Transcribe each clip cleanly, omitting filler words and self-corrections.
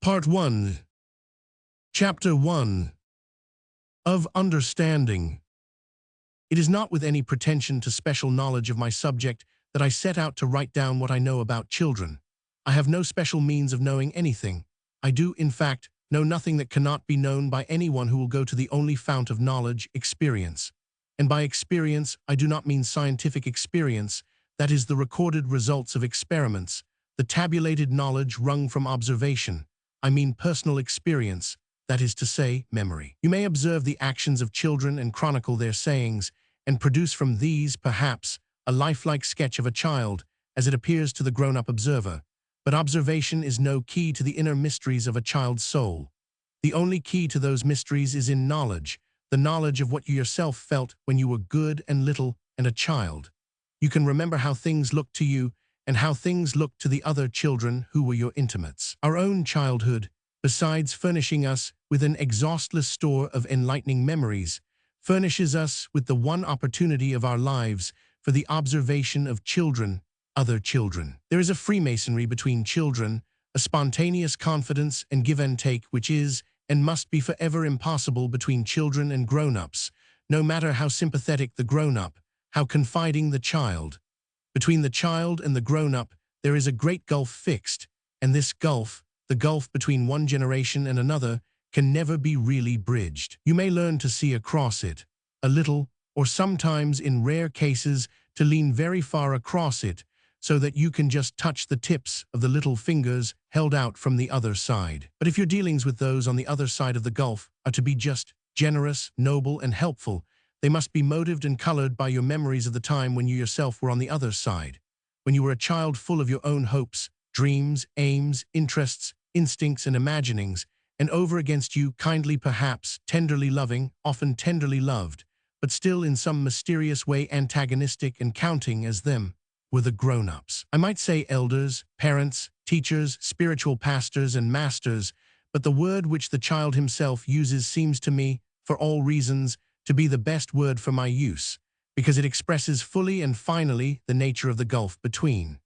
Part 1. Chapter 1. Of Understanding. It is not with any pretension to special knowledge of my subject that I set out to write down what I know about children. I have no special means of knowing anything. I do, in fact, know nothing that cannot be known by anyone who will go to the only fount of knowledge, experience. And by experience, I do not mean scientific experience, that is the recorded results of experiments, the tabulated knowledge wrung from observation. I mean personal experience, that is to say, memory. You may observe the actions of children and chronicle their sayings, and produce from these, perhaps, a lifelike sketch of a child, as it appears to the grown-up observer. But observation is no key to the inner mysteries of a child's soul. The only key to those mysteries is in knowledge, the knowledge of what you yourself felt when you were good and little and a child. You can remember how things looked to you, and how things looked to the other children who were your intimates. Our own childhood, besides furnishing us with an exhaustless store of enlightening memories, furnishes us with the one opportunity of our lives for the observation of children, other children. There is a freemasonry between children, a spontaneous confidence and give and take which is and must be forever impossible between children and grown-ups, no matter how sympathetic the grown-up, how confiding the child. Between the child and the grown-up, there is a great gulf fixed, and this gulf, the gulf between one generation and another, can never be really bridged. You may learn to see across it, a little, or sometimes in rare cases to lean very far across it, so that you can just touch the tips of the little fingers held out from the other side. But if your dealings with those on the other side of the gulf are to be just, generous, noble, and helpful, they must be motived and colored by your memories of the time when you yourself were on the other side, when you were a child full of your own hopes, dreams, aims, interests, instincts, and imaginings, and over against you, kindly perhaps, tenderly loving, often tenderly loved, but still in some mysterious way antagonistic and counting as them, were the grown-ups. I might say elders, parents, teachers, spiritual pastors, and masters, but the word which the child himself uses seems to me, for all reasons, to be the best word for my use, because it expresses fully and finally the nature of the gulf between.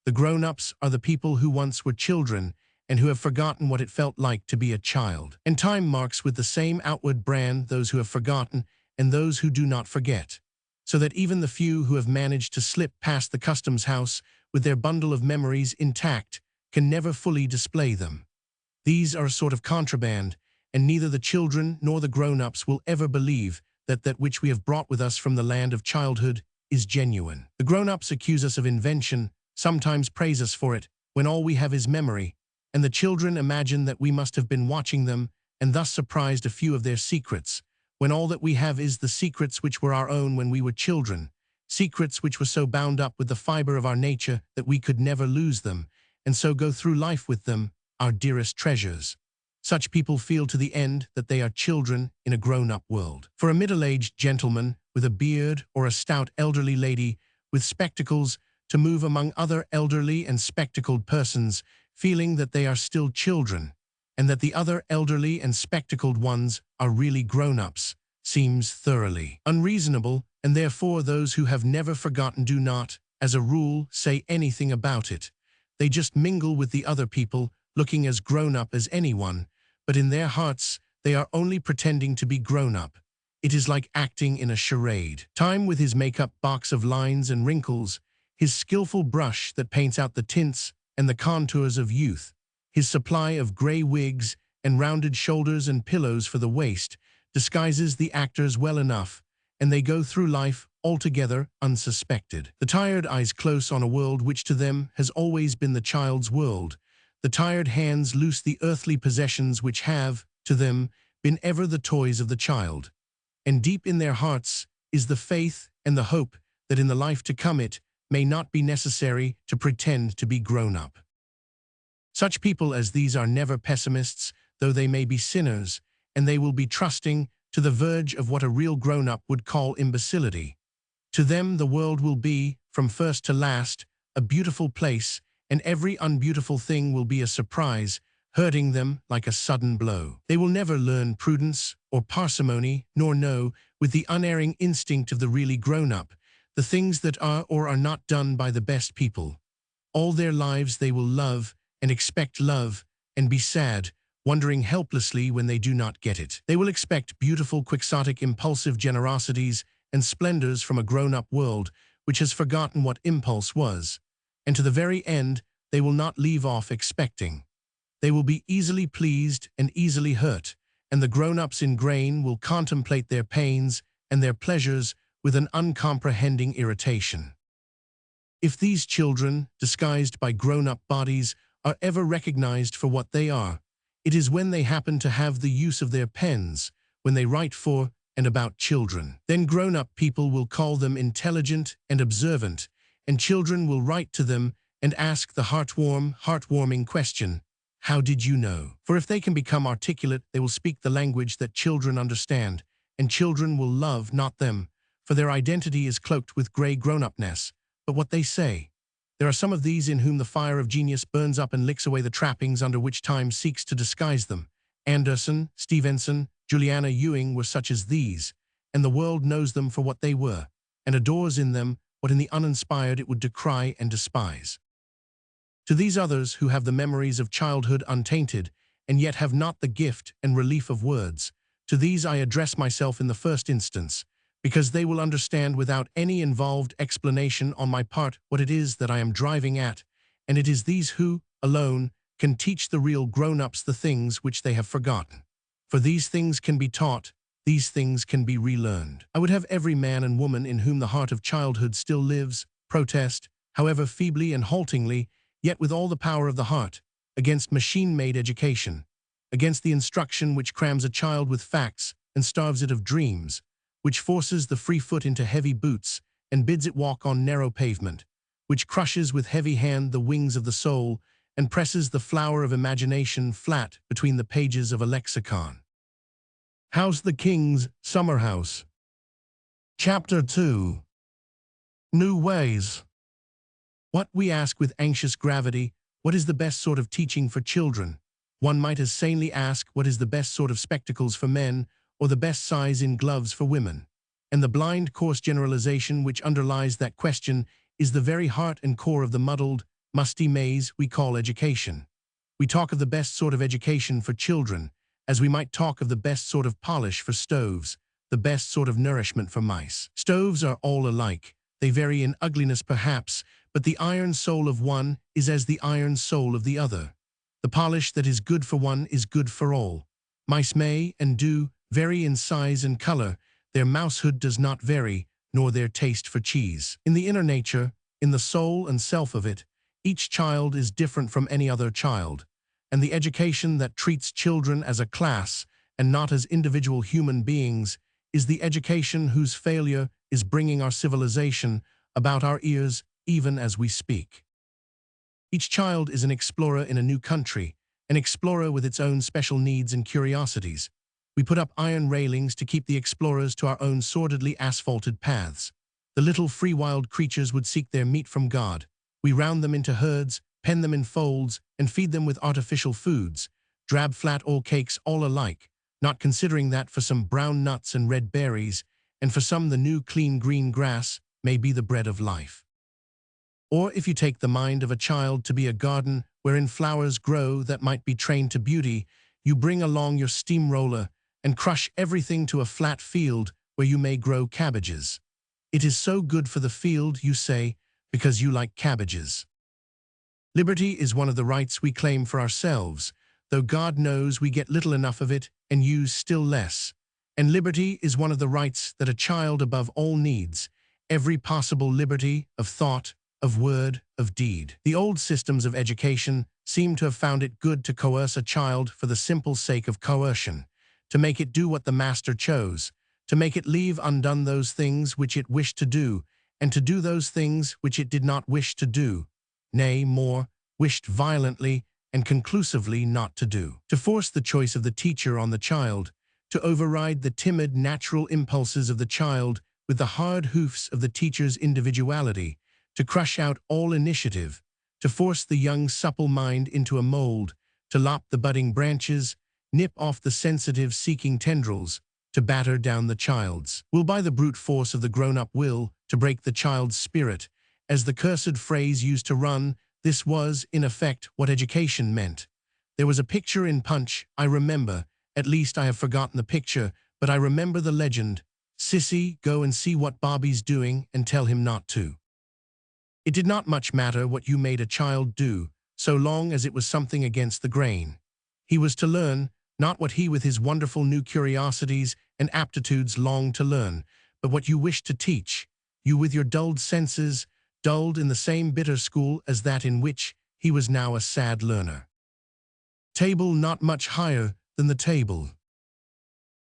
The grown-ups are the people who once were children and who have forgotten what it felt like to be a child. And time marks with the same outward brand those who have forgotten and those who do not forget, so that even the few who have managed to slip past the customs house with their bundle of memories intact can never fully display them. These are a sort of contraband, and neither the children nor the grown-ups will ever believe that that which we have brought with us from the land of childhood is genuine. The grown-ups accuse us of invention, sometimes praise us for it, when all we have is memory, and the children imagine that we must have been watching them and thus surprised a few of their secrets, when all that we have is the secrets which were our own when we were children, secrets which were so bound up with the fiber of our nature that we could never lose them, and so go through life with them, our dearest treasures. Such people feel to the end that they are children in a grown-up world. For a middle-aged gentleman with a beard or a stout elderly lady with spectacles to move among other elderly and spectacled persons, feeling that they are still children, and that the other elderly and spectacled ones are really grown-ups, seems thoroughly unreasonable, and therefore those who have never forgotten do not, as a rule, say anything about it. They just mingle with the other people, looking as grown-up as anyone, but in their hearts they are only pretending to be grown-up. It is like acting in a charade. Time with his makeup box of lines and wrinkles, his skillful brush that paints out the tints and the contours of youth, his supply of gray wigs and rounded shoulders and pillows for the waist, disguises the actors well enough, and they go through life altogether unsuspected. The tired eyes close on a world which to them has always been the child's world. The tired hands loose the earthly possessions which have, to them, been ever the toys of the child. And deep in their hearts is the faith and the hope that in the life to come it may not be necessary to pretend to be grown up. Such people as these are never pessimists, though they may be sinners, and they will be trusting to the verge of what a real grown-up would call imbecility. To them the world will be, from first to last, a beautiful place, and every unbeautiful thing will be a surprise, hurting them like a sudden blow. They will never learn prudence or parsimony, nor know, with the unerring instinct of the really grown-up, the things that are or are not done by the best people. All their lives they will love and expect love, and be sad, wondering helplessly when they do not get it. They will expect beautiful, quixotic, impulsive generosities and splendors from a grown-up world which has forgotten what impulse was, and to the very end they will not leave off expecting. They will be easily pleased and easily hurt, and the grown-ups in grain will contemplate their pains and their pleasures with an uncomprehending irritation. If these children, disguised by grown-up bodies, are ever recognized for what they are, it is when they happen to have the use of their pens, when they write for and about children. Then grown-up people will call them intelligent and observant, and children will write to them and ask the heartwarming question, "How did you know?" For if they can become articulate, they will speak the language that children understand, and children will love not them, for their identity is cloaked with gray grown-upness, but what they say. There are some of these in whom the fire of genius burns up and licks away the trappings under which time seeks to disguise them. Anderson, Stevenson, Juliana Ewing were such as these, and the world knows them for what they were, and adores in them what in the uninspired it would decry and despise. To these others who have the memories of childhood untainted, and yet have not the gift and relief of words, to these I address myself in the first instance, because they will understand without any involved explanation on my part what it is that I am driving at, and it is these who, alone, can teach the real grown-ups the things which they have forgotten. For these things can be taught, these things can be relearned. I would have every man and woman in whom the heart of childhood still lives protest, however feebly and haltingly, yet with all the power of the heart, against machine-made education, against the instruction which crams a child with facts and starves it of dreams, which forces the free foot into heavy boots and bids it walk on narrow pavement, which crushes with heavy hand the wings of the soul and presses the flower of imagination flat between the pages of a lexicon. How's the King's Summer House? Chapter 2. New Ways. What we ask with anxious gravity, what is the best sort of teaching for children? One might as sanely ask what is the best sort of spectacles for men, or the best size in gloves for women. And the blind, coarse generalization which underlies that question is the very heart and core of the muddled, musty maze we call education. We talk of the best sort of education for children, as we might talk of the best sort of polish for stoves, the best sort of nourishment for mice. Stoves are all alike. They vary in ugliness perhaps, but the iron soul of one is as the iron soul of the other. The polish that is good for one is good for all. Mice may, and do, vary in size and color, their mousehood does not vary, nor their taste for cheese. In the inner nature, in the soul and self of it, each child is different from any other child, and the education that treats children as a class and not as individual human beings is the education whose failure is bringing our civilization about our ears even as we speak. Each child is an explorer in a new country, an explorer with its own special needs and curiosities. We put up iron railings to keep the explorers to our own sordidly asphalted paths. The little free wild creatures would seek their meat from God. We round them into herds, pen them in folds, and feed them with artificial foods, drab flat old cakes all alike, not considering that for some brown nuts and red berries, and for some the new clean green grass may be the bread of life. Or if you take the mind of a child to be a garden wherein flowers grow that might be trained to beauty, you bring along your steamroller and crush everything to a flat field where you may grow cabbages. It is so good for the field, you say, because you like cabbages. Liberty is one of the rights we claim for ourselves, though God knows we get little enough of it and use still less. And liberty is one of the rights that a child above all needs, every possible liberty of thought, of word, of deed. The old systems of education seem to have found it good to coerce a child for the simple sake of coercion, to make it do what the master chose, to make it leave undone those things which it wished to do, and to do those things which it did not wish to do, nay, more, wished violently and conclusively not to do. To force the choice of the teacher on the child, to override the timid natural impulses of the child with the hard hoofs of the teacher's individuality, to crush out all initiative, to force the young supple mind into a mold, to lop the budding branches, nip off the sensitive seeking tendrils, to batter down the child's will by the brute force of the grown-up will, to break the child's spirit. As the cursed phrase used to run, this was, in effect, what education meant. There was a picture in Punch, I remember. At least I have forgotten the picture, but I remember the legend. Sissy, go and see what Bobby's doing and tell him not to. It did not much matter what you made a child do, so long as it was something against the grain. He was to learn, not what he with his wonderful new curiosities and aptitudes longed to learn, but what you wished to teach, you with your dulled senses, dulled in the same bitter school as that in which he was now a sad learner. Table not much higher than the table.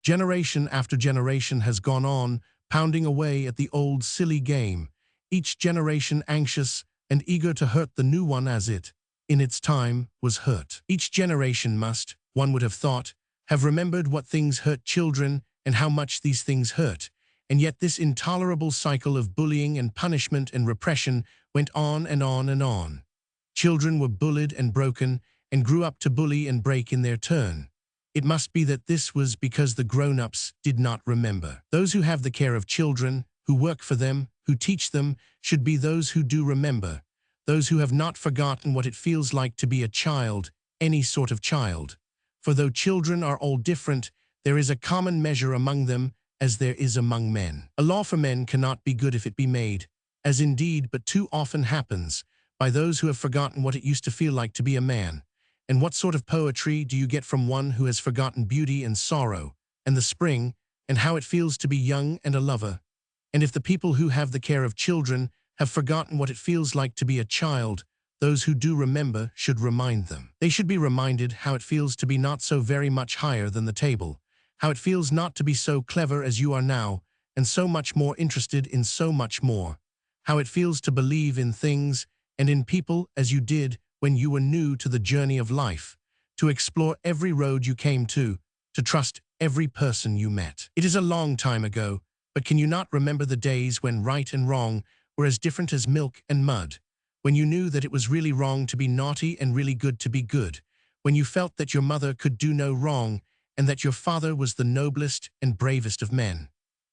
Generation after generation has gone on, pounding away at the old silly game, each generation anxious and eager to hurt the new one as it, in its time, was hurt. Each generation must, one would have thought, have remembered what things hurt children and how much these things hurt, and yet this intolerable cycle of bullying and punishment and repression went on and on and on. Children were bullied and broken, and grew up to bully and break in their turn. It must be that this was because the grown-ups did not remember. Those who have the care of children, who work for them, who teach them, should be those who do remember, those who have not forgotten what it feels like to be a child, any sort of child. For though children are all different, there is a common measure among them, as there is among men. A law for men cannot be good if it be made, as indeed but too often happens, by those who have forgotten what it used to feel like to be a man. And what sort of poetry do you get from one who has forgotten beauty and sorrow, and the spring, and how it feels to be young and a lover? And if the people who have the care of children have forgotten what it feels like to be a child, those who do remember should remind them. They should be reminded how it feels to be not so very much higher than the table, how it feels not to be so clever as you are now, and so much more interested in so much more, how it feels to believe in things and in people as you did when you were new to the journey of life, to explore every road you came to trust every person you met. It is a long time ago, but can you not remember the days when right and wrong were as different as milk and mud, when you knew that it was really wrong to be naughty and really good to be good, when you felt that your mother could do no wrong and that your father was the noblest and bravest of men?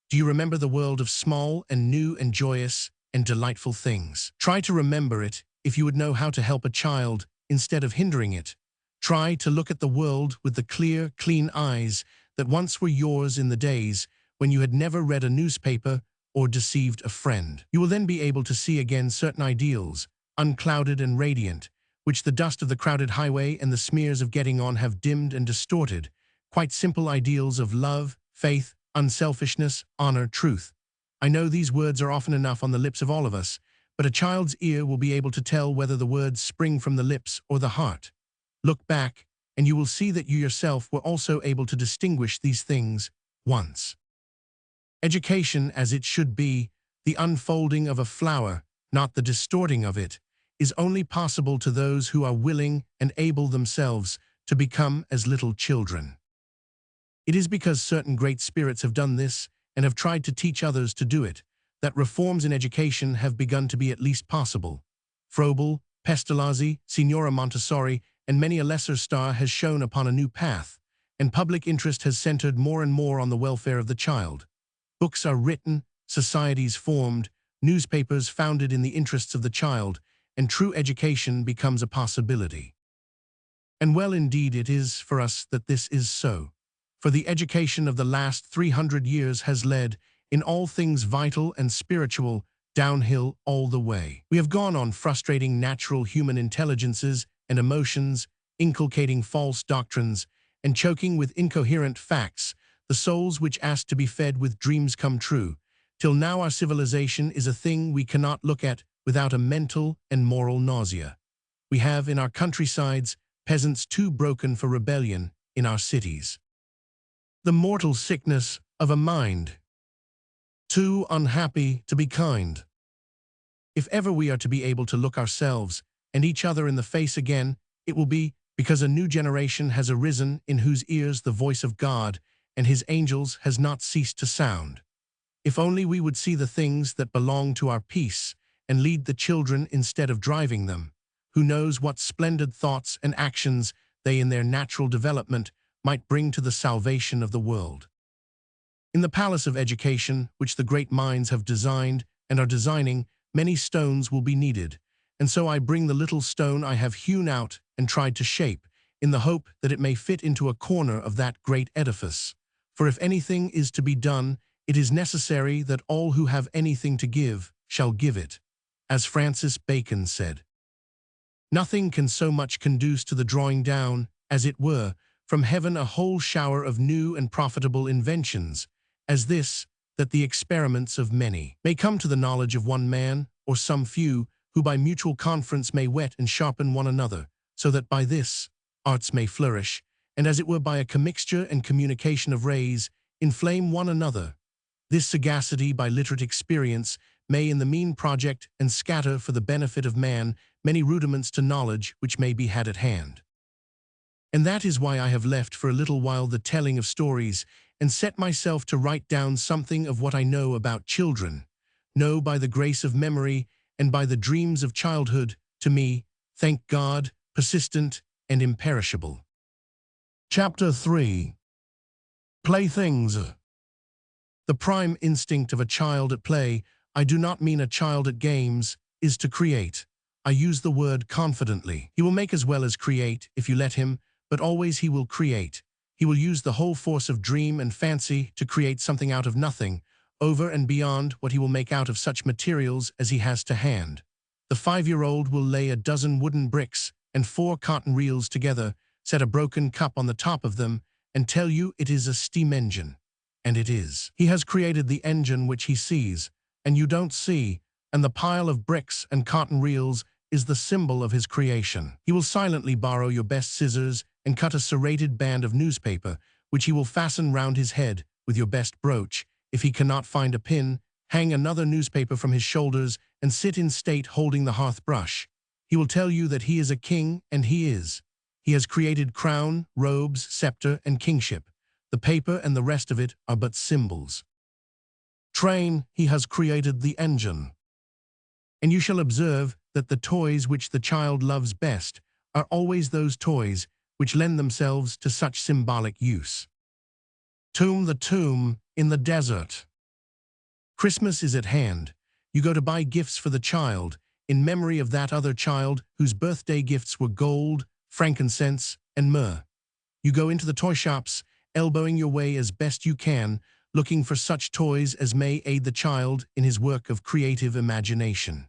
Do you remember the world of small and new and joyous and delightful things? Try to remember it if you would know how to help a child instead of hindering it. Try to look at the world with the clear, clean eyes that once were yours in the days when you had never read a newspaper or deceived a friend. You will then be able to see again certain ideals, unclouded and radiant, which the dust of the crowded highway and the smears of getting on have dimmed and distorted, quite simple ideals of love, faith, unselfishness, honor, truth. I know these words are often enough on the lips of all of us, but a child's ear will be able to tell whether the words spring from the lips or the heart. Look back, and you will see that you yourself were also able to distinguish these things once. Education, as it should be, the unfolding of a flower, not the distorting of it, is only possible to those who are willing and able themselves to become as little children. It is because certain great spirits have done this and have tried to teach others to do it, that reforms in education have begun to be at least possible. Froebel, Pestalozzi, Signora Montessori, and many a lesser star has shone upon a new path, and public interest has centered more and more on the welfare of the child. Books are written, societies formed, newspapers founded in the interests of the child, and true education becomes a possibility. And well indeed it is for us that this is so. For the education of the last 300 years has led, in all things vital and spiritual, downhill all the way. We have gone on frustrating natural human intelligences and emotions, inculcating false doctrines, and choking with incoherent facts the souls which ask to be fed with dreams come true, till now our civilization is a thing we cannot look at without a mental and moral nausea. We have in our countrysides peasants too broken for rebellion, in our cities the mortal sickness of a mind, too unhappy to be kind. If ever we are to be able to look ourselves and each other in the face again, it will be because a new generation has arisen in whose ears the voice of God and his angels has not ceased to sound. If only we would see the things that belong to our peace and lead the children instead of driving them, who knows what splendid thoughts and actions they in their natural development might bring to the salvation of the world. In the palace of education, which the great minds have designed and are designing, many stones will be needed, and so I bring the little stone I have hewn out and tried to shape, in the hope that it may fit into a corner of that great edifice. For if anything is to be done, it is necessary that all who have anything to give shall give it. As Francis Bacon said, nothing can so much conduce to the drawing down, as it were, from heaven a whole shower of new and profitable inventions, as this, that the experiments of many may come to the knowledge of one man, or some few, who by mutual conference may whet and sharpen one another, so that by this arts may flourish, and as it were by a commixture and communication of rays, inflame one another. This sagacity by literate experience may in the mean project and scatter for the benefit of man many rudiments to knowledge which may be had at hand. And that is why I have left for a little while the telling of stories, and set myself to write down something of what I know about children, know by the grace of memory and by the dreams of childhood, to me, thank God, persistent and imperishable. Chapter 3. Playthings. The prime instinct of a child at play, I do not mean a child at games, is to create. I use the word confidently. He will make as well as create, if you let him, but always he will create. He will use the whole force of dream and fancy to create something out of nothing, over and beyond what he will make out of such materials as he has to hand. The 5-year-old will lay a dozen wooden bricks and 4 cotton reels together, set a broken cup on the top of them, and tell you it is a steam engine. And it is. He has created the engine which he sees, and you don't see, and the pile of bricks and cotton reels is the symbol of his creation. He will silently borrow your best scissors and cut a serrated band of newspaper, which he will fasten round his head with your best brooch. If he cannot find a pin, hang another newspaper from his shoulders and sit in state holding the hearth brush. He will tell you that he is a king, and he is. He has created crown, robes, scepter, and kingship. The paper and the rest of it are but symbols. Train, he has created the engine. And you shall observe that the toys which the child loves best are always those toys which lend themselves to such symbolic use. The tomb in the desert. Christmas is at hand. You go to buy gifts for the child, in memory of that other child whose birthday gifts were gold, frankincense, and myrrh. You go into the toy shops, elbowing your way as best you can, looking for such toys as may aid the child in his work of creative imagination.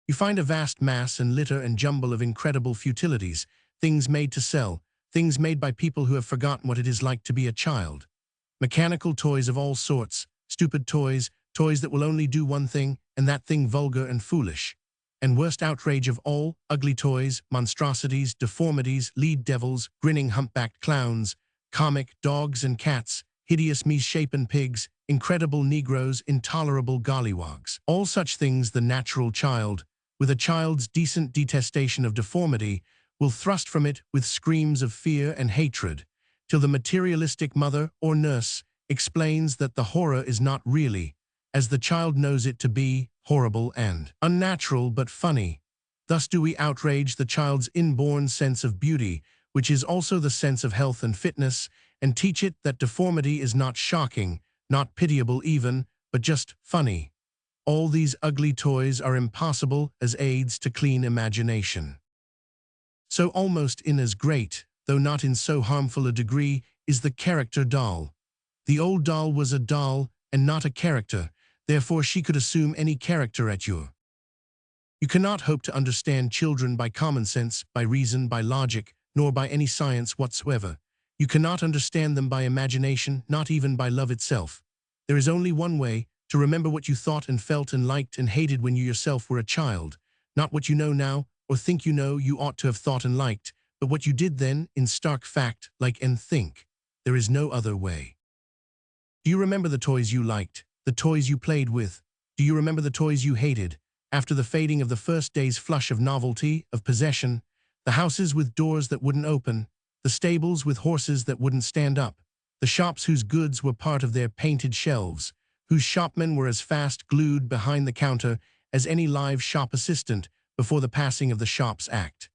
You find a vast mass and litter and jumble of incredible futilities, things made to sell, things made by people who have forgotten what it is like to be a child. Mechanical toys of all sorts, stupid toys, toys that will only do one thing, and that thing vulgar and foolish. And worst outrage of all, ugly toys, monstrosities, deformities, lead devils, grinning humpbacked clowns, comic dogs and cats, hideous misshapen pigs, incredible Negroes, intolerable gollywogs. All such things the natural child, with a child's decent detestation of deformity, will thrust from it with screams of fear and hatred, till the materialistic mother or nurse explains that the horror is not really, as the child knows it to be, horrible and unnatural but funny. Thus do we outrage the child's inborn sense of beauty, which is also the sense of health and fitness, and teach it that deformity is not shocking, not pitiable even, but just funny. All these ugly toys are impossible as aids to clean imagination. So almost in as great, though not in so harmful a degree, is the character doll. The old doll was a doll and not a character, therefore she could assume any character at you. You cannot hope to understand children by common sense, by reason, by logic, nor by any science whatsoever. You cannot understand them by imagination, not even by love itself. There is only one way, to remember what you thought and felt and liked and hated when you yourself were a child, not what you know now, or think you know you ought to have thought and liked, but what you did then, in stark fact, like and think. There is no other way. Do you remember the toys you liked, the toys you played with? Do you remember the toys you hated, after the fading of the first day's flush of novelty, of possession? The houses with doors that wouldn't open, the stables with horses that wouldn't stand up, the shops whose goods were part of their painted shelves, whose shopmen were as fast glued behind the counter as any live shop assistant before the passing of the shop's act.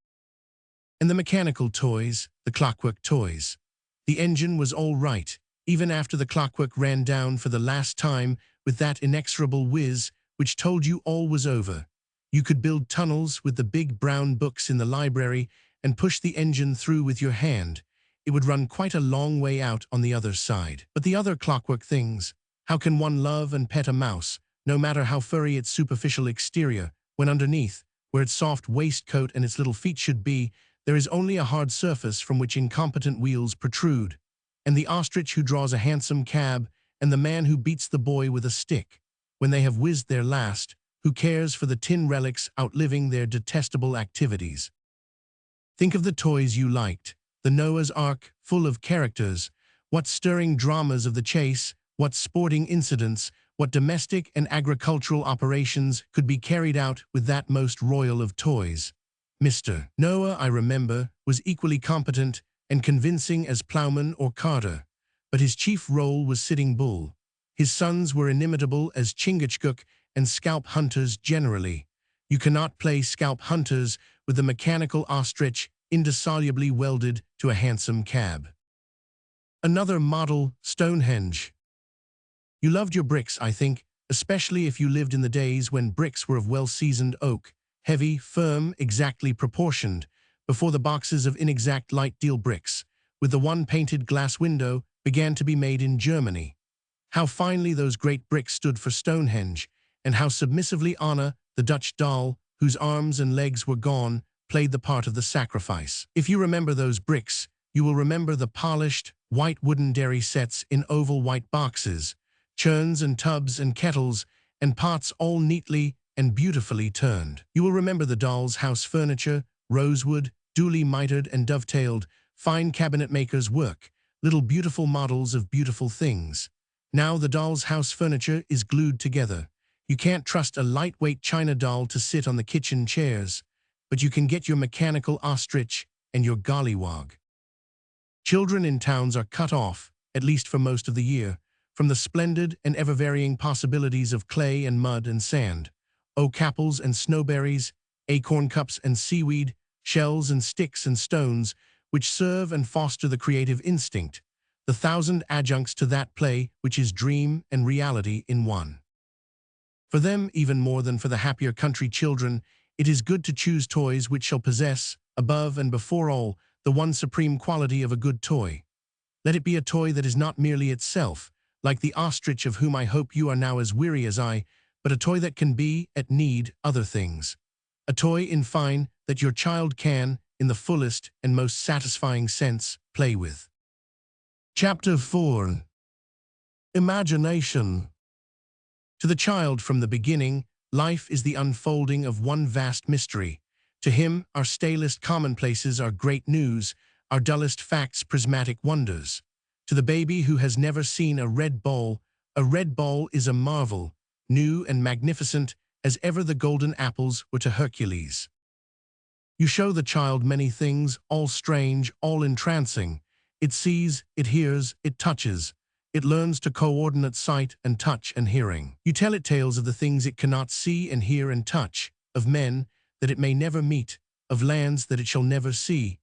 And the mechanical toys, the clockwork toys. The engine was all right, even after the clockwork ran down for the last time with that inexorable whiz which told you all was over. You could build tunnels with the big brown books in the library and push the engine through with your hand, it would run quite a long way out on the other side. But the other clockwork things, how can one love and pet a mouse, no matter how furry its superficial exterior, when underneath, where its soft waistcoat and its little feet should be, there is only a hard surface from which incompetent wheels protrude, and the ostrich who draws a hansom cab, and the man who beats the boy with a stick, when they have whizzed their last, who cares for the tin relics outliving their detestable activities? Think of the toys you liked, the Noah's Ark, full of characters, what stirring dramas of the chase, what sporting incidents, what domestic and agricultural operations could be carried out with that most royal of toys. Mr. Noah, I remember, was equally competent and convincing as ploughman or carter, but his chief role was Sitting Bull. His sons were inimitable as Chingachgook and scalp hunters generally. You cannot play scalp hunters with the mechanical ostrich indissolubly welded to a hansom cab. Another model, Stonehenge. You loved your bricks, I think, especially if you lived in the days when bricks were of well-seasoned oak, heavy, firm, exactly proportioned, before the boxes of inexact light deal bricks, with the one painted glass window, began to be made in Germany. How finely those great bricks stood for Stonehenge, and how submissively Anna, the Dutch doll, whose arms and legs were gone, played the part of the sacrifice. If you remember those bricks, you will remember the polished, white wooden dairy sets in oval white boxes, churns and tubs and kettles and pots all neatly and beautifully turned. You will remember the doll's house furniture, rosewood, duly mitered and dovetailed, fine cabinet makers' work, little beautiful models of beautiful things. Now the doll's house furniture is glued together. You can't trust a lightweight china doll to sit on the kitchen chairs, but you can get your mechanical ostrich and your gollywog. Children in towns are cut off, at least for most of the year, from the splendid and ever-varying possibilities of clay and mud and sand, oak apples and snowberries, acorn cups and seaweed, shells and sticks and stones, which serve and foster the creative instinct, the thousand adjuncts to that play which is dream and reality in one. For them, even more than for the happier country children, it is good to choose toys which shall possess, above and before all, the one supreme quality of a good toy. Let it be a toy that is not merely itself, like the ostrich of whom I hope you are now as weary as I, but a toy that can be, at need, other things. A toy, in fine, that your child can, in the fullest and most satisfying sense, play with. Chapter 4. Imagination. To the child from the beginning, life is the unfolding of one vast mystery. To him, our stalest commonplaces are great news, our dullest facts prismatic wonders. To the baby who has never seen a red ball is a marvel, new and magnificent as ever the golden apples were to Hercules. You show the child many things, all strange, all entrancing. It sees, it hears, it touches. It learns to coordinate sight and touch and hearing. You tell it tales of the things it cannot see and hear and touch, of men that it may never meet, of lands that it shall never see.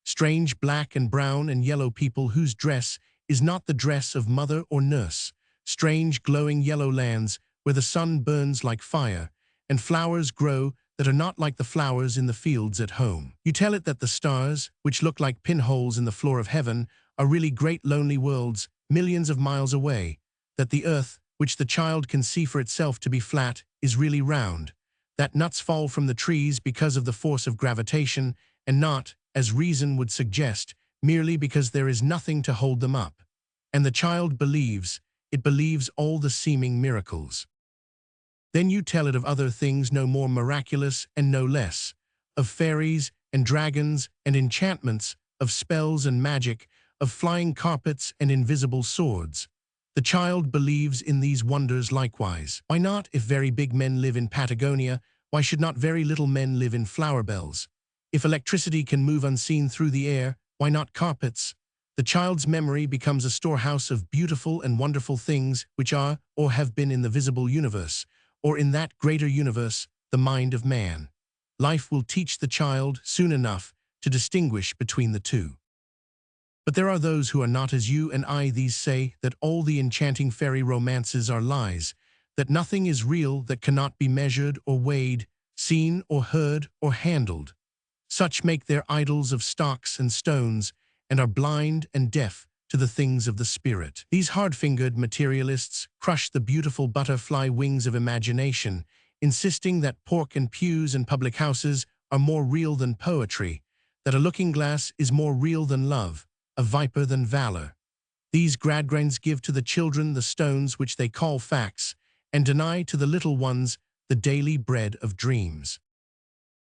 Strange black and brown and yellow people whose dress is not the dress of mother or nurse. Strange glowing yellow lands where the sun burns like fire, and flowers grow that are not like the flowers in the fields at home. You tell it that the stars, which look like pinholes in the floor of heaven, are really great lonely worlds, millions of miles away, that the earth, which the child can see for itself to be flat, is really round, that nuts fall from the trees because of the force of gravitation, and not, as reason would suggest, merely because there is nothing to hold them up. And the child believes, it believes all the seeming miracles. Then you tell it of other things no more miraculous and no less, of fairies and dragons and enchantments, of spells and magic, of flying carpets and invisible swords. The child believes in these wonders likewise. Why not, if very big men live in Patagonia, why should not very little men live in flower bells? If electricity can move unseen through the air, why not carpets? The child's memory becomes a storehouse of beautiful and wonderful things which are or have been in the visible universe, or in that greater universe, the mind of man. Life will teach the child, soon enough, to distinguish between the two. But there are those who are not as you and I. These say that all the enchanting fairy romances are lies, that nothing is real that cannot be measured or weighed, seen or heard or handled. Such make their idols of stocks and stones, and are blind and deaf to the things of the spirit. These hard-fingered materialists crush the beautiful butterfly wings of imagination, insisting that pork and pews and public houses are more real than poetry, that a looking-glass is more real than love, a viper than valor. These gradgrinds give to the children the stones which they call facts, and deny to the little ones the daily bread of dreams.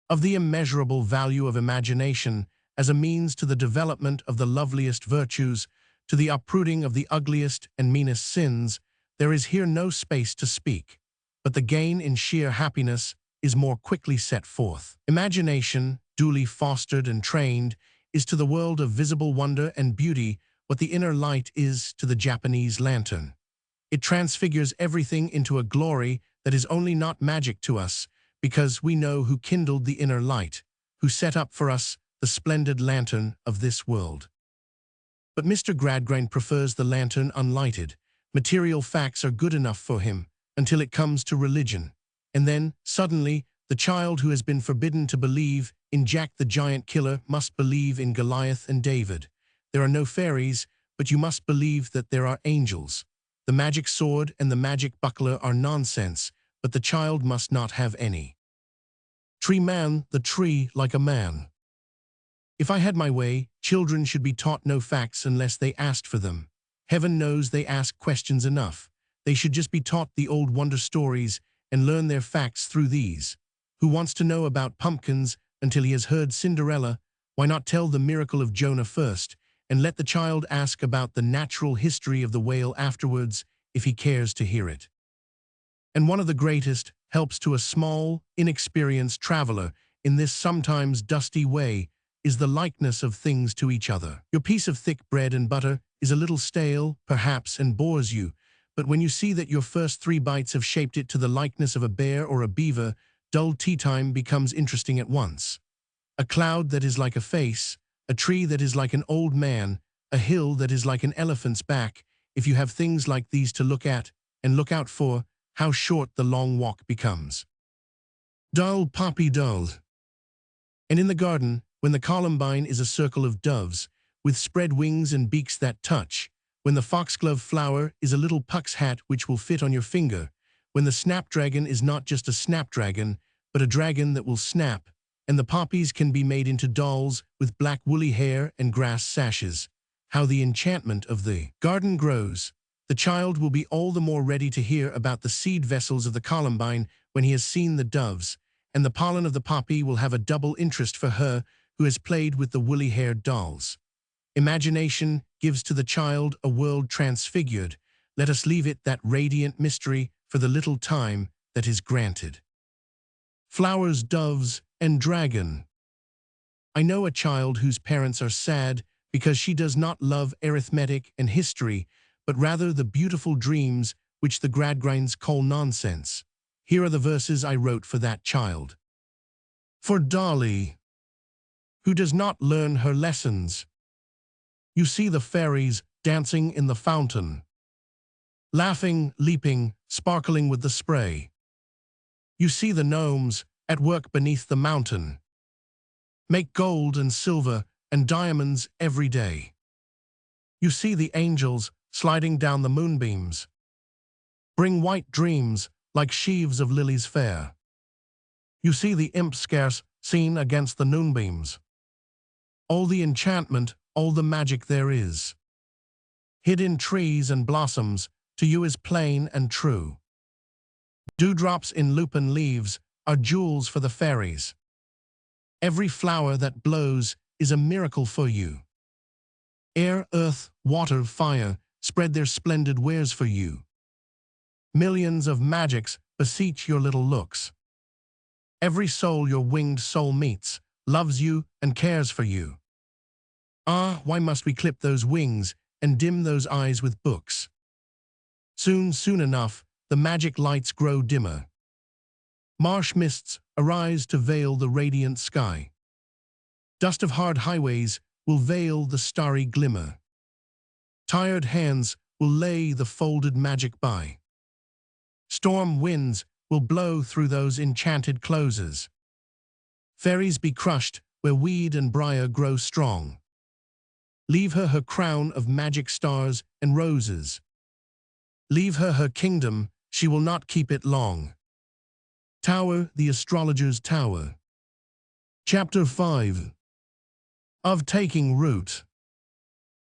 Of the immeasurable value of imagination as a means to the development of the loveliest virtues, to the uprooting of the ugliest and meanest sins, there is here no space to speak, but the gain in sheer happiness is more quickly set forth. Imagination, duly fostered and trained, is to the world of visible wonder and beauty what the inner light is to the Japanese lantern. It transfigures everything into a glory that is only not magic to us, because we know who kindled the inner light, who set up for us the splendid lantern of this world. But Mr. Gradgrind prefers the lantern unlighted. Material facts are good enough for him until it comes to religion. And then, suddenly, the child who has been forbidden to believe in Jack the Giant Killer must believe in Goliath and David. There are no fairies, but you must believe that there are angels. The magic sword and the magic buckler are nonsense, but the child must not have any. Tree man the tree like a man. If I had my way, children should be taught no facts unless they asked for them. Heaven knows they ask questions enough. They should just be taught the old wonder stories and learn their facts through these. Who wants to know about pumpkins until he has heard Cinderella? Why not tell the miracle of Jonah first, and let the child ask about the natural history of the whale afterwards, if he cares to hear it? And one of the greatest helps to a small, inexperienced traveler in this sometimes dusty way is the likeness of things to each other. Your piece of thick bread and butter is a little stale, perhaps, and bores you, but when you see that your first 3 bites have shaped it to the likeness of a bear or a beaver, dull tea time becomes interesting at once. A cloud that is like a face, a tree that is like an old man, a hill that is like an elephant's back, if you have things like these to look at and look out for, how short the long walk becomes. Dull, poppy, dull. And in the garden, when the columbine is a circle of doves, with spread wings and beaks that touch, when the foxglove flower is a little puck's hat which will fit on your finger, when the snapdragon is not just a snapdragon, but a dragon that will snap, and the poppies can be made into dolls with black woolly hair and grass sashes, how the enchantment of the garden grows. The child will be all the more ready to hear about the seed vessels of the columbine when he has seen the doves, and the pollen of the poppy will have a double interest for her who has played with the woolly-haired dolls. Imagination gives to the child a world transfigured. Let us leave it that radiant mystery for the little time that is granted. Flowers, doves, and dragon. I know a child whose parents are sad because she does not love arithmetic and history, but rather the beautiful dreams which the Gradgrinds call nonsense. Here are the verses I wrote for that child. For Dolly, who does not learn her lessons. You see the fairies dancing in the fountain, laughing, leaping, sparkling with the spray. You see the gnomes at work beneath the mountain, make gold and silver and diamonds every day. You see the angels sliding down the moonbeams, bring white dreams like sheaves of lilies fair. You see the imp scarce seen against the noonbeams. All the enchantment, all the magic there is, hid in trees and blossoms, to you is plain and true. Dewdrops in lupin leaves are jewels for the fairies. Every flower that blows is a miracle for you. Air, earth, water, fire spread their splendid wares for you. Millions of magics beseech your little looks. Every soul your winged soul meets loves you and cares for you. Ah, why must we clip those wings and dim those eyes with books? Soon, soon enough, the magic lights grow dimmer. Marsh mists arise to veil the radiant sky. Dust of hard highways will veil the starry glimmer. Tired hands will lay the folded magic by. Storm winds will blow through those enchanted closes. Fairies be crushed where weed and briar grow strong. Leave her her crown of magic stars and roses. Leave her her kingdom, she will not keep it long. Tower, the astrologer's tower. Chapter 5. Of taking root.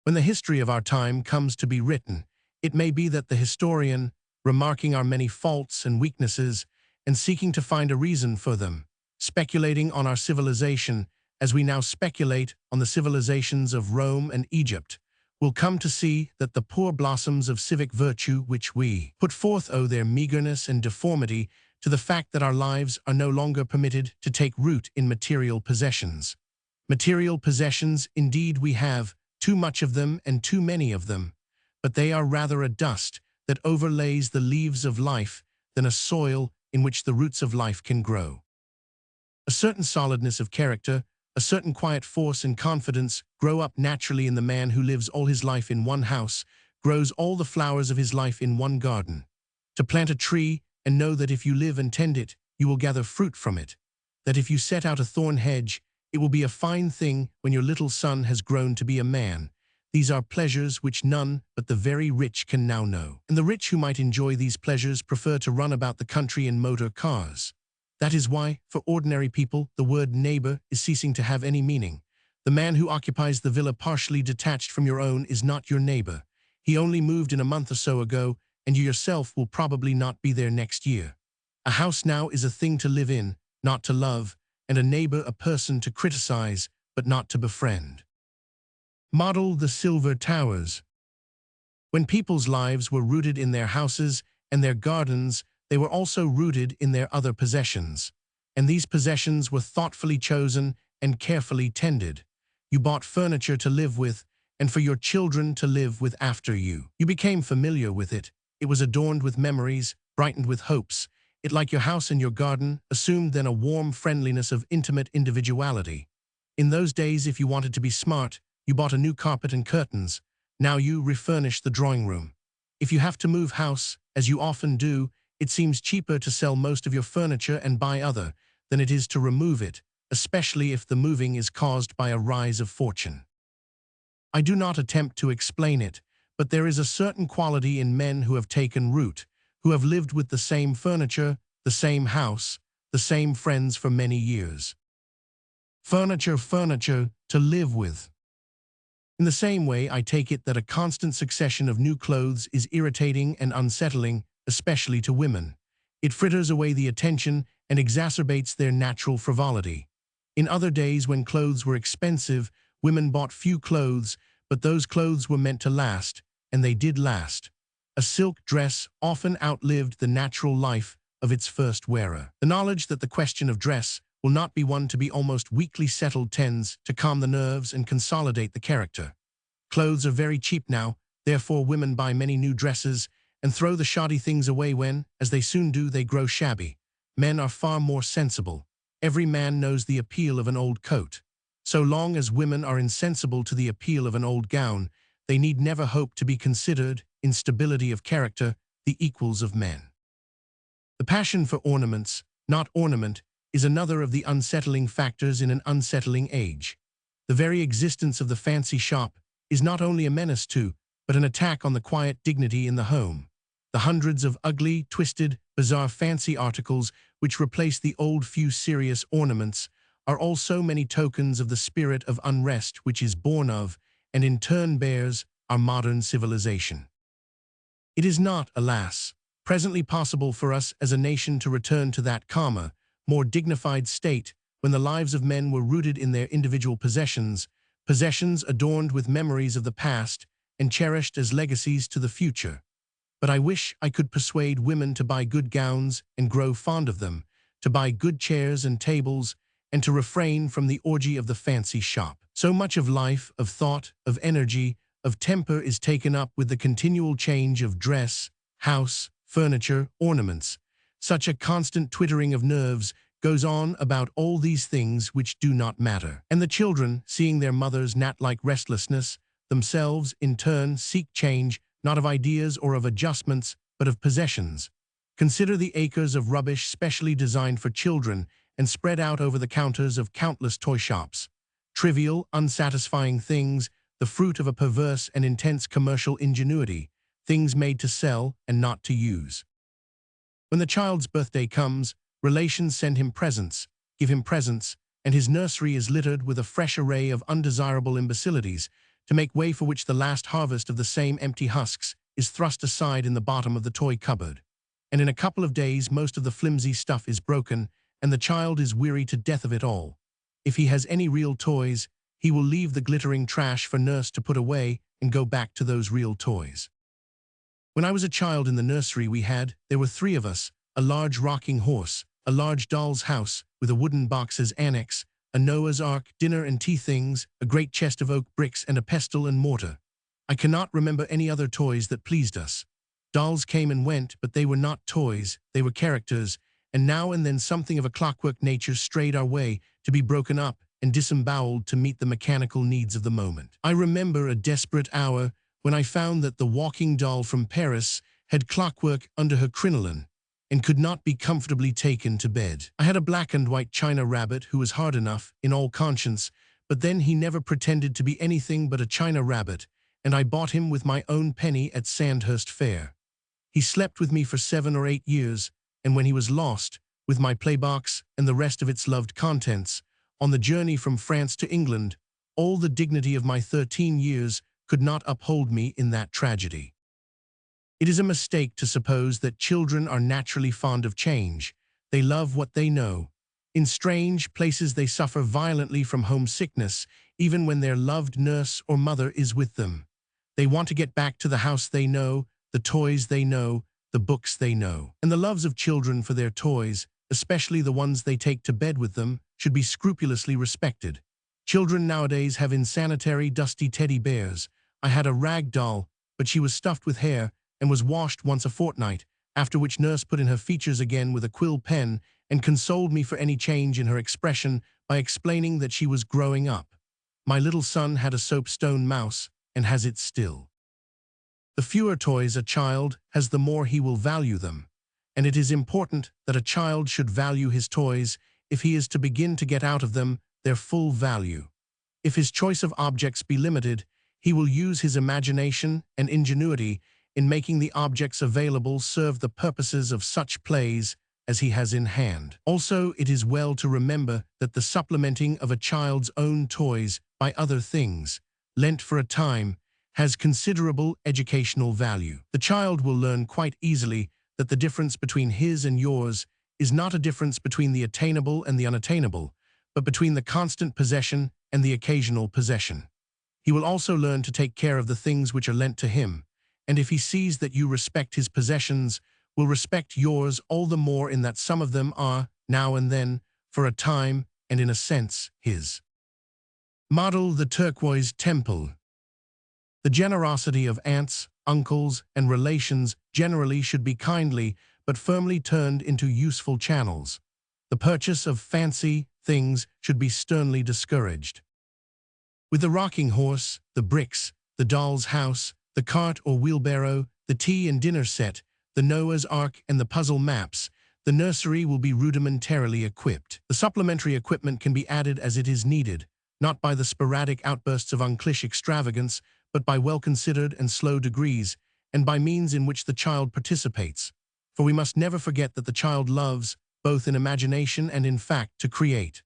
When the history of our time comes to be written, it may be that the historian, remarking our many faults and weaknesses, and seeking to find a reason for them, speculating on our civilization as we now speculate on the civilizations of Rome and Egypt, will come to see that the poor blossoms of civic virtue which we put forth owe their meagerness and deformity to the fact that our lives are no longer permitted to take root in material possessions. Material possessions, indeed, we have, too much of them and too many of them, but they are rather a dust that overlays the leaves of life than a soil in which the roots of life can grow. A certain solidness of character, a certain quiet force and confidence grow up naturally in the man who lives all his life in one house, grows all the flowers of his life in one garden. To plant a tree and know that if you live and tend it, you will gather fruit from it, that if you set out a thorn hedge, it will be a fine thing when your little son has grown to be a man. These are pleasures which none but the very rich can now know. And the rich who might enjoy these pleasures prefer to run about the country in motor cars. That is why, for ordinary people, the word neighbor is ceasing to have any meaning. The man who occupies the villa partially detached from your own is not your neighbor. He only moved in a month or so ago, and you yourself will probably not be there next year. A house now is a thing to live in, not to love, and a neighbor a person to criticize, but not to befriend. Model the silver towers. When people's lives were rooted in their houses and their gardens, they were also rooted in their other possessions. And these possessions were thoughtfully chosen and carefully tended. You bought furniture to live with, and for your children to live with after you. You became familiar with it. It was adorned with memories, brightened with hopes. It, like your house and your garden, assumed then a warm friendliness of intimate individuality. In those days, if you wanted to be smart, you bought a new carpet and curtains. Now you refurnish the drawing room. If you have to move house, as you often do, it seems cheaper to sell most of your furniture and buy other than it is to remove it, especially if the moving is caused by a rise of fortune. I do not attempt to explain it, but there is a certain quality in men who have taken root, who have lived with the same furniture, the same house, the same friends for many years. Furniture, to live with. In the same way, I take it that a constant succession of new clothes is irritating and unsettling, especially to women. It fritters away the attention and exacerbates their natural frivolity. In other days, when clothes were expensive, women bought few clothes, but those clothes were meant to last, and they did last. A silk dress often outlived the natural life of its first wearer. The knowledge that the question of dress will not be one to be almost weakly settled tends to calm the nerves and consolidate the character. Clothes are very cheap now, therefore women buy many new dresses and throw the shoddy things away when, as they soon do, they grow shabby. Men are far more sensible. Every man knows the appeal of an old coat. So long as women are insensible to the appeal of an old gown, they need never hope to be considered, in stability of character, the equals of men. The passion for ornaments, not ornament, is another of the unsettling factors in an unsettling age. The very existence of the fancy shop is not only a menace to, but an attack on the quiet dignity in the home. The hundreds of ugly, twisted, bizarre fancy articles which replace the old few serious ornaments are all so many tokens of the spirit of unrest which is born of, and in turn bears, our modern civilization. It is not, alas, presently possible for us as a nation to return to that calmer, more dignified state when the lives of men were rooted in their individual possessions, possessions adorned with memories of the past and cherished as legacies to the future. But I wish I could persuade women to buy good gowns and grow fond of them, to buy good chairs and tables, and to refrain from the orgy of the fancy shop. So much of life, of thought, of energy, of temper is taken up with the continual change of dress, house, furniture, ornaments. Such a constant twittering of nerves goes on about all these things which do not matter. And the children, seeing their mother's gnat-like restlessness, themselves, in turn, seek change, not of ideas or of adjustments, but of possessions. Consider the acres of rubbish specially designed for children and spread out over the counters of countless toy shops. trivial, unsatisfying things, the fruit of a perverse and intense commercial ingenuity, things made to sell and not to use. When the child's birthday comes, relations send him presents, give him presents, and his nursery is littered with a fresh array of undesirable imbecilities, to make way for which the last harvest of the same empty husks is thrust aside in the bottom of the toy cupboard. And in a couple of days most of the flimsy stuff is broken, and the child is weary to death of it all. If he has any real toys, he will leave the glittering trash for nurse to put away and go back to those real toys. When I was a child in the nursery there were 3 of us, a large rocking horse, a large doll's house with a wooden box as annex, a Noah's Ark, dinner and tea things, a great chest of oak bricks and a pestle and mortar. I cannot remember any other toys that pleased us. Dolls came and went, but they were not toys, they were characters, and now and then something of a clockwork nature strayed our way to be broken up and disemboweled to meet the mechanical needs of the moment. I remember a desperate hour when I found that the walking doll from Paris had clockwork under her crinoline and could not be comfortably taken to bed. I had a black and white china rabbit who was hard enough, in all conscience, but then he never pretended to be anything but a china rabbit, and I bought him with my own penny at Sandhurst Fair. He slept with me for 7 or 8 years, and when he was lost, with my playbox and the rest of its loved contents, on the journey from France to England, all the dignity of my 13 years could not uphold me in that tragedy. It is a mistake to suppose that children are naturally fond of change. They love what they know. In strange places they suffer violently from homesickness, even when their loved nurse or mother is with them. They want to get back to the house they know, the toys they know, the books they know. And the loves of children for their toys, especially the ones they take to bed with them, should be scrupulously respected. Children nowadays have insanitary, dusty teddy bears. I had a rag doll, but she was stuffed with hair and was washed once a fortnight, after which nurse put in her features again with a quill pen and consoled me for any change in her expression by explaining that she was growing up. My little son had a soapstone mouse and has it still. The fewer toys a child has, the more he will value them, and it is important that a child should value his toys if he is to begin to get out of them their full value. If his choice of objects be limited, he will use his imagination and ingenuity in making the objects available serve the purposes of such plays as he has in hand. Also, it is well to remember that the supplementing of a child's own toys by other things, lent for a time, has considerable educational value. The child will learn quite easily that the difference between his and yours is not a difference between the attainable and the unattainable, but between the constant possession and the occasional possession. He will also learn to take care of the things which are lent to him, and if he sees that you respect his possessions, will respect yours all the more in that some of them are, now and then, for a time, and in a sense, his. Model the turquoise temple. The generosity of aunts, uncles, and relations generally should be kindly, but firmly turned into useful channels. The purchase of fancy things should be sternly discouraged. With the rocking horse, the bricks, the doll's house, the cart or wheelbarrow, the tea and dinner set, the Noah's Ark and the puzzle maps, the nursery will be rudimentarily equipped. The supplementary equipment can be added as it is needed, not by the sporadic outbursts of unclish extravagance, but by well-considered and slow degrees, and by means in which the child participates. For we must never forget that the child loves, both in imagination and in fact, to create.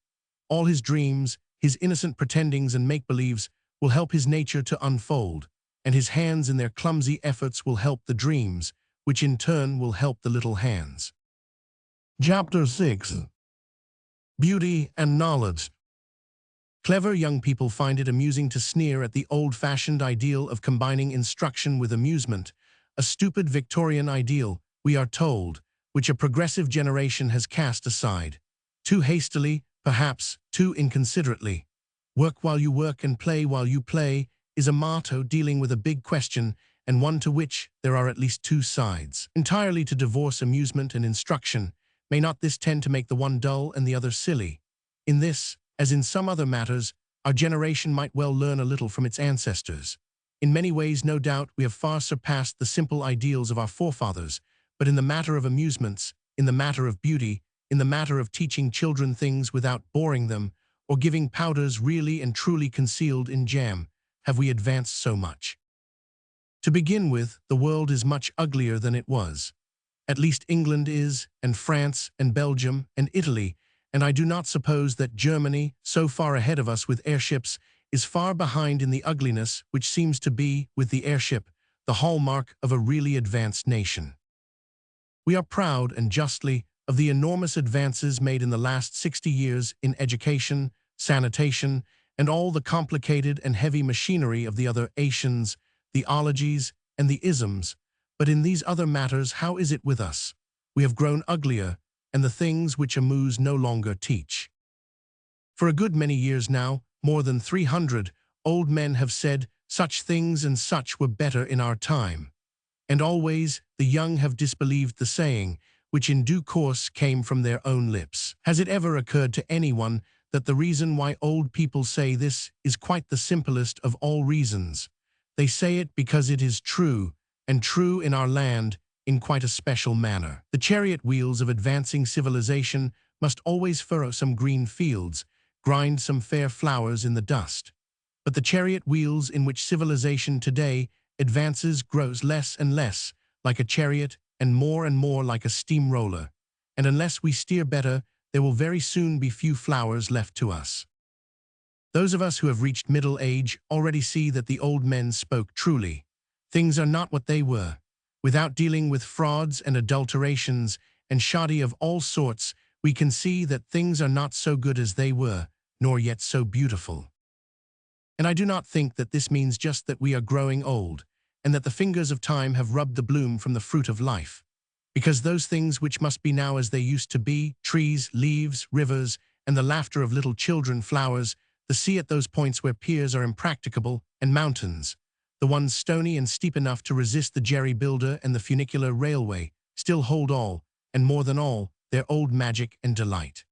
All his dreams, his innocent pretendings and make-believes will help his nature to unfold, and his hands in their clumsy efforts will help the dreams, which in turn will help the little hands. Chapter 6. Beauty and Knowledge. Clever young people find it amusing to sneer at the old-fashioned ideal of combining instruction with amusement, a stupid Victorian ideal, we are told, which a progressive generation has cast aside. Too hastily, perhaps, too inconsiderately. Work while you work and play while you play is a motto dealing with a big question, and one to which there are at least 2 sides. Entirely to divorce amusement and instruction, may not this tend to make the one dull and the other silly? In this, as in some other matters, our generation might well learn a little from its ancestors. In many ways, no doubt, we have far surpassed the simple ideals of our forefathers, but in the matter of amusements, in the matter of beauty, in the matter of teaching children things without boring them, or giving powders really and truly concealed in jam, have we advanced so much. To begin with, the world is much uglier than it was. At least England is, and France, and Belgium, and Italy, and I do not suppose that Germany, so far ahead of us with airships, is far behind in the ugliness which seems to be, with the airship, the hallmark of a really advanced nation. We are proud, and justly, of the enormous advances made in the last 60 years in education, sanitation, and all the complicated and heavy machinery of the other Asians, the ologies, and the isms. But in these other matters, how is it with us? We have grown uglier, and the things which amuse no longer teach. For a good many years now, more than 300, old men have said, such things and such were better in our time. And always the young have disbelieved the saying, which in due course came from their own lips. Has it ever occurred to anyone that the reason why old people say this is quite the simplest of all reasons? They say it because it is true, and true in our land in quite a special manner. The chariot wheels of advancing civilization must always furrow some green fields, grind some fair flowers in the dust. But the chariot wheels in which civilization today advances grows less and less like a chariot and more like a steamroller, and unless we steer better, there will very soon be few flowers left to us. Those of us who have reached middle age already see that the old men spoke truly. Things are not what they were. Without dealing with frauds and adulterations and shoddy of all sorts, we can see that things are not so good as they were, nor yet so beautiful. And I do not think that this means just that we are growing old, and that the fingers of time have rubbed the bloom from the fruit of life. Because those things which must be now as they used to be, trees, leaves, rivers, and the laughter of little children, flowers, the sea at those points where piers are impracticable, and mountains, the ones stony and steep enough to resist the jerry builder and the funicular railway, still hold all, and more than all, their old magic and delight.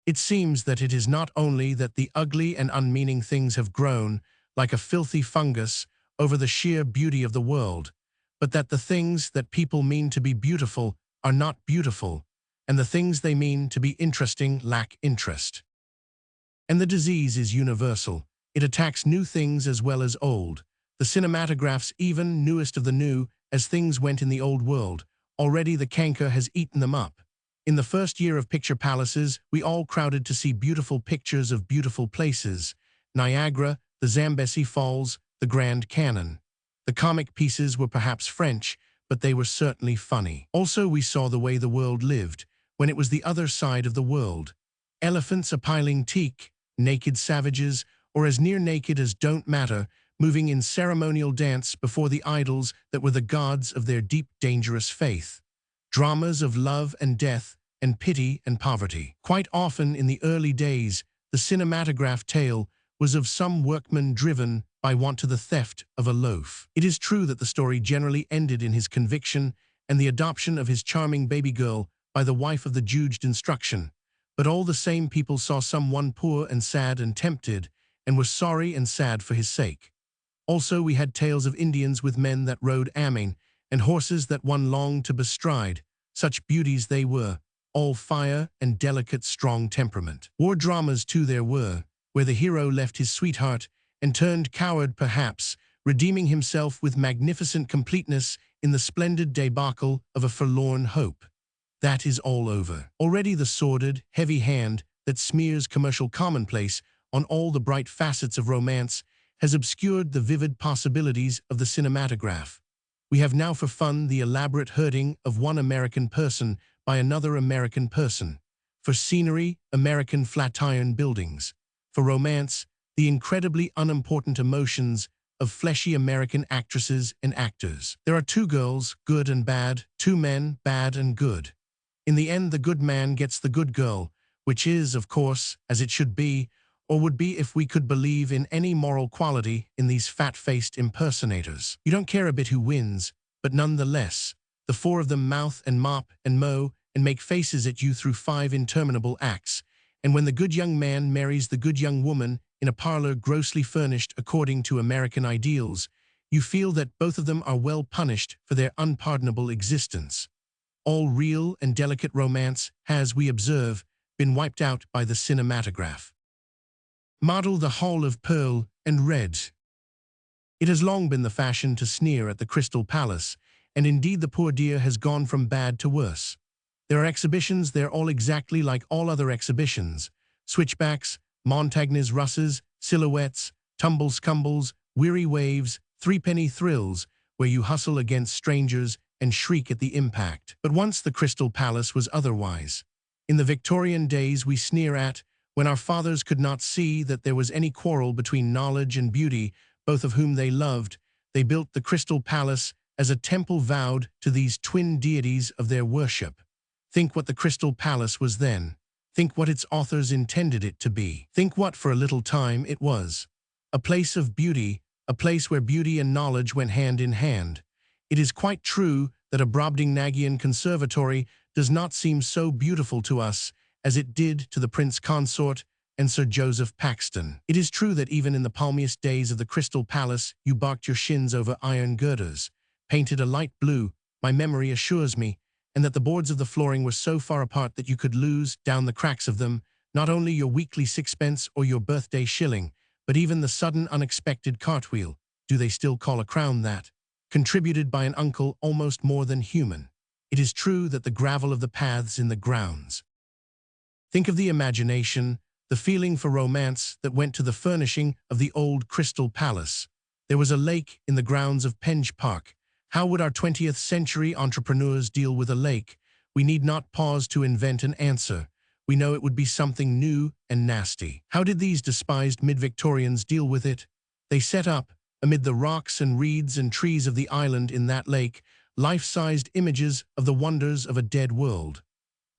It seems that it is not only that the ugly and unmeaning things have grown, like a filthy fungus, over the sheer beauty of the world, but that the things that people mean to be beautiful are not beautiful, and the things they mean to be interesting lack interest. And the disease is universal. It attacks new things as well as old. The cinematographs, even newest of the new, as things went in the old world, already the canker has eaten them up. In the first year of picture palaces, we all crowded to see beautiful pictures of beautiful places. Niagara, the Zambesi Falls, the Grand Canyon. The comic pieces were perhaps French, but they were certainly funny. Also, we saw the way the world lived, when it was the other side of the world. Elephants a-piling teak, naked savages, or as near naked as don't matter, moving in ceremonial dance before the idols that were the gods of their deep, dangerous faith. Dramas of love and death, and pity and poverty. Quite often in the early days, the cinematograph tale was of some workman driven by want to the theft of a loaf. It is true that the story generally ended in his conviction and the adoption of his charming baby girl by the wife of the judged instruction, but all the same people saw someone poor and sad and tempted, and were sorry and sad for his sake. Also we had tales of Indians with men that rode amming, and horses that one longed to bestride. Such beauties they were, all fire and delicate strong temperament. War dramas too there were, where the hero left his sweetheart and turned coward perhaps, redeeming himself with magnificent completeness in the splendid debacle of a forlorn hope. That is all over. Already the sordid, heavy hand that smears commercial commonplace on all the bright facets of romance has obscured the vivid possibilities of the cinematograph. We have now for fun the elaborate hurting of one American person by another American person. For scenery, American flatiron buildings. For romance, the incredibly unimportant emotions of fleshy American actresses and actors. There are two girls, good and bad, two men, bad and good. In the end, the good man gets the good girl, which is, of course, as it should be, or would be if we could believe in any moral quality in these fat-faced impersonators. You don't care a bit who wins, but nonetheless, the four of them mouth and mop and mow and make faces at you through 5 interminable acts, and when the good young man marries the good young woman in a parlor grossly furnished according to American ideals, you feel that both of them are well punished for their unpardonable existence. All real and delicate romance has, we observe, been wiped out by the cinematograph. model the hall of pearl and red. It has long been the fashion to sneer at the Crystal Palace, and indeed the poor dear has gone from bad to worse. There are exhibitions there all exactly like all other exhibitions. Switchbacks, Montagnes Russes, silhouettes, tumble-scumbles, weary waves, threepenny thrills, where you hustle against strangers and shriek at the impact. But once the Crystal Palace was otherwise. In the Victorian days we sneer at, when our fathers could not see that there was any quarrel between knowledge and beauty, both of whom they loved, they built the Crystal Palace as a temple vowed to these twin deities of their worship. Think what the Crystal Palace was then. Think what its authors intended it to be. Think what, for a little time, it was. A place of beauty, a place where beauty and knowledge went hand in hand. It is quite true that a Brobdingnagian conservatory does not seem so beautiful to us as it did to the Prince Consort and Sir Joseph Paxton. It is true that even in the palmiest days of the Crystal Palace you barked your shins over iron girders, painted a light blue, my memory assures me, and that the boards of the flooring were so far apart that you could lose, down the cracks of them, not only your weekly sixpence or your birthday shilling, but even the sudden unexpected cartwheel, do they still call a crown that, contributed by an uncle almost more than human. It is true that the gravel of the paths in the grounds. Think of the imagination, the feeling for romance that went to the furnishing of the old Crystal Palace. There was a lake in the grounds of Penge Park. How would our 20th century entrepreneurs deal with a lake? We need not pause to invent an answer. We know it would be something new and nasty. How did these despised mid-Victorians deal with it? They set up, amid the rocks and reeds and trees of the island in that lake, life-sized images of the wonders of a dead world.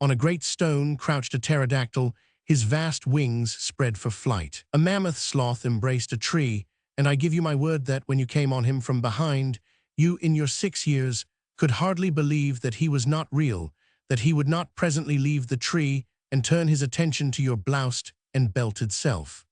On a great stone crouched a pterodactyl, his vast wings spread for flight. A mammoth sloth embraced a tree, and I give you my word that when you came on him from behind, you, in your 6 years, could hardly believe that he was not real, that he would not presently leave the tree and turn his attention to your bloused and belted self.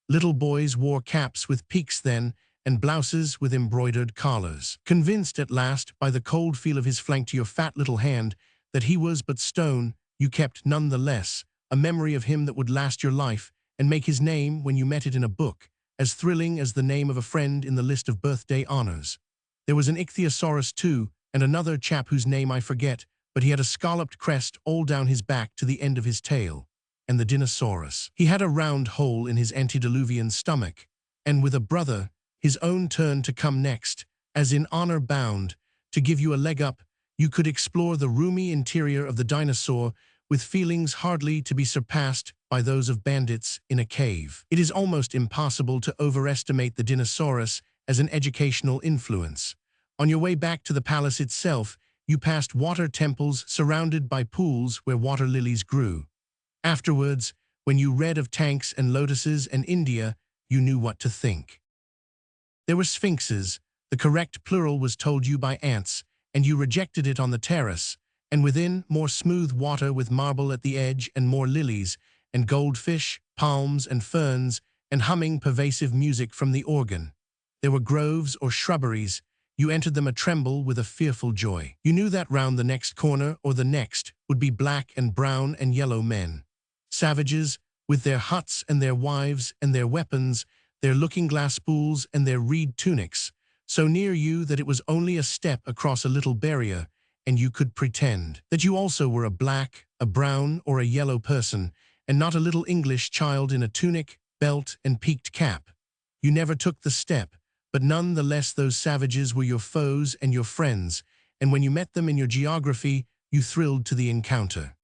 Little boys wore caps with peaks then, and blouses with embroidered collars. Convinced at last by the cold feel of his flank to your fat little hand that he was but stone, you kept none the less a memory of him that would last your life and make his name, when you met it in a book, as thrilling as the name of a friend in the list of birthday honors. There was an ichthyosaurus too, and another chap whose name I forget, but he had a scalloped crest all down his back to the end of his tail. And the dinosaurus. He had a round hole in his antediluvian stomach, and with a brother, his own turn to come next, as in honor bound, to give you a leg up, you could explore the roomy interior of the dinosaur with feelings hardly to be surpassed by those of bandits in a cave. It is almost impossible to overestimate the dinosaurus as an educational influence. On your way back to the palace itself, you passed water temples surrounded by pools where water lilies grew. Afterwards, when you read of tanks and lotuses and India, you knew what to think. There were sphinxes, the correct plural was told you by ants, and you rejected it on the terrace, and within, more smooth water with marble at the edge and more lilies, and goldfish, palms and ferns, and humming pervasive music from the organ. There were groves or shrubberies. You entered them a-tremble with a fearful joy. You knew that round the next corner or the next would be black and brown and yellow men. Savages, with their huts and their wives and their weapons, their looking-glass spools and their reed tunics, so near you that it was only a step across a little barrier, and you could pretend that you also were a black, a brown, or a yellow person, and not a little English child in a tunic, belt, and peaked cap. You never took the step, but none the less those savages were your foes and your friends, and when you met them in your geography, you thrilled to the encounter.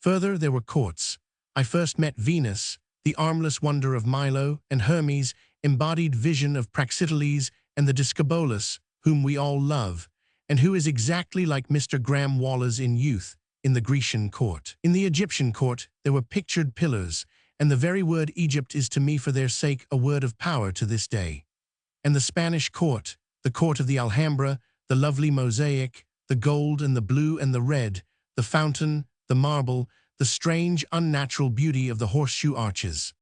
Further, there were courts. I first met Venus, the armless wonder of Milo, and Hermes, embodied vision of Praxiteles, and the Discobolus, whom we all love, and who is exactly like Mr. Graham Waller's in youth, in the Grecian court. In the Egyptian court, there were pictured pillars, and the very word Egypt is to me for their sake a word of power to this day. And the Spanish court, the court of the Alhambra, the lovely mosaic, the gold and the blue and the red, the fountain, the marble, the strange, unnatural beauty of the horseshoe arches.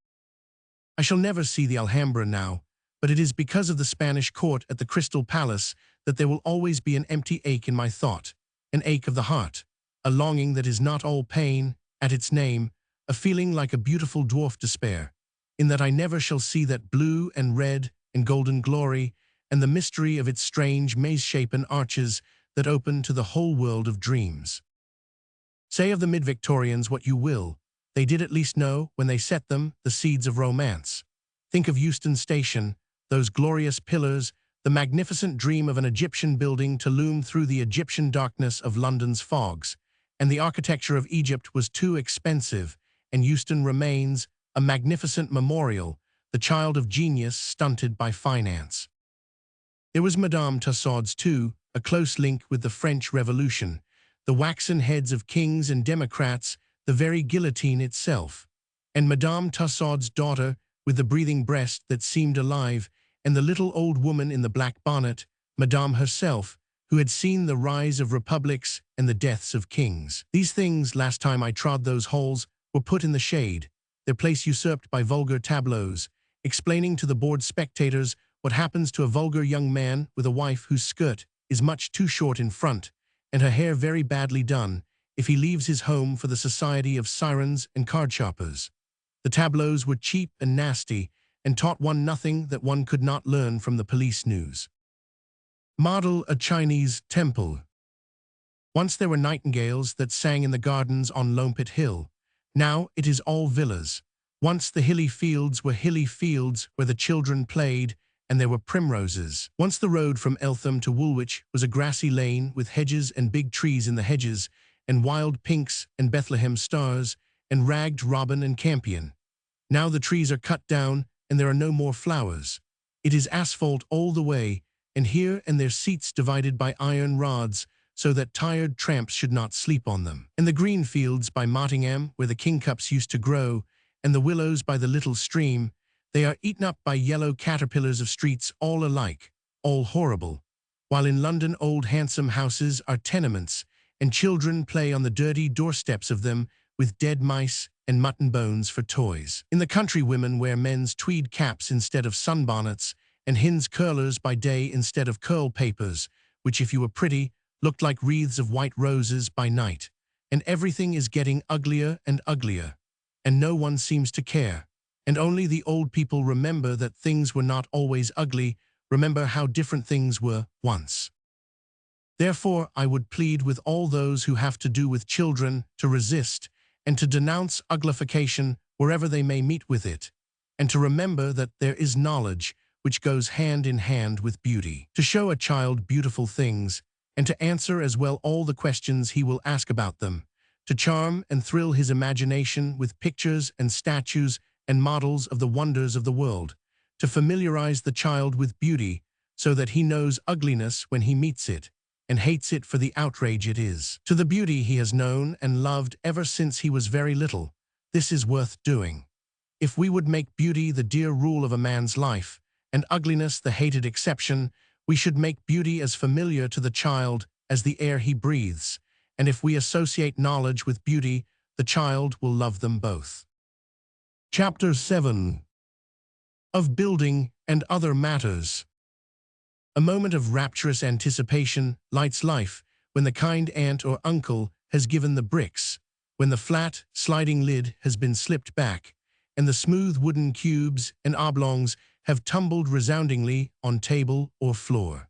I shall never see the Alhambra now, but it is because of the Spanish court at the Crystal Palace that there will always be an empty ache in my thought, an ache of the heart, a longing that is not all pain, at its name, a feeling like a beautiful dwarf despair. in that I never shall see that blue and red and golden glory, and the mystery of its strange maze-shapen arches that open to the whole world of dreams. Say of the mid-Victorians what you will, they did at least know, when they set them, the seeds of romance. Think of Euston Station, those glorious pillars, the magnificent dream of an Egyptian building to loom through the Egyptian darkness of London's fogs. And the architecture of Egypt was too expensive, and Euston remains a magnificent memorial, the child of genius stunted by finance. There was Madame Tussauds too, a close link with the French Revolution, the waxen heads of kings and democrats, the very guillotine itself. And Madame Tussauds' daughter, with the breathing breast that seemed alive, and the little old woman in the black bonnet, Madame herself, who had seen the rise of republics and the deaths of kings. These things, last time I trod those halls, were put in the shade, their place usurped by vulgar tableaus, explaining to the bored spectators what happens to a vulgar young man with a wife whose skirt is much too short in front, and her hair very badly done, if he leaves his home for the society of sirens and card-sharpers. The tableaus were cheap and nasty, and taught one nothing that one could not learn from the police news. Model a Chinese temple. Once there were nightingales that sang in the gardens on Lompit Hill. Now it is all villas. Once the hilly fields were hilly fields where the children played, and there were primroses. Once the road from Eltham to Woolwich was a grassy lane with hedges and big trees in the hedges, and wild pinks and Bethlehem stars, and ragged robin and campion. Now the trees are cut down, and there are no more flowers. It is asphalt all the way, and here and there seats divided by iron rods, so that tired tramps should not sleep on them. And the green fields by Mottingham, where the kingcups used to grow, and the willows by the little stream, they are eaten up by yellow caterpillars of streets all alike, all horrible, while in London old handsome houses are tenements, and children play on the dirty doorsteps of them with dead mice and mutton bones for toys. In the country women wear men's tweed caps instead of sunbonnets, and hens' curlers by day instead of curl papers, which if you were pretty, looked like wreaths of white roses by night. And everything is getting uglier and uglier, and no one seems to care. And only the old people remember that things were not always ugly, remember how different things were once. Therefore, I would plead with all those who have to do with children to resist and to denounce uglification wherever they may meet with it, and to remember that there is knowledge which goes hand in hand with beauty. To show a child beautiful things, and to answer as well all the questions he will ask about them, to charm and thrill his imagination with pictures and statues and models of the wonders of the world, to familiarize the child with beauty so that he knows ugliness when he meets it, and hates it for the outrage it is. To the beauty he has known and loved ever since he was very little, this is worth doing. If we would make beauty the dear rule of a man's life, and ugliness the hated exception, we should make beauty as familiar to the child as the air he breathes, and if we associate knowledge with beauty, the child will love them both. Chapter 7. Of Building and Other Matters. A moment of rapturous anticipation lights life when the kind aunt or uncle has given the bricks, when the flat, sliding lid has been slipped back, and the smooth wooden cubes and oblongs have tumbled resoundingly on table or floor.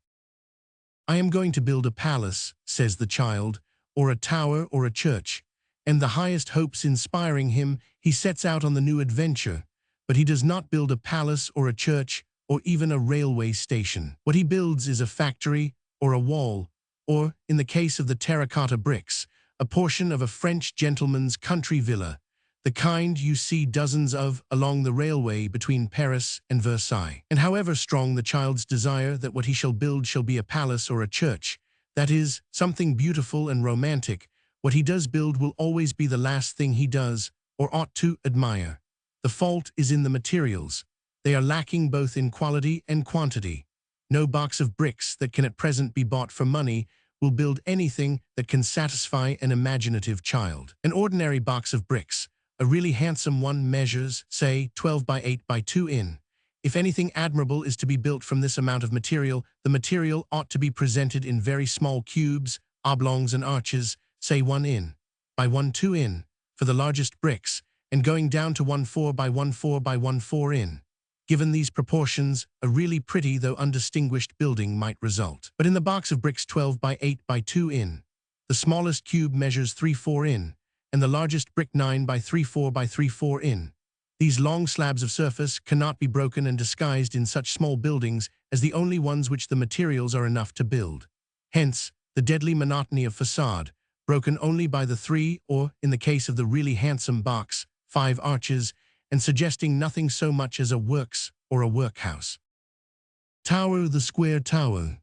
I am going to build a palace, says the child, or a tower or a church, and the highest hopes inspiring him, he sets out on the new adventure, but he does not build a palace or a church or even a railway station. What he builds is a factory or a wall, or, in the case of the terracotta bricks, a portion of a French gentleman's country villa, the kind you see dozens of along the railway between Paris and Versailles. And however strong the child's desire that what he shall build shall be a palace or a church, that is, something beautiful and romantic, what he does build will always be the last thing he does, or ought to, admire. The fault is in the materials. They are lacking both in quality and quantity. No box of bricks that can at present be bought for money will build anything that can satisfy an imaginative child. An ordinary box of bricks, a really handsome one, measures, say, 12 by 8 by 2 in. If anything admirable is to be built from this amount of material, the material ought to be presented in very small cubes, oblongs and arches, say 1 in by 2 in, for the largest bricks, and going down to 1/4 by 1/4 by 1/4 in. Given these proportions, a really pretty though undistinguished building might result. But in the box of bricks 12 by 8 by 2 in, the smallest cube measures 3/4 in, and the largest brick 9 by 3/4 by 3/4 in. These long slabs of surface cannot be broken and disguised in such small buildings as the only ones which the materials are enough to build. Hence, the deadly monotony of facade, broken only by the 3 or, in the case of the really handsome box, 5 arches, and suggesting nothing so much as a works or a workhouse. Tower, the square tower.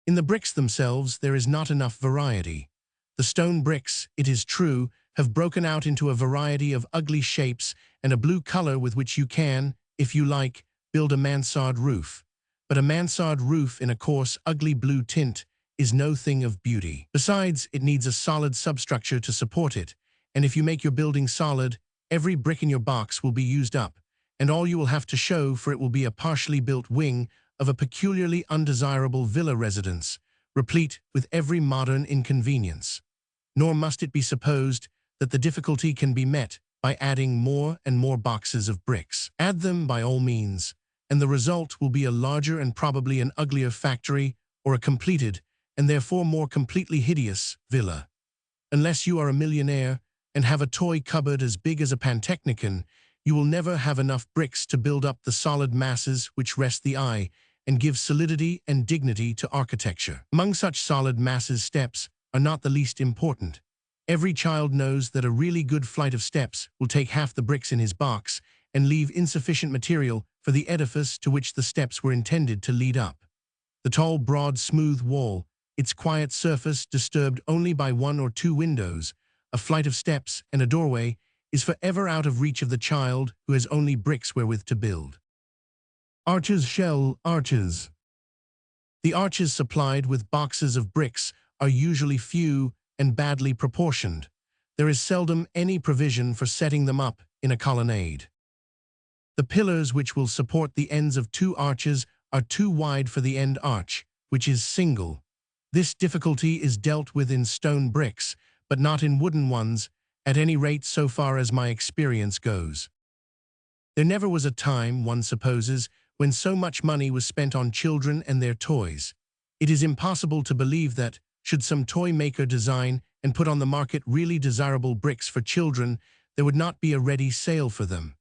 In the bricks themselves there is not enough variety. The stone bricks, it is true, have broken out into a variety of ugly shapes and a blue color with which you can, if you like, build a mansard roof. But a mansard roof in a coarse, ugly blue tint is no thing of beauty. Besides, it needs a solid substructure to support it, and if you make your building solid, every brick in your box will be used up, and all you will have to show for it will be a partially built wing of a peculiarly undesirable villa residence, replete with every modern inconvenience. Nor must it be supposed that the difficulty can be met by adding more and more boxes of bricks. Add them by all means, and the result will be a larger and probably an uglier factory or a completed, and therefore more completely hideous, villa. Unless you are a millionaire and have a toy cupboard as big as a pantechnicon, you will never have enough bricks to build up the solid masses which rest the eye and give solidity and dignity to architecture. Among such solid masses, steps are not the least important. Every child knows that a really good flight of steps will take half the bricks in his box and leave insufficient material for the edifice to which the steps were intended to lead up. The tall, broad, smooth wall, its quiet surface disturbed only by 1 or 2 windows, a flight of steps, and a doorway, is forever out of reach of the child who has only bricks wherewith to build. Arches, shell arches. The arches supplied with boxes of bricks are usually few and badly proportioned. There is seldom any provision for setting them up in a colonnade. The pillars which will support the ends of 2 arches are too wide for the end arch, which is single. This difficulty is dealt with in stone bricks, but not in wooden ones, at any rate so far as my experience goes. There never was a time, one supposes, when so much money was spent on children and their toys. It is impossible to believe that, should some toy maker design and put on the market really desirable bricks for children, there would not be a ready sale for them.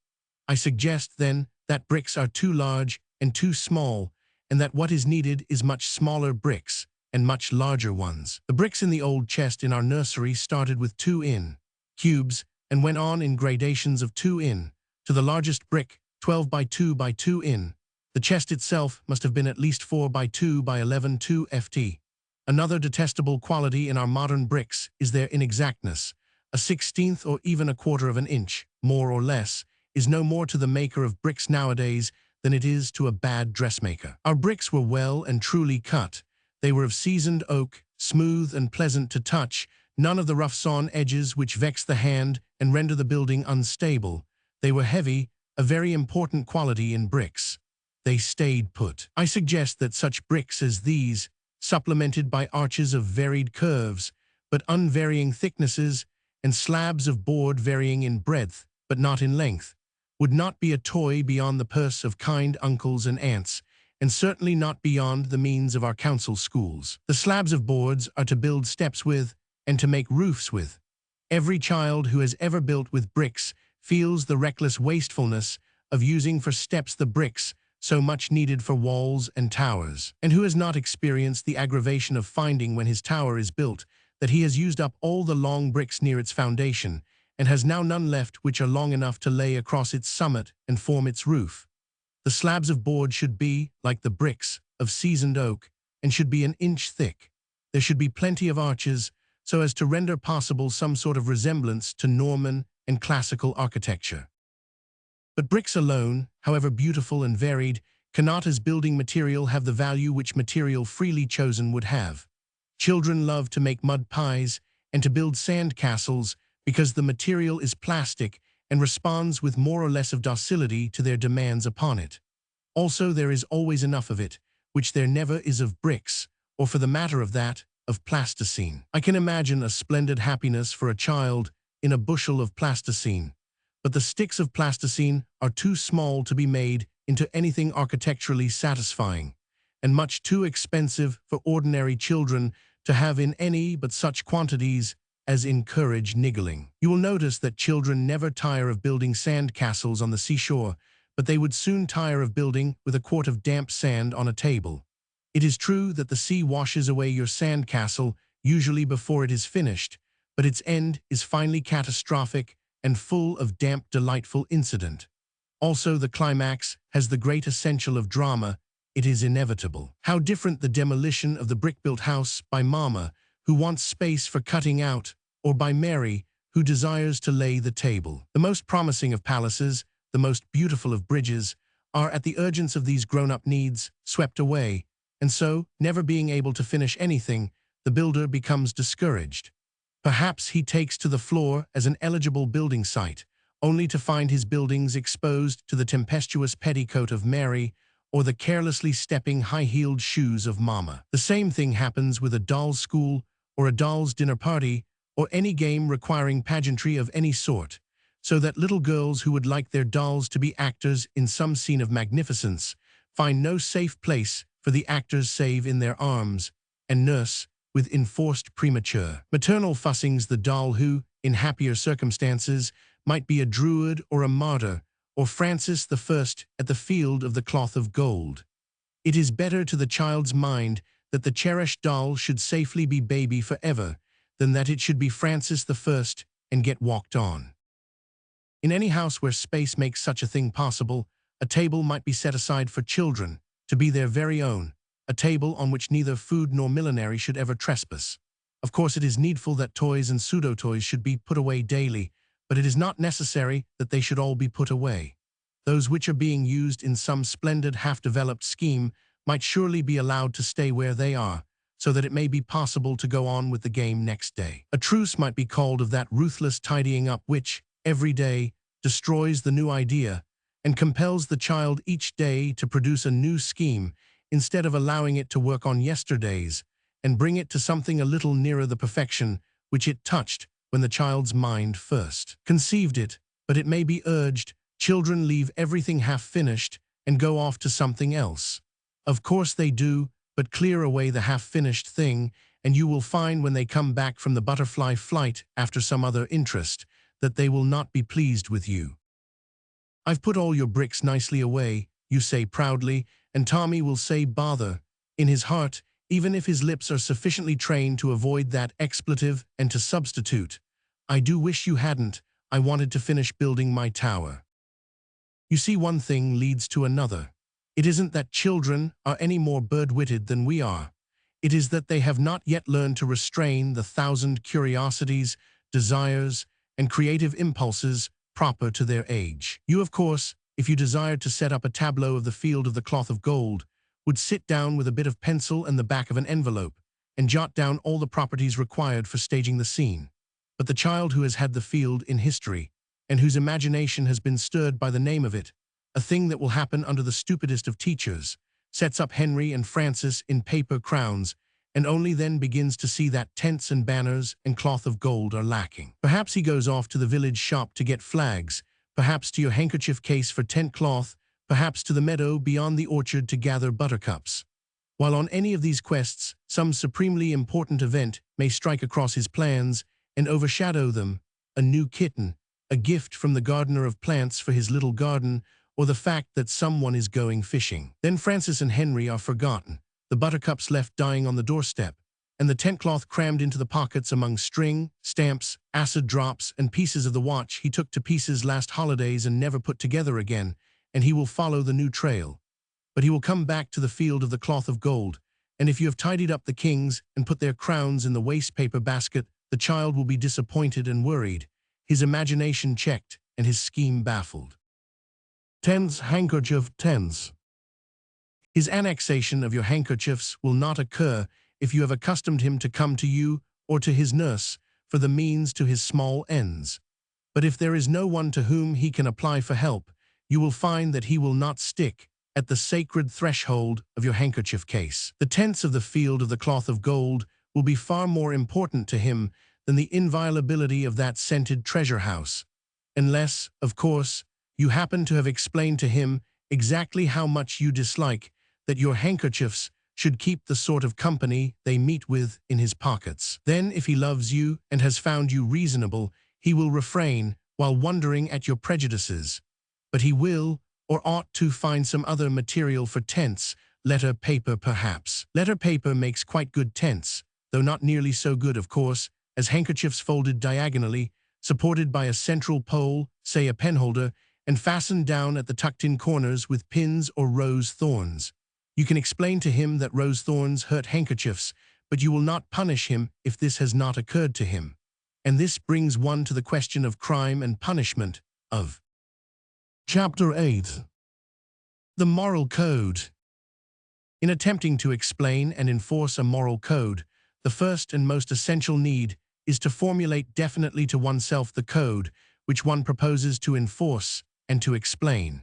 I suggest, then, that bricks are too large and too small, and that what is needed is much smaller bricks and much larger ones. The bricks in the old chest in our nursery started with 2 in cubes and went on in gradations of 2 in to the largest brick, 12 by 2 by 2 in. The chest itself must have been at least 4 by 2 by 11 2 ft. Another detestable quality in our modern bricks is their inexactness. A 1/16 or even a 1/4 of an inch, more or less, is no more to the maker of bricks nowadays than it is to a bad dressmaker. Our bricks were well and truly cut. They were of seasoned oak, smooth and pleasant to touch, none of the rough-sawn edges which vex the hand and render the building unstable. They were heavy, a very important quality in bricks. They stayed put. I suggest that such bricks as these, supplemented by arches of varied curves, but unvarying thicknesses, and slabs of board varying in breadth, but not in length, would not be a toy beyond the purse of kind uncles and aunts, and certainly not beyond the means of our council schools. The slabs of boards are to build steps with, and to make roofs with. Every child who has ever built with bricks feels the reckless wastefulness of using for steps the bricks so much needed for walls and towers. And who has not experienced the aggravation of finding when his tower is built that he has used up all the long bricks near its foundation, and has now none left which are long enough to lay across its summit and form its roof? The slabs of board should be, like the bricks, of seasoned oak, and should be an inch thick. There should be plenty of arches, so as to render possible some sort of resemblance to Norman and classical architecture. But bricks alone, however beautiful and varied, cannot as building material have the value which material freely chosen would have. Children love to make mud pies and to build sand castles because the material is plastic and responds with more or less of docility to their demands upon it. Also, there is always enough of it, which there never is of bricks, or for the matter of that, of plasticine. I can imagine a splendid happiness for a child in a bushel of plasticine, but the sticks of plasticine are too small to be made into anything architecturally satisfying, and much too expensive for ordinary children to have in any but such quantities as encourage niggling. You will notice that children never tire of building sand castles on the seashore, but they would soon tire of building with a quart of damp sand on a table. It is true that the sea washes away your sand castle, usually before it is finished, but its end is finally catastrophic and full of damp, delightful incident. Also, the climax has the great essential of drama. It is inevitable. How different the demolition of the brick-built house by Mama, who wants space for cutting out, or by Mary, who desires to lay the table. The most promising of palaces, the most beautiful of bridges, are at the urgence of these grown-up needs swept away, and so, never being able to finish anything, the builder becomes discouraged. Perhaps he takes to the floor as an eligible building site, only to find his buildings exposed to the tempestuous petticoat of Mary or the carelessly stepping high-heeled shoes of Mama. The same thing happens with a doll's school or a doll's dinner party or any game requiring pageantry of any sort, so that little girls who would like their dolls to be actors in some scene of magnificence find no safe place for the actors save in their arms, and nurse, with enforced premature maternal fussings, the doll who, in happier circumstances, might be a druid or a martyr, or Francis I at the Field of the Cloth of Gold. It is better to the child's mind that the cherished doll should safely be baby forever than that it should be Francis I and get walked on. In any house where space makes such a thing possible, a table might be set aside for children, to be their very own, a table on which neither food nor millinery should ever trespass. Of course, it is needful that toys and pseudo-toys should be put away daily, but it is not necessary that they should all be put away. Those which are being used in some splendid half-developed scheme might surely be allowed to stay where they are, so that it may be possible to go on with the game next day. A truce might be called of that ruthless tidying up which, every day, destroys the new idea, and compels the child each day to produce a new scheme, instead of allowing it to work on yesterday's, and bring it to something a little nearer the perfection which it touched when the child's mind first conceived it. But it may be urged, children leave everything half-finished and go off to something else. Of course they do, but clear away the half-finished thing, and you will find when they come back from the butterfly flight after some other interest, that they will not be pleased with you. "I've put all your bricks nicely away," you say proudly, and Tommy will say bother, in his heart, even if his lips are sufficiently trained to avoid that expletive and to substitute, "I do wish you hadn't, I wanted to finish building my tower." You see, one thing leads to another. It isn't that children are any more bird-witted than we are. It is that they have not yet learned to restrain the thousand curiosities, desires, and creative impulses proper to their age. You, of course, if you desired to set up a tableau of the Field of the Cloth of Gold, would sit down with a bit of pencil and the back of an envelope, and jot down all the properties required for staging the scene. But the child who has had the field in history, and whose imagination has been stirred by the name of it, a thing that will happen under the stupidest of teachers, sets up Henry and Francis in paper crowns, and only then begins to see that tents and banners and cloth of gold are lacking. Perhaps he goes off to the village shop to get flags, perhaps to your handkerchief case for tent cloth, perhaps to the meadow beyond the orchard to gather buttercups. While on any of these quests, some supremely important event may strike across his plans and overshadow them: a new kitten, a gift from the gardener of plants for his little garden, or the fact that someone is going fishing. Then Francis and Henry are forgotten, the buttercups left dying on the doorstep, and the tent cloth crammed into the pockets among string, stamps, acid drops, and pieces of the watch he took to pieces last holidays and never put together again, and he will follow the new trail. But he will come back to the Field of the Cloth of Gold, and if you have tidied up the kings and put their crowns in the waste-paper basket, the child will be disappointed and worried, his imagination checked and his scheme baffled. Tens handkerchief tens. His annexation of your handkerchiefs will not occur if you have accustomed him to come to you or to his nurse for the means to his small ends. But if there is no one to whom he can apply for help, you will find that he will not stick at the sacred threshold of your handkerchief case. The tents of the Field of the Cloth of Gold will be far more important to him than the inviolability of that scented treasure house, unless, of course, you happen to have explained to him exactly how much you dislike that your handkerchiefs should keep the sort of company they meet with in his pockets. Then, if he loves you and has found you reasonable, he will refrain while wondering at your prejudices. But he will, or ought to, find some other material for tents, letter paper perhaps. Letter paper makes quite good tents, though not nearly so good, of course, as handkerchiefs folded diagonally, supported by a central pole, say a penholder, and fastened down at the tucked-in corners with pins or rose thorns. You can explain to him that rose thorns hurt handkerchiefs, but you will not punish him if this has not occurred to him. And this brings one to the question of crime and punishment of Chapter 8. The Moral Code. In attempting to explain and enforce a moral code, the first and most essential need is to formulate definitely to oneself the code which one proposes to enforce and to explain.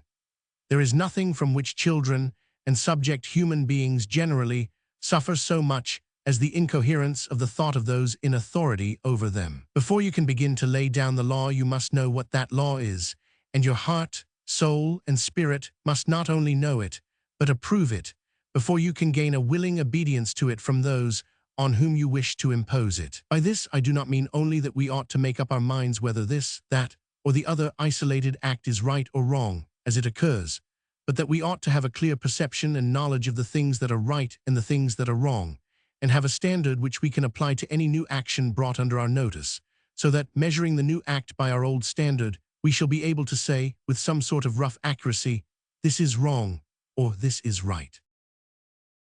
There is nothing from which children and subject human beings generally suffer so much as the incoherence of the thought of those in authority over them. Before you can begin to lay down the law, you must know what that law is, and your heart, soul, and spirit must not only know it, but approve it, before you can gain a willing obedience to it from those on whom you wish to impose it. By this I do not mean only that we ought to make up our minds whether this, that, or the other isolated act is right or wrong, as it occurs, but that we ought to have a clear perception and knowledge of the things that are right and the things that are wrong, and have a standard which we can apply to any new action brought under our notice, so that, measuring the new act by our old standard, we shall be able to say, with some sort of rough accuracy, this is wrong, or this is right.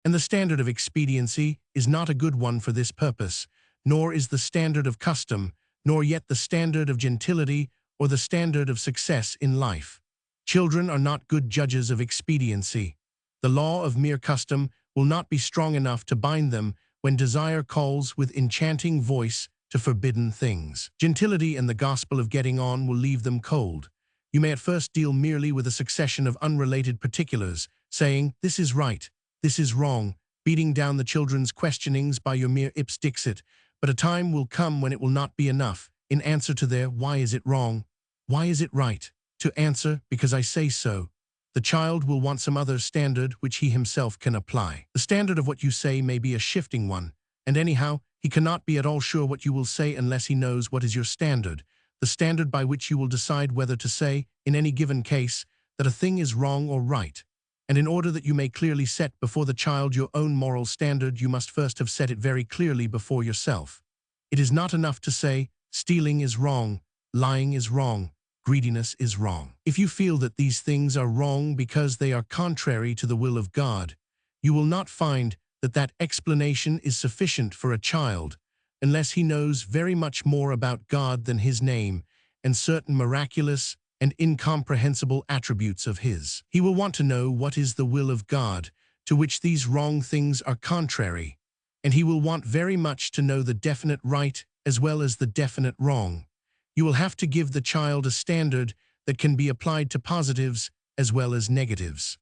And the standard of expediency is not a good one for this purpose, nor is the standard of custom, nor yet the standard of gentility or the standard of success in life. Children are not good judges of expediency. The law of mere custom will not be strong enough to bind them when desire calls with enchanting voice to forbidden things. Gentility and the gospel of getting on will leave them cold. You may at first deal merely with a succession of unrelated particulars, saying, this is right, this is wrong, beating down the children's questionings by your mere ips dixit, but a time will come when it will not be enough, in answer to their why is it wrong, why is it right, to answer because I say so. The child will want some other standard which he himself can apply. The standard of what you say may be a shifting one, and anyhow, he cannot be at all sure what you will say unless he knows what is your standard, the standard by which you will decide whether to say, in any given case, that a thing is wrong or right. And in order that you may clearly set before the child your own moral standard, you must first have set it very clearly before yourself. It is not enough to say, stealing is wrong, lying is wrong, greediness is wrong. If you feel that these things are wrong because they are contrary to the will of God, you will not find that that explanation is sufficient for a child, unless he knows very much more about God than his name and certain miraculous and incomprehensible attributes of his. He will want to know what is the will of God, to which these wrong things are contrary, and he will want very much to know the definite right as well as the definite wrong. You will have to give the child a standard that can be applied to positives as well as negatives.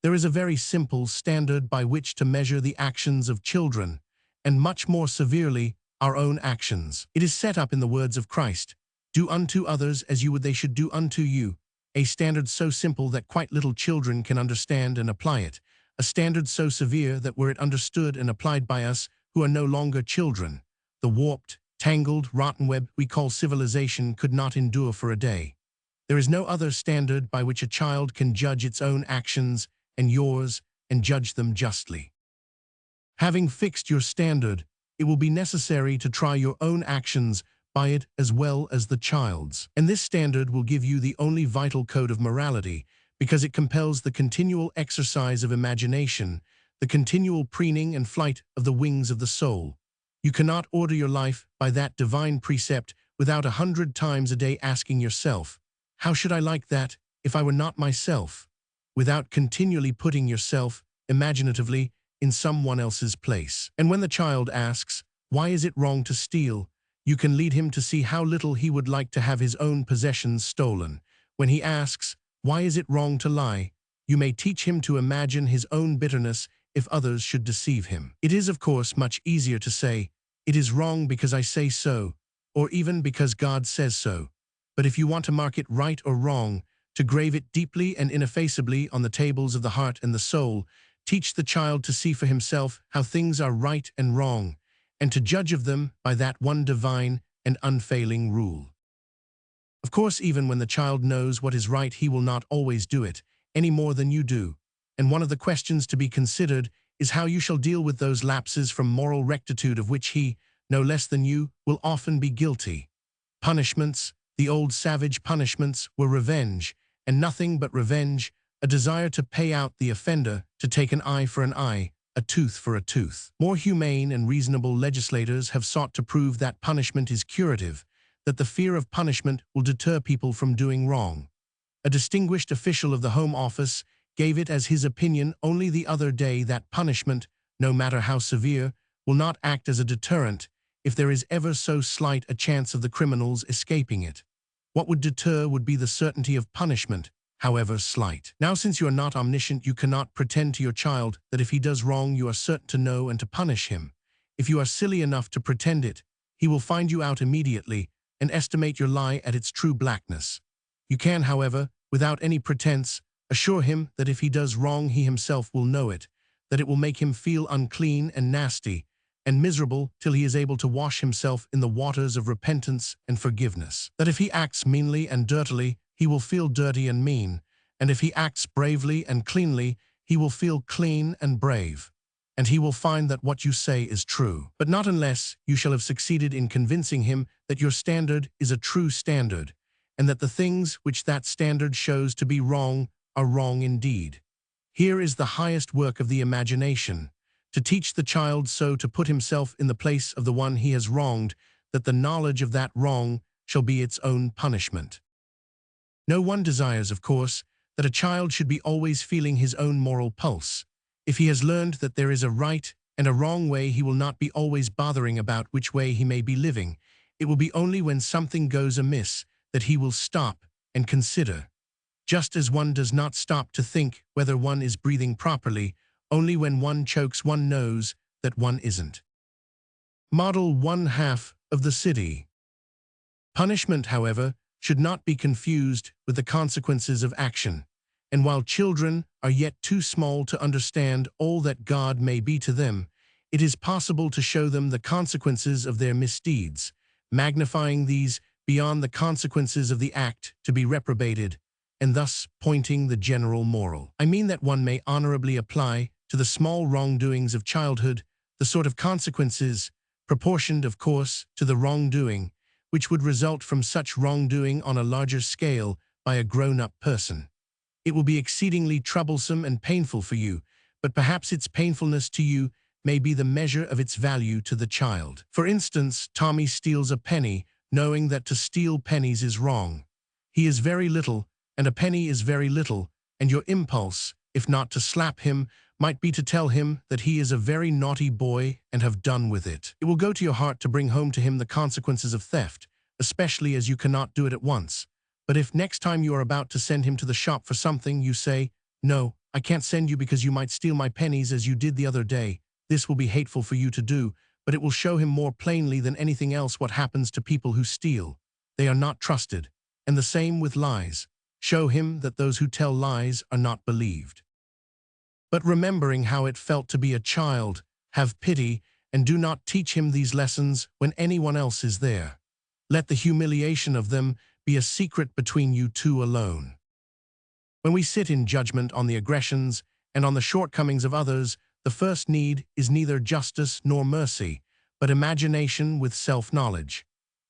There is a very simple standard by which to measure the actions of children, and much more severely, our own actions. It is set up in the words of Christ, do unto others as you would they should do unto you, a standard so simple that quite little children can understand and apply it, a standard so severe that were it understood and applied by us who are no longer children, the warped, tangled, rotten web we call civilization could not endure for a day. There is no other standard by which a child can judge its own actions and yours and judge them justly. Having fixed your standard, it will be necessary to try your own actions by it as well as the child's. And this standard will give you the only vital code of morality, because it compels the continual exercise of imagination, the continual preening and flight of the wings of the soul. You cannot order your life by that divine precept without 100 times a day asking yourself, how should I like that if I were not myself? Without continually putting yourself, imaginatively, in someone else's place. And when the child asks, why is it wrong to steal? You can lead him to see how little he would like to have his own possessions stolen. When he asks, why is it wrong to lie? You may teach him to imagine his own bitterness if others should deceive him. It is, of course, much easier to say, it is wrong because I say so, or even because God says so. But if you want to mark it right or wrong, to grave it deeply and ineffaceably on the tables of the heart and the soul, teach the child to see for himself how things are right and wrong, and to judge of them by that one divine and unfailing rule. Of course, even when the child knows what is right, he will not always do it, any more than you do. And one of the questions to be considered is how you shall deal with those lapses from moral rectitude of which he, no less than you, will often be guilty. Punishments, the old savage punishments, were revenge, and nothing but revenge, a desire to pay out the offender, to take an eye for an eye, a tooth for a tooth. More humane and reasonable legislators have sought to prove that punishment is curative, that the fear of punishment will deter people from doing wrong. A distinguished official of the Home Office gave it as his opinion only the other day that punishment, no matter how severe, will not act as a deterrent if there is ever so slight a chance of the criminals escaping it. What would deter would be the certainty of punishment, however slight. Now, since you are not omniscient, you cannot pretend to your child that if he does wrong you are certain to know and to punish him. If you are silly enough to pretend it, he will find you out immediately and estimate your lie at its true blackness. You can, however, without any pretense, assure him that if he does wrong he himself will know it, that it will make him feel unclean and nasty and miserable till he is able to wash himself in the waters of repentance and forgiveness. That if he acts meanly and dirtily, he will feel dirty and mean, and if he acts bravely and cleanly, he will feel clean and brave. And he will find that what you say is true. But not unless you shall have succeeded in convincing him that your standard is a true standard, and that the things which that standard shows to be wrong are wrong indeed. Here is the highest work of the imagination, to teach the child so to put himself in the place of the one he has wronged, that the knowledge of that wrong shall be its own punishment. No one desires, of course, that a child should be always feeling his own moral pulse. If he has learned that there is a right and a wrong way, he will not be always bothering about which way he may be living. It will be only when something goes amiss that he will stop and consider. Just as one does not stop to think whether one is breathing properly, only when one chokes one knows that one isn't. Model 1/2 of the city. Punishment, however, should not be confused with the consequences of action. And while children are yet too small to understand all that God may be to them, it is possible to show them the consequences of their misdeeds, magnifying these beyond the consequences of the act to be reprobated, and thus pointing the general moral. I mean that one may honorably apply to the small wrongdoings of childhood the sort of consequences, proportioned, of course, to the wrongdoing, which would result from such wrongdoing on a larger scale by a grown-up person. It will be exceedingly troublesome and painful for you, but perhaps its painfulness to you may be the measure of its value to the child. For instance, Tommy steals a penny, knowing that to steal pennies is wrong. He is very little, and a penny is very little, and your impulse, if not to slap him, might be to tell him that he is a very naughty boy and have done with it. It will go to your heart to bring home to him the consequences of theft, especially as you cannot do it at once. But if next time you are about to send him to the shop for something, you say, "No, I can't send you because you might steal my pennies as you did the other day," this will be hateful for you to do, but it will show him more plainly than anything else what happens to people who steal. They are not trusted. And the same with lies. Show him that those who tell lies are not believed. But remembering how it felt to be a child, have pity, and do not teach him these lessons when anyone else is there. Let the humiliation of them be a secret between you two alone. When we sit in judgment on the aggressions and on the shortcomings of others, the first need is neither justice nor mercy, but imagination with self-knowledge.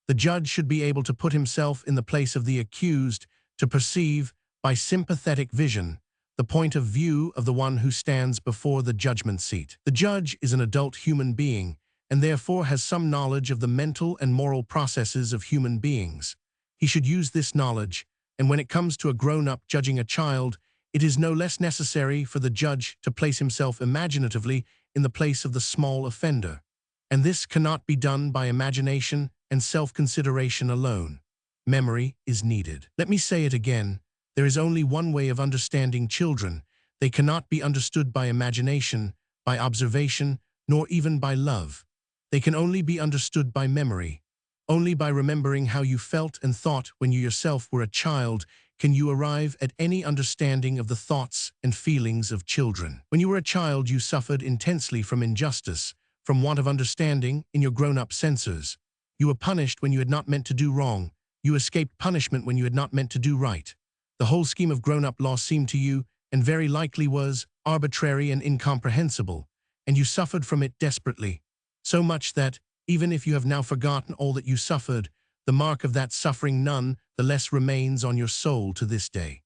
The judge should be able to put himself in the place of the accused, to perceive, by sympathetic vision, the point of view of the one who stands before the judgment seat. The judge is an adult human being, and therefore has some knowledge of the mental and moral processes of human beings. He should use this knowledge, and when it comes to a grown-up judging a child, it is no less necessary for the judge to place himself imaginatively in the place of the small offender. And this cannot be done by imagination and self-consideration alone. Memory is needed. Let me say it again. There is only one way of understanding children. They cannot be understood by imagination, by observation, nor even by love. They can only be understood by memory. Only by remembering how you felt and thought when you yourself were a child can you arrive at any understanding of the thoughts and feelings of children. When you were a child, you suffered intensely from injustice, from want of understanding in your grown-up senses. You were punished when you had not meant to do wrong. You escaped punishment when you had not meant to do right. The whole scheme of grown-up law seemed to you, and very likely was, arbitrary and incomprehensible, and you suffered from it desperately. So much that, even if you have now forgotten all that you suffered, the mark of that suffering none the less remains on your soul to this day.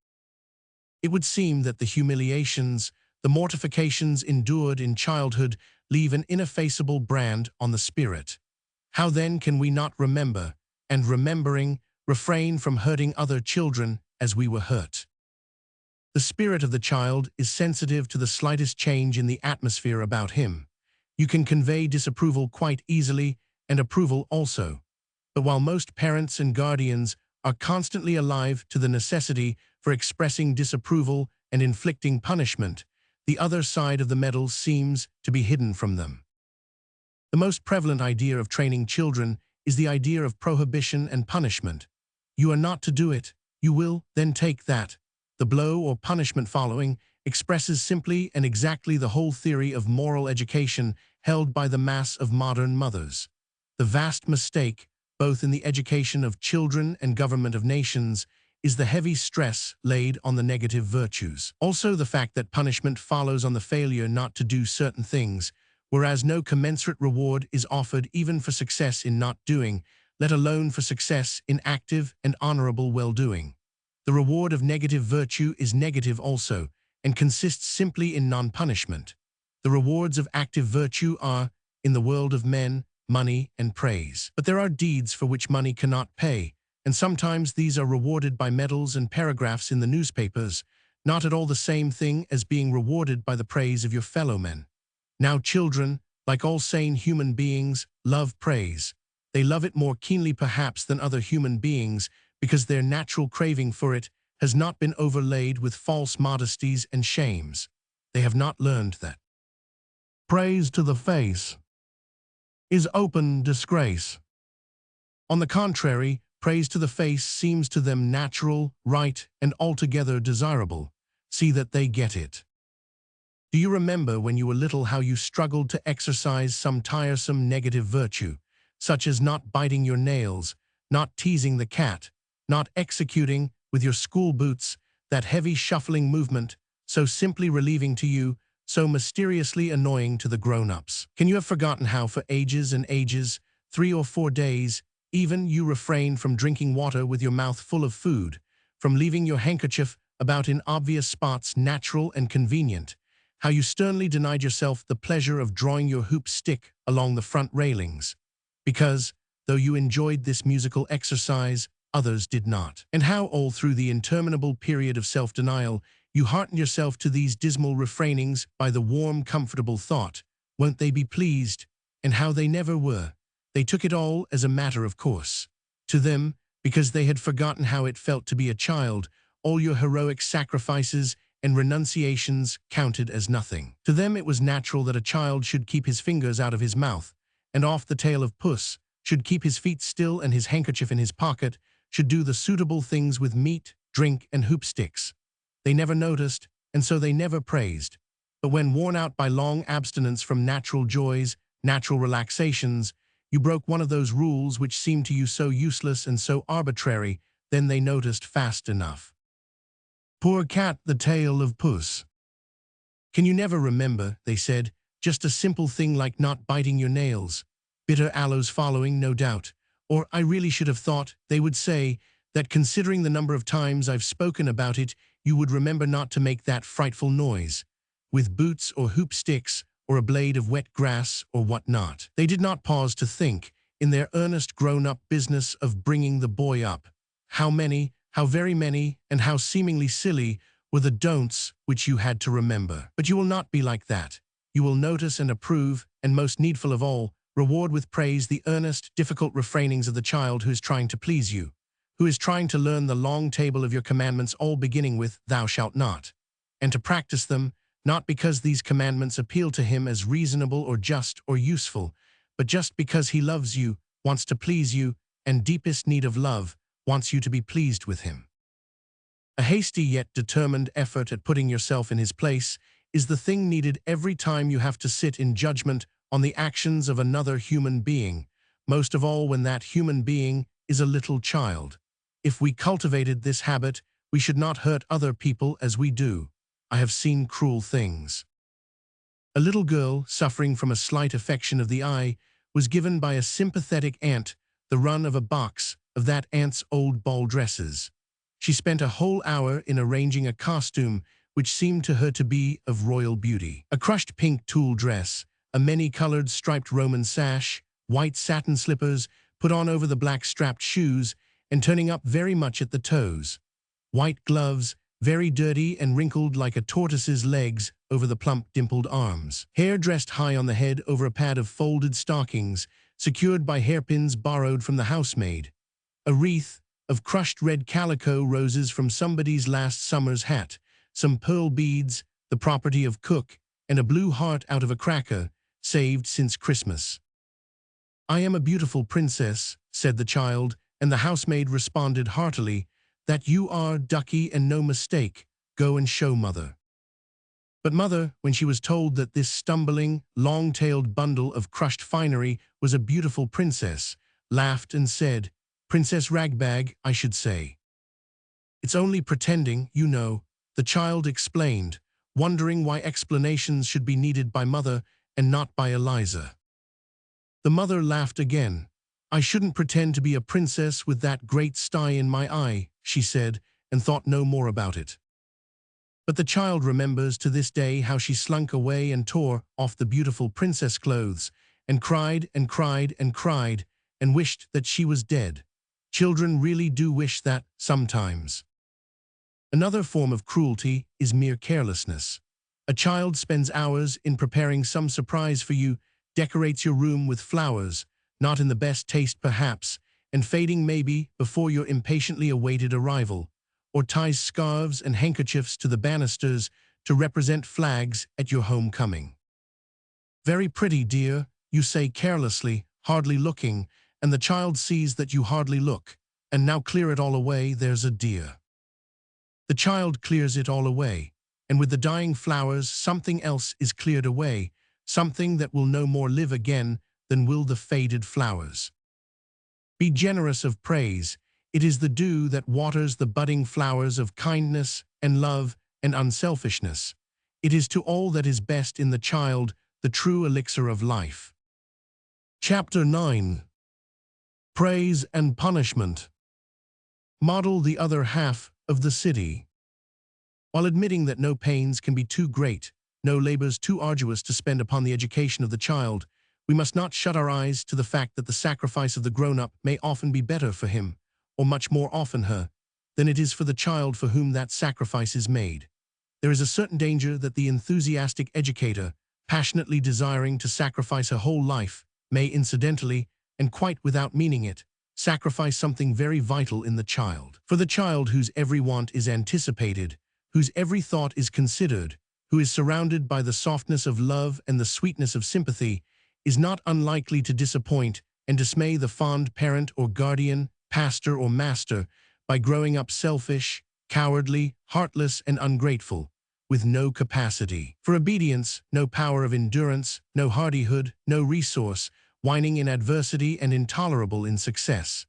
It would seem that the humiliations, the mortifications endured in childhood leave an ineffaceable brand on the spirit. How then can we not remember, and remembering, refrain from hurting other children as we were hurt? The spirit of the child is sensitive to the slightest change in the atmosphere about him. You can convey disapproval quite easily, and approval also. But while most parents and guardians are constantly alive to the necessity for expressing disapproval and inflicting punishment, the other side of the medal seems to be hidden from them. The most prevalent idea of training children is the idea of prohibition and punishment. You are not to do it, you will, then take that. The blow or punishment following expresses simply and exactly the whole theory of moral education held by the mass of modern mothers. The vast mistake, both in the education of children and government of nations, is the heavy stress laid on the negative virtues. Also the fact that punishment follows on the failure not to do certain things, whereas no commensurate reward is offered even for success in not doing, let alone for success in active and honorable well-doing. The reward of negative virtue is negative also, and consists simply in non-punishment. The rewards of active virtue are, in the world of men, money and praise. But there are deeds for which money cannot pay, and sometimes these are rewarded by medals and paragraphs in the newspapers, not at all the same thing as being rewarded by the praise of your fellow men. Now children, like all sane human beings, love praise. They love it more keenly perhaps than other human beings, because their natural craving for it has not been overlaid with false modesties and shames. They have not learned that praise to the face is open disgrace. On the contrary, praise to the face seems to them natural, right, and altogether desirable. See that they get it. Do you remember when you were little how you struggled to exercise some tiresome negative virtue, such as not biting your nails, not teasing the cat, not executing, with your school boots, that heavy shuffling movement, so simply relieving to you, so mysteriously annoying to the grown-ups? Can you have forgotten how for ages and ages, 3 or 4 days, even you refrained from drinking water with your mouth full of food, from leaving your handkerchief about in obvious spots natural and convenient, how you sternly denied yourself the pleasure of drawing your hoop stick along the front railings, because, though you enjoyed this musical exercise, others did not. And how all through the interminable period of self-denial, you heartened yourself to these dismal refrainings by the warm, comfortable thought, won't they be pleased? And how they never were. They took it all as a matter of course. To them, because they had forgotten how it felt to be a child, all your heroic sacrifices and renunciations counted as nothing. To them it was natural that a child should keep his fingers out of his mouth, and off the tail of puss, should keep his feet still and his handkerchief in his pocket, should do the suitable things with meat, drink, and hoop sticks. They never noticed, and so they never praised. But when worn out by long abstinence from natural joys, natural relaxations, you broke one of those rules which seemed to you so useless and so arbitrary, then they noticed fast enough. Poor cat, the tail of puss. Can you never remember, they said, just a simple thing like not biting your nails? Bitter aloes following, no doubt. Or I really should have thought, they would say, that considering the number of times I've spoken about it, you would remember not to make that frightful noise, with boots or hoop sticks, or a blade of wet grass, or what not. They did not pause to think, in their earnest grown-up business of bringing the boy up, how many, how very many, and how seemingly silly were the don'ts which you had to remember. But you will not be like that. You will notice and approve, and most needful of all, reward with praise the earnest, difficult refrainings of the child who is trying to please you, who is trying to learn the long table of your commandments, all beginning with "thou shalt not," and to practice them, not because these commandments appeal to him as reasonable or just or useful, but just because he loves you, wants to please you, and deepest need of love wants you to be pleased with him. A hasty yet determined effort at putting yourself in his place is the thing needed every time you have to sit in judgment on the actions of another human being, most of all when that human being is a little child. If we cultivated this habit, we should not hurt other people as we do. I have seen cruel things. A little girl, suffering from a slight affection of the eye, was given by a sympathetic aunt the run of a box of that aunt's old ball dresses. She spent a whole hour in arranging a costume which seemed to her to be of royal beauty. A crushed pink tulle dress, a many-colored striped Roman sash, white satin slippers put on over the black strapped shoes and turning up very much at the toes. White gloves, very dirty and wrinkled like a tortoise's legs over the plump dimpled arms. Hair dressed high on the head over a pad of folded stockings, secured by hairpins borrowed from the housemaid. A wreath of crushed red calico roses from somebody's last summer's hat, some pearl beads, the property of cook, and a blue heart out of a cracker, saved since Christmas. "I am a beautiful princess," said the child, and the housemaid responded heartily, "That you are, ducky, and no mistake. Go and show mother." But mother, when she was told that this stumbling, long-tailed bundle of crushed finery was a beautiful princess, laughed and said, "Princess Ragbag, I should say." "It's only pretending, you know," the child explained, wondering why explanations should be needed by mother and not by Eliza. The mother laughed again. "I shouldn't pretend to be a princess with that great sty in my eye," she said, and thought no more about it. But the child remembers to this day how she slunk away and tore off the beautiful princess clothes, and cried and cried and cried, and wished that she was dead. Children really do wish that, sometimes. Another form of cruelty is mere carelessness. A child spends hours in preparing some surprise for you, decorates your room with flowers, not in the best taste perhaps, and fading maybe before your impatiently awaited arrival, or ties scarves and handkerchiefs to the banisters to represent flags at your homecoming. "Very pretty, dear," you say carelessly, hardly looking, and the child sees that you hardly look, and now clear it all away, there's a dear. The child clears it all away, and with the dying flowers something else is cleared away, something that will no more live again than will the faded flowers. Be generous of praise. It is the dew that waters the budding flowers of kindness and love and unselfishness. It is to all that is best in the child the true elixir of life. Chapter 9. Praise and Punishment. Model the other half of the city. While admitting that no pains can be too great, no labors too arduous to spend upon the education of the child, we must not shut our eyes to the fact that the sacrifice of the grown-up may often be better for him, or much more often her, than it is for the child for whom that sacrifice is made. There is a certain danger that the enthusiastic educator, passionately desiring to sacrifice her whole life, may incidentally, and quite without meaning it, sacrifice something very vital in the child. For the child whose every want is anticipated, whose every thought is considered, who is surrounded by the softness of love and the sweetness of sympathy, is not unlikely to disappoint and dismay the fond parent or guardian, pastor or master, by growing up selfish, cowardly, heartless, and ungrateful, with no capacity for obedience, no power of endurance, no hardihood, no resource, whining in adversity and intolerable in success.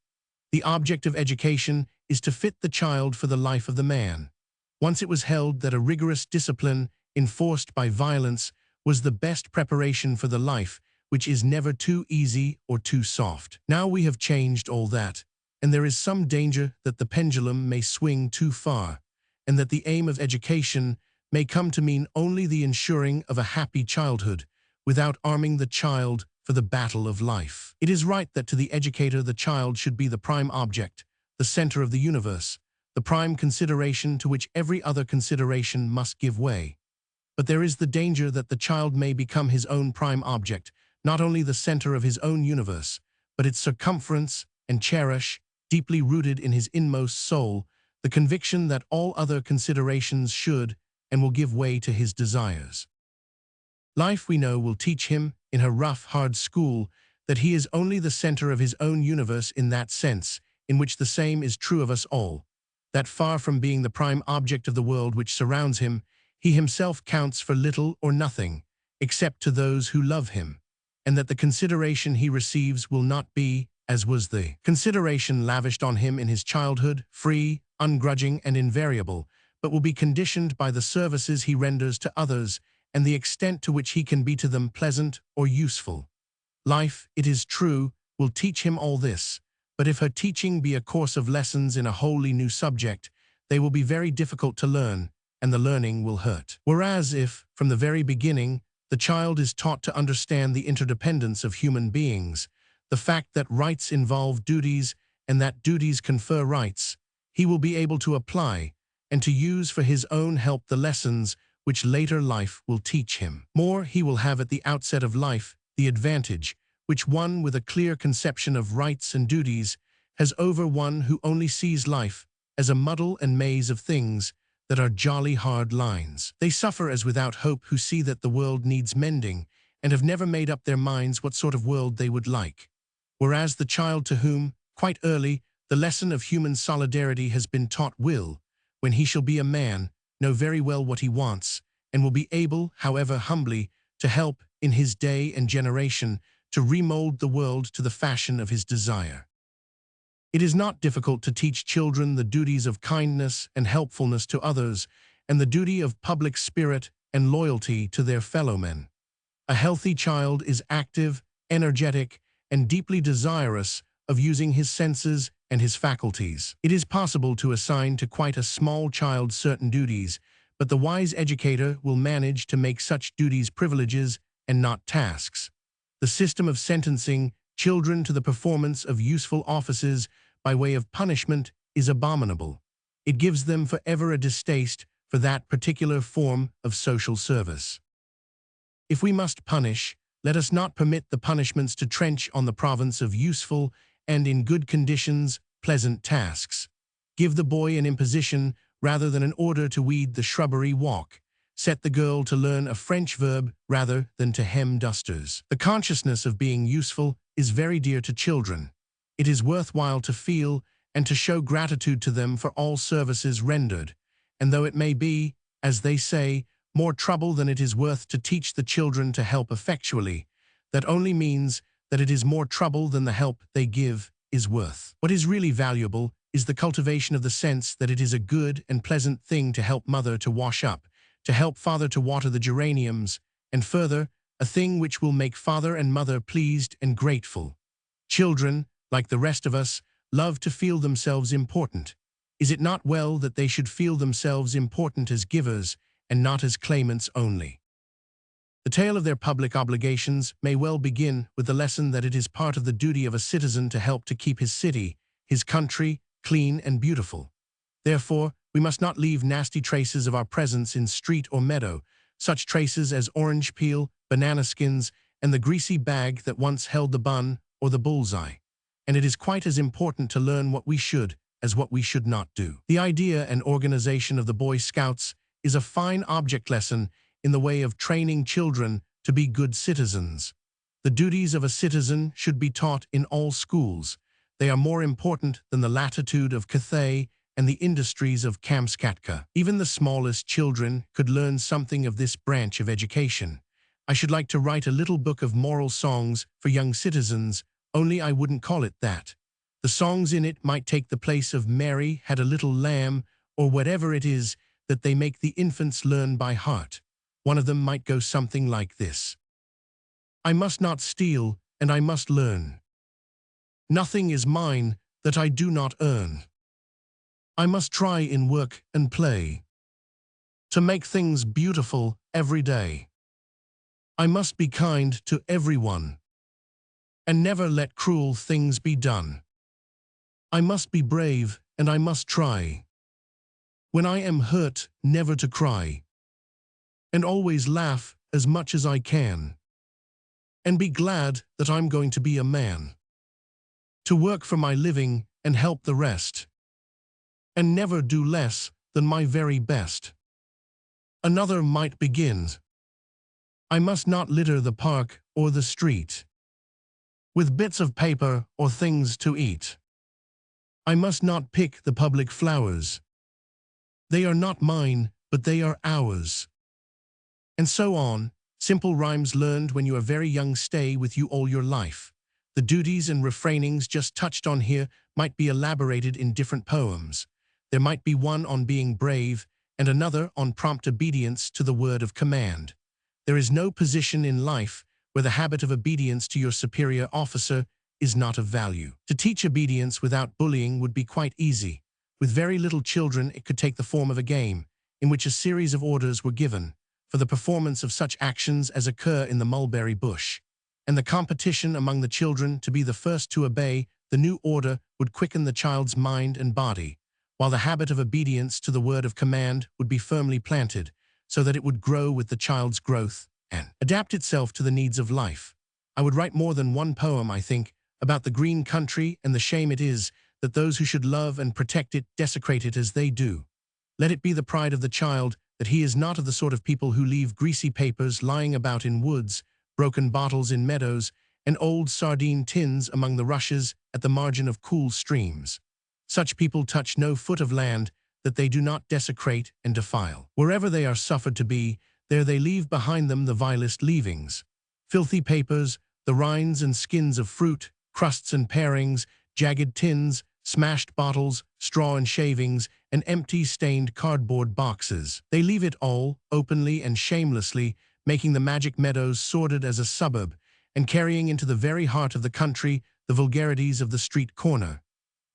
The object of education is to fit the child for the life of the man. Once it was held that a rigorous discipline, enforced by violence, was the best preparation for the life, which is never too easy or too soft. Now we have changed all that, and there is some danger that the pendulum may swing too far, and that the aim of education may come to mean only the ensuring of a happy childhood, without arming the child for the battle of life. It is right that to the educator the child should be the prime object, the center of the universe, the prime consideration to which every other consideration must give way. But there is the danger that the child may become his own prime object, not only the center of his own universe, but its circumference, and cherish, deeply rooted in his inmost soul, the conviction that all other considerations should and will give way to his desires. Life, we know, will teach him, in her rough, hard school, that he is only the center of his own universe in that sense, in which the same is true of us all, that far from being the prime object of the world which surrounds him, he himself counts for little or nothing, except to those who love him, and that the consideration he receives will not be, as was the consideration lavished on him in his childhood, free, ungrudging, and invariable, but will be conditioned by the services he renders to others and the extent to which he can be to them pleasant or useful. Life, it is true, will teach him all this, but if her teaching be a course of lessons in a wholly new subject, they will be very difficult to learn, and the learning will hurt. Whereas if, from the very beginning, the child is taught to understand the interdependence of human beings, the fact that rights involve duties and that duties confer rights, he will be able to apply and to use for his own help the lessons which later life will teach him. More, he will have at the outset of life the advantage which one with a clear conception of rights and duties has over one who only sees life as a muddle and maze of things that are jolly hard lines. They suffer as without hope who see that the world needs mending and have never made up their minds what sort of world they would like. Whereas the child to whom, quite early, the lesson of human solidarity has been taught will, when he shall be a man, know very well what he wants, and will be able, however humbly, to help, in his day and generation, to remold the world to the fashion of his desire. It is not difficult to teach children the duties of kindness and helpfulness to others, and the duty of public spirit and loyalty to their fellowmen. A healthy child is active, energetic, and deeply desirous of using his senses and his faculties. It is possible to assign to quite a small child certain duties, but the wise educator will manage to make such duties privileges and not tasks. The system of sentencing children to the performance of useful offices by way of punishment is abominable. It gives them forever a distaste for that particular form of social service. If we must punish, let us not permit the punishments to trench on the province of useful and, in good conditions, pleasant tasks. Give the boy an imposition rather than an order to weed the shrubbery walk. Set the girl to learn a French verb rather than to hem dusters. The consciousness of being useful is very dear to children. It is worthwhile to feel and to show gratitude to them for all services rendered, and though it may be, as they say, more trouble than it is worth to teach the children to help effectually, that only means that it is more trouble than the help they give is worth. What is really valuable is the cultivation of the sense that it is a good and pleasant thing to help mother to wash up, to help father to water the geraniums, and further, a thing which will make father and mother pleased and grateful. Children, like the rest of us, love to feel themselves important. Is it not well that they should feel themselves important as givers and not as claimants only? The tale of their public obligations may well begin with the lesson that it is part of the duty of a citizen to help to keep his city, his country, clean and beautiful. Therefore, we must not leave nasty traces of our presence in street or meadow, such traces as orange peel, banana skins, and the greasy bag that once held the bun or the bullseye. And it is quite as important to learn what we should as what we should not do. The idea and organization of the Boy Scouts is a fine object lesson in the way of training children to be good citizens. The duties of a citizen should be taught in all schools. They are more important than the latitude of Cathay and the industries of Kamskatka. Even the smallest children could learn something of this branch of education. I should like to write a little book of moral songs for young citizens, only I wouldn't call it that. The songs in it might take the place of Mary Had a Little Lamb, or whatever it is that they make the infants learn by heart. One of them might go something like this. I must not steal, and I must learn. Nothing is mine that I do not earn. I must try in work and play to make things beautiful every day. I must be kind to everyone and never let cruel things be done. I must be brave and I must try, when I am hurt, never to cry, and always laugh as much as I can, and be glad that I'm going to be a man, to work for my living and help the rest, and never do less than my very best. Another might begin. I must not litter the park or the street. with bits of paper or things to eat. I must not pick the public flowers. They are not mine, but they are ours. And so on. Simple rhymes learned when you are very young stay with you all your life. The duties and refrainings just touched on here might be elaborated in different poems. There might be one on being brave and another on prompt obedience to the word of command. There is no position in life where the habit of obedience to your superior officer is not of value. To teach obedience without bullying would be quite easy. With very little children, it could take the form of a game, in which a series of orders were given for the performance of such actions as occur in the mulberry bush. And the competition among the children to be the first to obey the new order would quicken the child's mind and body, while the habit of obedience to the word of command would be firmly planted, so that it would grow with the child's growth and adapt itself to the needs of life. I would write more than one poem, I think, about the green country and the shame it is that those who should love and protect it desecrate it as they do. Let it be the pride of the child that he is not of the sort of people who leave greasy papers lying about in woods, broken bottles in meadows, and old sardine tins among the rushes at the margin of cool streams. Such people touch no foot of land that they do not desecrate and defile. Wherever they are suffered to be, there they leave behind them the vilest leavings. Filthy papers, the rinds and skins of fruit, crusts and parings, jagged tins, smashed bottles, straw and shavings, and empty stained cardboard boxes. They leave it all, openly and shamelessly, making the magic meadows sordid as a suburb, and carrying into the very heart of the country the vulgarities of the street corner.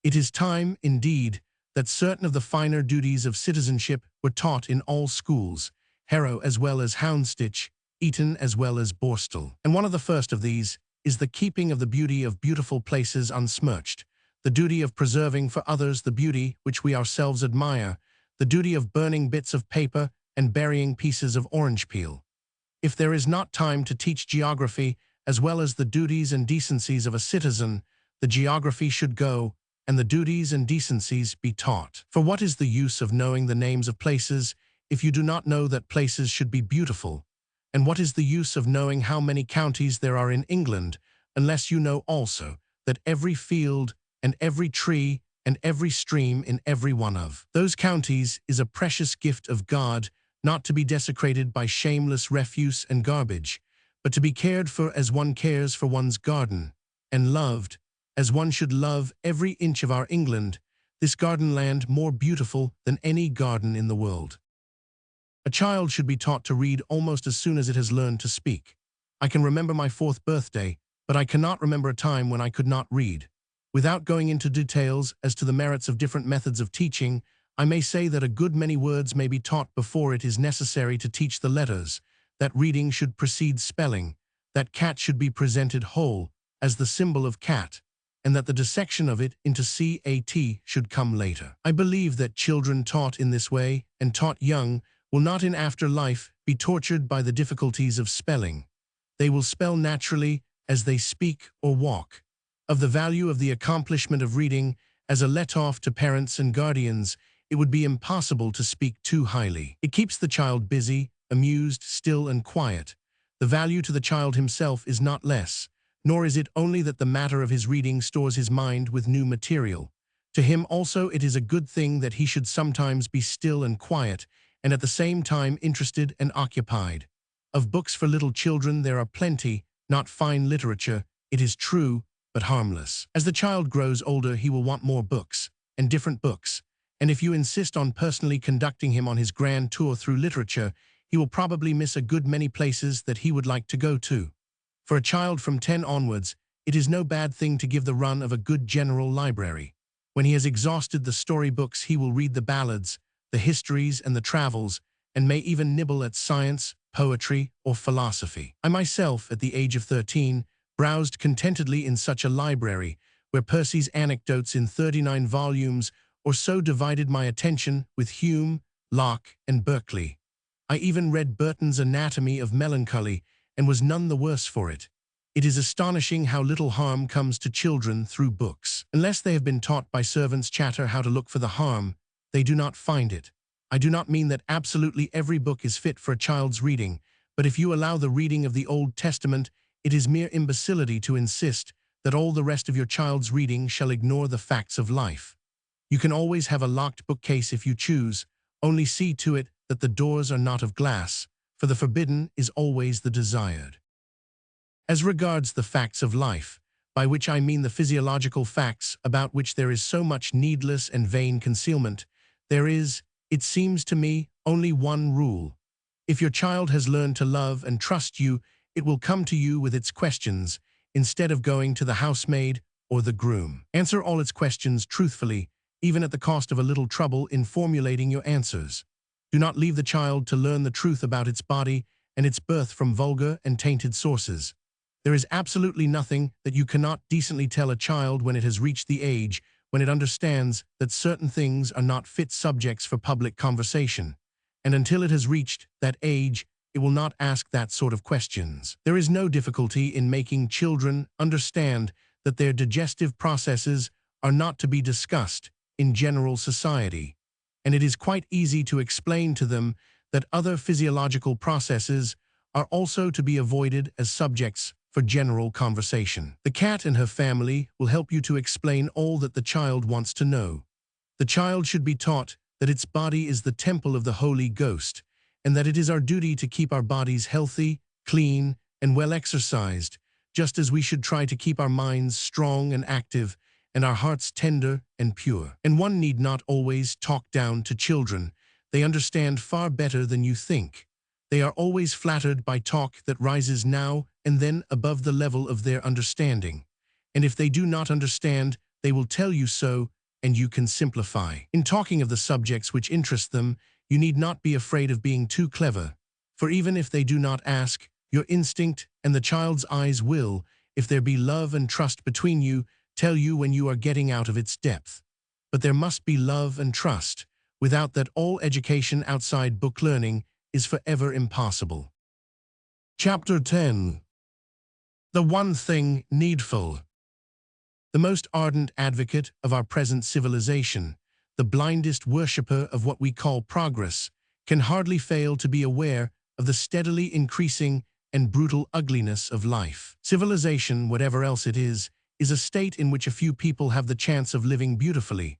It is time, indeed, that certain of the finer duties of citizenship were taught in all schools, Harrow as well as Houndsditch, Eton as well as Borstal. And one of the first of these is the keeping of the beauty of beautiful places unsmirched, the duty of preserving for others the beauty which we ourselves admire, the duty of burning bits of paper and burying pieces of orange peel. If there is not time to teach geography as well as the duties and decencies of a citizen, the geography should go, and the duties and decencies be taught. For what is the use of knowing the names of places if you do not know that places should be beautiful? And what is the use of knowing how many counties there are in England unless you know also that every field and every tree and every stream in every one of those counties is a precious gift of God, not to be desecrated by shameless refuse and garbage, but to be cared for as one cares for one's garden, and loved as one should love every inch of our England, this garden land more beautiful than any garden in the world. A child should be taught to read almost as soon as it has learned to speak. I can remember my 4th birthday, but I cannot remember a time when I could not read. Without going into details as to the merits of different methods of teaching, I may say that a good many words may be taught before it is necessary to teach the letters, that reading should precede spelling, that cat should be presented whole, as the symbol of cat, and that the dissection of it into cat should come later. I believe that children taught in this way, and taught young, will not in after life be tortured by the difficulties of spelling. They will spell naturally as they speak or walk. Of the value of the accomplishment of reading as a let-off to parents and guardians, it would be impossible to speak too highly. It keeps the child busy, amused, still, and quiet. The value to the child himself is not less, nor is it only that the matter of his reading stores his mind with new material. To him also it is a good thing that he should sometimes be still and quiet, and at the same time interested and occupied. Of books for little children there are plenty, not fine literature, it is true, but harmless. As the child grows older, he will want more books, and different books, and if you insist on personally conducting him on his grand tour through literature, he will probably miss a good many places that he would like to go to. For a child from 10 onwards, it is no bad thing to give the run of a good general library. When he has exhausted the storybooks, he will read the ballads, the histories, and the travels, and may even nibble at science, poetry, or philosophy. I myself, at the age of 13, browsed contentedly in such a library, where Percy's Anecdotes in 39 volumes or so divided my attention with Hume, Locke, and Berkeley. I even read Burton's Anatomy of Melancholy, and was none the worse for it. It is astonishing how little harm comes to children through books. Unless they have been taught by servants' chatter how to look for the harm, they do not find it. I do not mean that absolutely every book is fit for a child's reading, but if you allow the reading of the Old Testament, it is mere imbecility to insist that all the rest of your child's reading shall ignore the facts of life. You can always have a locked bookcase if you choose, only see to it that the doors are not of glass, for the forbidden is always the desired. As regards the facts of life, by which I mean the physiological facts about which there is so much needless and vain concealment, there is, it seems to me, only one rule. If your child has learned to love and trust you, it will come to you with its questions, instead of going to the housemaid or the groom. Answer all its questions truthfully, even at the cost of a little trouble in formulating your answers. Do not leave the child to learn the truth about its body and its birth from vulgar and tainted sources. There is absolutely nothing that you cannot decently tell a child when it has reached the age when it understands that certain things are not fit subjects for public conversation, and until it has reached that age, it will not ask that sort of questions. There is no difficulty in making children understand that their digestive processes are not to be discussed in general society, and it is quite easy to explain to them that other physiological processes are also to be avoided as subjects for general conversation. The cat and her family will help you to explain all that the child wants to know. The child should be taught that its body is the temple of the Holy Ghost, and that it is our duty to keep our bodies healthy, clean, and well exercised, just as we should try to keep our minds strong and active, and our hearts tender and pure. And one need not always talk down to children. They understand far better than you think. They are always flattered by talk that rises now and then above the level of their understanding. And if they do not understand, they will tell you so, and you can simplify. In talking of the subjects which interest them, you need not be afraid of being too clever, for even if they do not ask, your instinct and the child's eyes will, if there be love and trust between you, tell you when you are getting out of its depth. But there must be love and trust. Without that, all education outside book learning is forever impossible. Chapter 10. The one thing needful. The most ardent advocate of our present civilization, the blindest worshipper of what we call progress, can hardly fail to be aware of the steadily increasing and brutal ugliness of life. Civilization, whatever else it is a state in which a few people have the chance of living beautifully.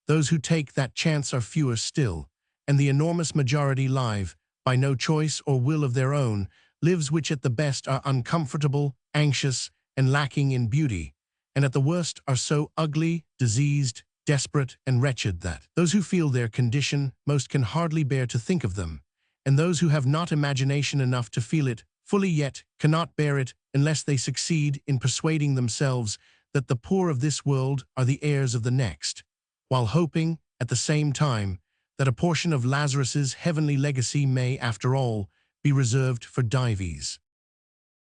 Those who take that chance are fewer still, and the enormous majority live, by no choice or will of their own, lives which at the best are uncomfortable, anxious, and lacking in beauty, and at the worst are so ugly, diseased, desperate, and wretched that those who feel their condition most can hardly bear to think of them, and those who have not imagination enough to feel it fully yet cannot bear it unless they succeed in persuading themselves that the poor of this world are the heirs of the next, while hoping, at the same time, that a portion of Lazarus's heavenly legacy may, after all, be reserved for Dives.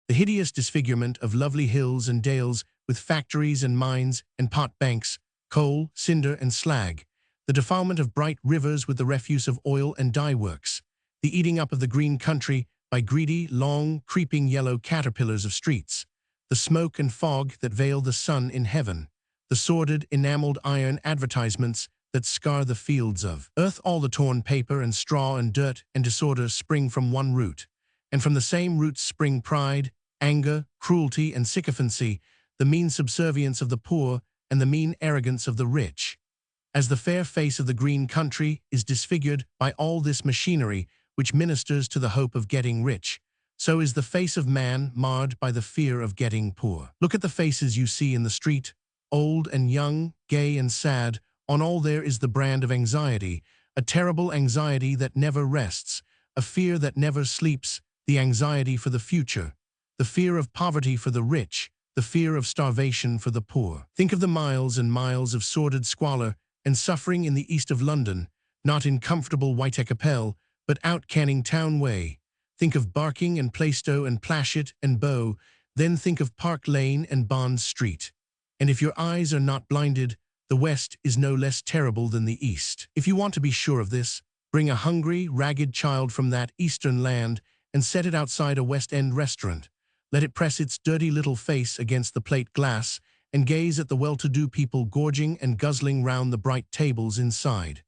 The hideous disfigurement of lovely hills and dales with factories and mines and pot banks, coal, cinder, and slag, the defilement of bright rivers with the refuse of oil and dye works, the eating up of the green country by greedy, long, creeping yellow caterpillars of streets, the smoke and fog that veil the sun in heaven, the sordid, enameled iron advertisements that scar the fields of earth. All the torn paper and straw and dirt and disorder spring from one root, and from the same roots spring pride, anger, cruelty, and sycophancy, the mean subservience of the poor and the mean arrogance of the rich. As the fair face of the green country is disfigured by all this machinery which ministers to the hope of getting rich, so is the face of man marred by the fear of getting poor. Look at the faces you see in the street, old and young, gay and sad. On all there is the brand of anxiety, a terrible anxiety that never rests, a fear that never sleeps, the anxiety for the future, the fear of poverty for the rich, the fear of starvation for the poor. Think of the miles and miles of sordid squalor and suffering in the east of London, not in comfortable Whitechapel, but out Canning Town way. Think of Barking and Plaistow and Plashet and Bow, then think of Park Lane and Bond Street. And if your eyes are not blinded, the West is no less terrible than the East. If you want to be sure of this, bring a hungry, ragged child from that eastern land and set it outside a West End restaurant. Let it press its dirty little face against the plate glass and gaze at the well-to-do people gorging and guzzling round the bright tables inside.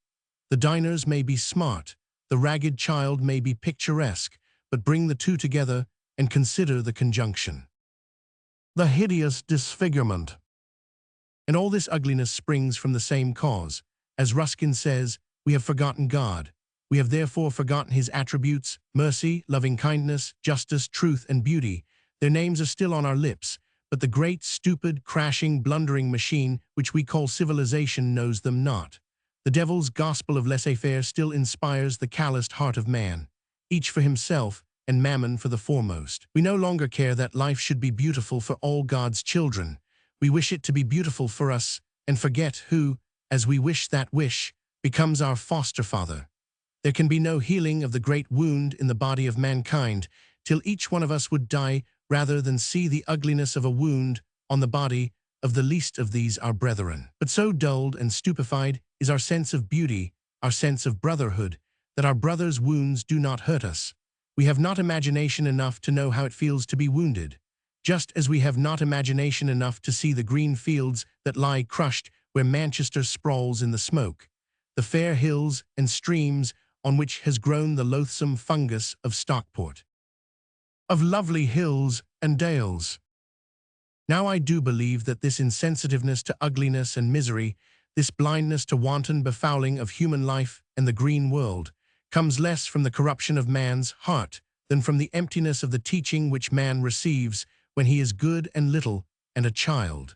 The diners may be smart, the ragged child may be picturesque, but bring the two together and consider the conjunction. the hideous disfigurement. And all this ugliness springs from the same cause. As Ruskin says, we have forgotten God. We have therefore forgotten his attributes, mercy, loving-kindness, justice, truth, and beauty. Their names are still on our lips, but the great, stupid, crashing, blundering machine which we call civilization knows them not. The devil's gospel of laissez-faire still inspires the calloused heart of man, each for himself and mammon for the foremost. We no longer care that life should be beautiful for all God's children. We wish it to be beautiful for us and forget who, as we wish that wish, becomes our foster father. There can be no healing of the great wound in the body of mankind till each one of us would die rather than see the ugliness of a wound on the body of the least of these our brethren. But so dulled and stupefied is our sense of beauty, our sense of brotherhood, that our brothers' wounds do not hurt us. We have not imagination enough to know how it feels to be wounded, just as we have not imagination enough to see the green fields that lie crushed where Manchester sprawls in the smoke, the fair hills and streams on which has grown the loathsome fungus of Stockport, of lovely hills and dales. Now I do believe that this insensitiveness to ugliness and misery, this blindness to wanton befouling of human life and the green world, comes less from the corruption of man's heart than from the emptiness of the teaching which man receives when he is good and little and a child.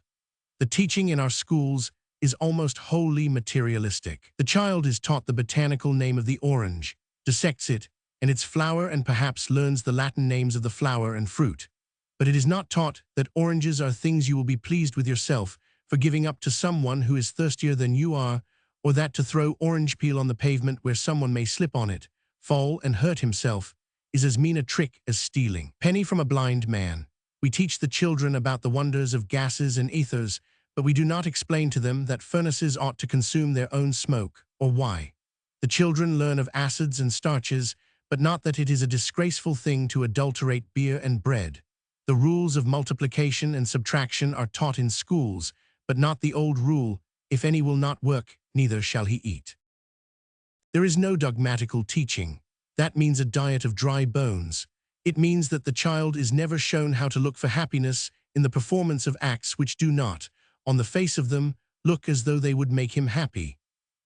The teaching in our schools is almost wholly materialistic. The child is taught the botanical name of the orange, dissects it and its flower and perhaps learns the Latin names of the flower and fruit. But it is not taught that oranges are things you will be pleased with yourself for giving up to someone who is thirstier than you are, or that to throw orange peel on the pavement where someone may slip on it, fall and hurt himself, is as mean a trick as stealing. Penny from a blind man. We teach the children about the wonders of gases and ethers, but we do not explain to them that furnaces ought to consume their own smoke, or why. The children learn of acids and starches, but not that it is a disgraceful thing to adulterate beer and bread. The rules of multiplication and subtraction are taught in schools, but not the old rule, if any will not work, neither shall he eat. There is no dogmatical teaching. That means a diet of dry bones. It means that the child is never shown how to look for happiness in the performance of acts which do not, on the face of them, look as though they would make him happy.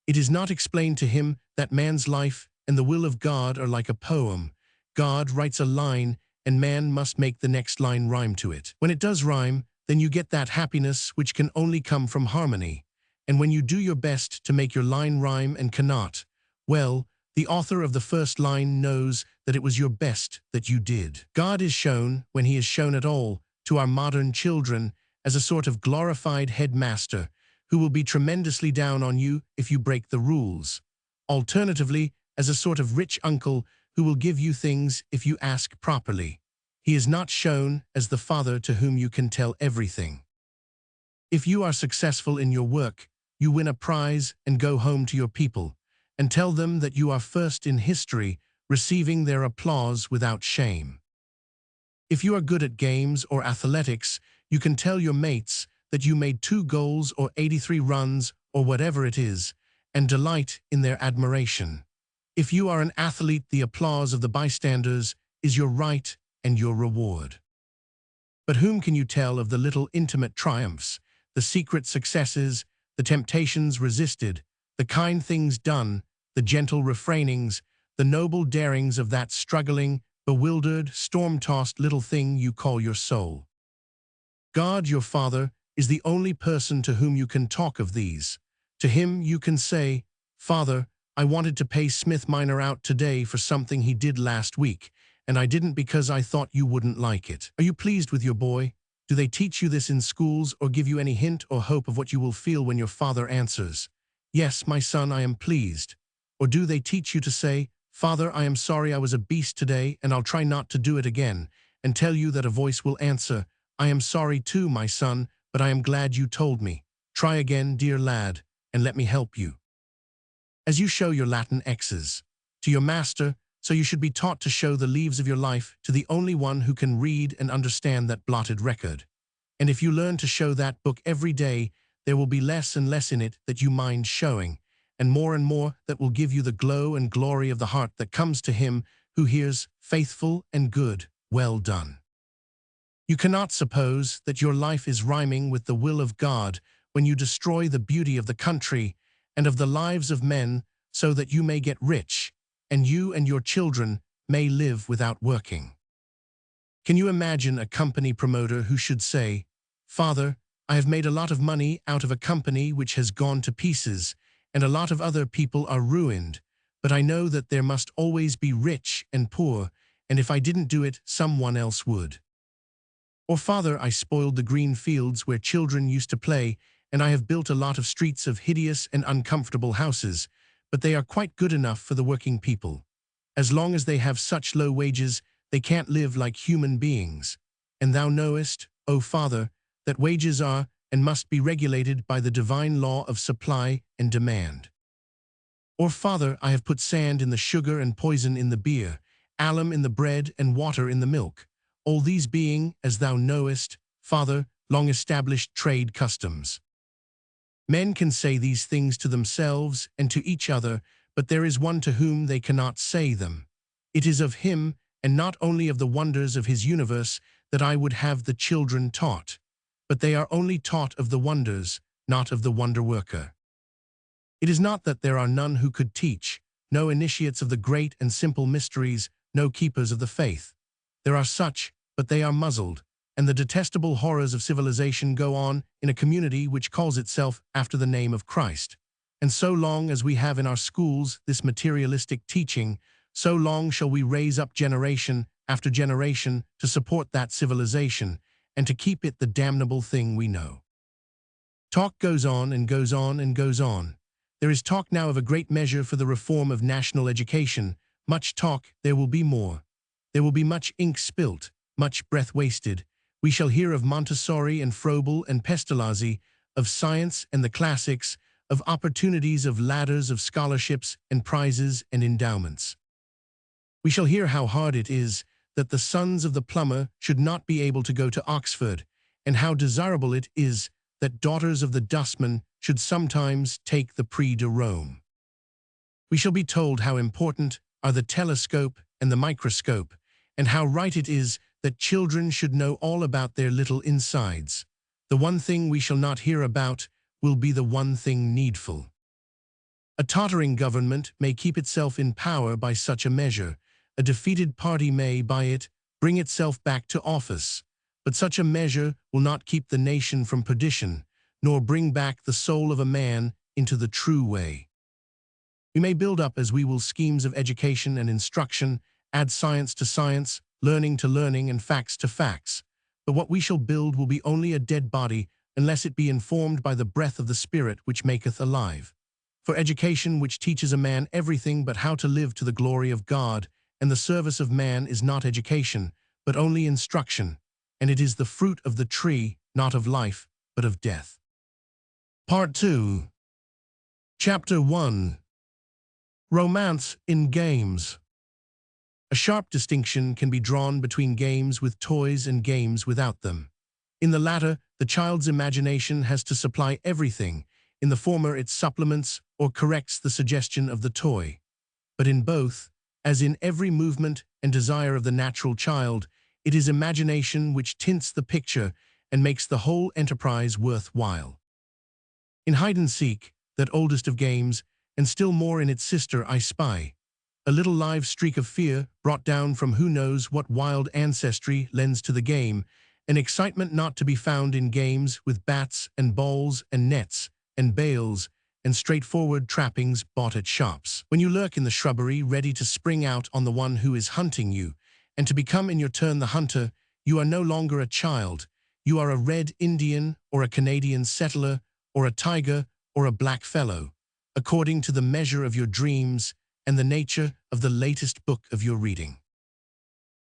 It is not explained to him that man's life and the will of God are like a poem. God writes a line, and man must make the next line rhyme to it. When it does rhyme, then you get that happiness which can only come from harmony. And when you do your best to make your line rhyme and cannot, well, the author of the first line knows that it was your best that you did. God is shown, when he is shown at all, to our modern children as a sort of glorified headmaster who will be tremendously down on you if you break the rules. Alternatively, as a sort of rich uncle who will give you things if you ask properly. He is not shown as the father to whom you can tell everything. If you are successful in your work, you win a prize and go home to your people and tell them that you are first in history, receiving their applause without shame. If you are good at games or athletics, you can tell your mates that you made 2 goals or 83 runs or whatever it is, and delight in their admiration. If you are an athlete, the applause of the bystanders is your right and your reward. But whom can you tell of the little intimate triumphs, the secret successes, the temptations resisted, the kind things done, the gentle refrainings, the noble darings of that struggling, bewildered, storm-tossed little thing you call your soul? God, your Father, is the only person to whom you can talk of these. To him you can say, "Father, I wanted to pay Smith Minor out today for something he did last week, and I didn't because I thought you wouldn't like it." Are you pleased with your boy? Do they teach you this in schools or give you any hint or hope of what you will feel when your father answers, "Yes, my son, I am pleased"? Or do they teach you to say, "Father, I am sorry I was a beast today, and I'll try not to do it again," and tell you that a voice will answer, "I am sorry too, my son, but I am glad you told me. Try again, dear lad, and let me help you." As you show your Latin X's to your master, so you should be taught to show the leaves of your life to the only one who can read and understand that blotted record. And if you learn to show that book every day, there will be less and less in it that you mind showing, and more that will give you the glow and glory of the heart that comes to him who hears, "Faithful and good, well done." You cannot suppose that your life is rhyming with the will of God when you destroy the beauty of the country and of the lives of men so that you may get rich, and you and your children may live without working. Can you imagine a company promoter who should say, "Father, I have made a lot of money out of a company which has gone to pieces, and a lot of other people are ruined, but I know that there must always be rich and poor, and if I didn't do it, someone else would." Or, "Father, I spoiled the green fields where children used to play, and I have built a lot of streets of hideous and uncomfortable houses, but they are quite good enough for the working people. As long as they have such low wages, they can't live like human beings. And thou knowest, O Father, that wages are and must be regulated by the divine law of supply and demand." Or, "Father, I have put sand in the sugar and poison in the beer, alum in the bread and water in the milk, all these being, as thou knowest, Father, long-established trade customs." Men can say these things to themselves and to each other, but there is one to whom they cannot say them. It is of him, and not only of the wonders of his universe, that I would have the children taught. But they are only taught of the wonders, not of the wonder-worker. It is not that there are none who could teach, no initiates of the great and simple mysteries, no keepers of the faith. There are such, but they are muzzled, and the detestable horrors of civilization go on in a community which calls itself after the name of Christ. And so long as we have in our schools this materialistic teaching, so long shall we raise up generation after generation to support that civilization, and to keep it the damnable thing we know. Talk goes on and goes on and goes on. There is talk now of a great measure for the reform of national education. Much talk, there will be more. There will be much ink spilt, much breath wasted. We shall hear of Montessori and Froebel and Pestalozzi, of science and the classics, of opportunities, of ladders, of scholarships and prizes and endowments. We shall hear how hard it is that the sons of the plumber should not be able to go to Oxford, and how desirable it is that daughters of the dustman should sometimes take the Prix de Rome. We shall be told how important are the telescope and the microscope, and how right it is that children should know all about their little insides. The one thing we shall not hear about will be the one thing needful. A tottering government may keep itself in power by such a measure. A defeated party may, by it, bring itself back to office. But such a measure will not keep the nation from perdition, nor bring back the soul of a man into the true way. We may build up as we will schemes of education and instruction, add science to science, learning to learning, and facts to facts. But what we shall build will be only a dead body, unless it be informed by the breath of the Spirit which maketh alive. For education which teaches a man everything but how to live to the glory of God and the service of man is not education, but only instruction, and it is the fruit of the tree, not of life, but of death. Part 2. Chapter 1. Romance in Games. A sharp distinction can be drawn between games with toys and games without them. In the latter, the child's imagination has to supply everything. In the former, it supplements or corrects the suggestion of the toy. But in both, as in every movement and desire of the natural child, it is imagination which tints the picture and makes the whole enterprise worthwhile. In hide-and-seek, that oldest of games, and still more in its sister I Spy, a little live streak of fear, brought down from who knows what wild ancestry, lends to the game, an excitement not to be found in games with bats and balls and nets and bales and straightforward trappings bought at shops. When you lurk in the shrubbery ready to spring out on the one who is hunting you, and to become in your turn the hunter, you are no longer a child. You are a red Indian or a Canadian settler or a tiger or a black fellow, according to the measure of your dreams and the nature of the latest book of your reading.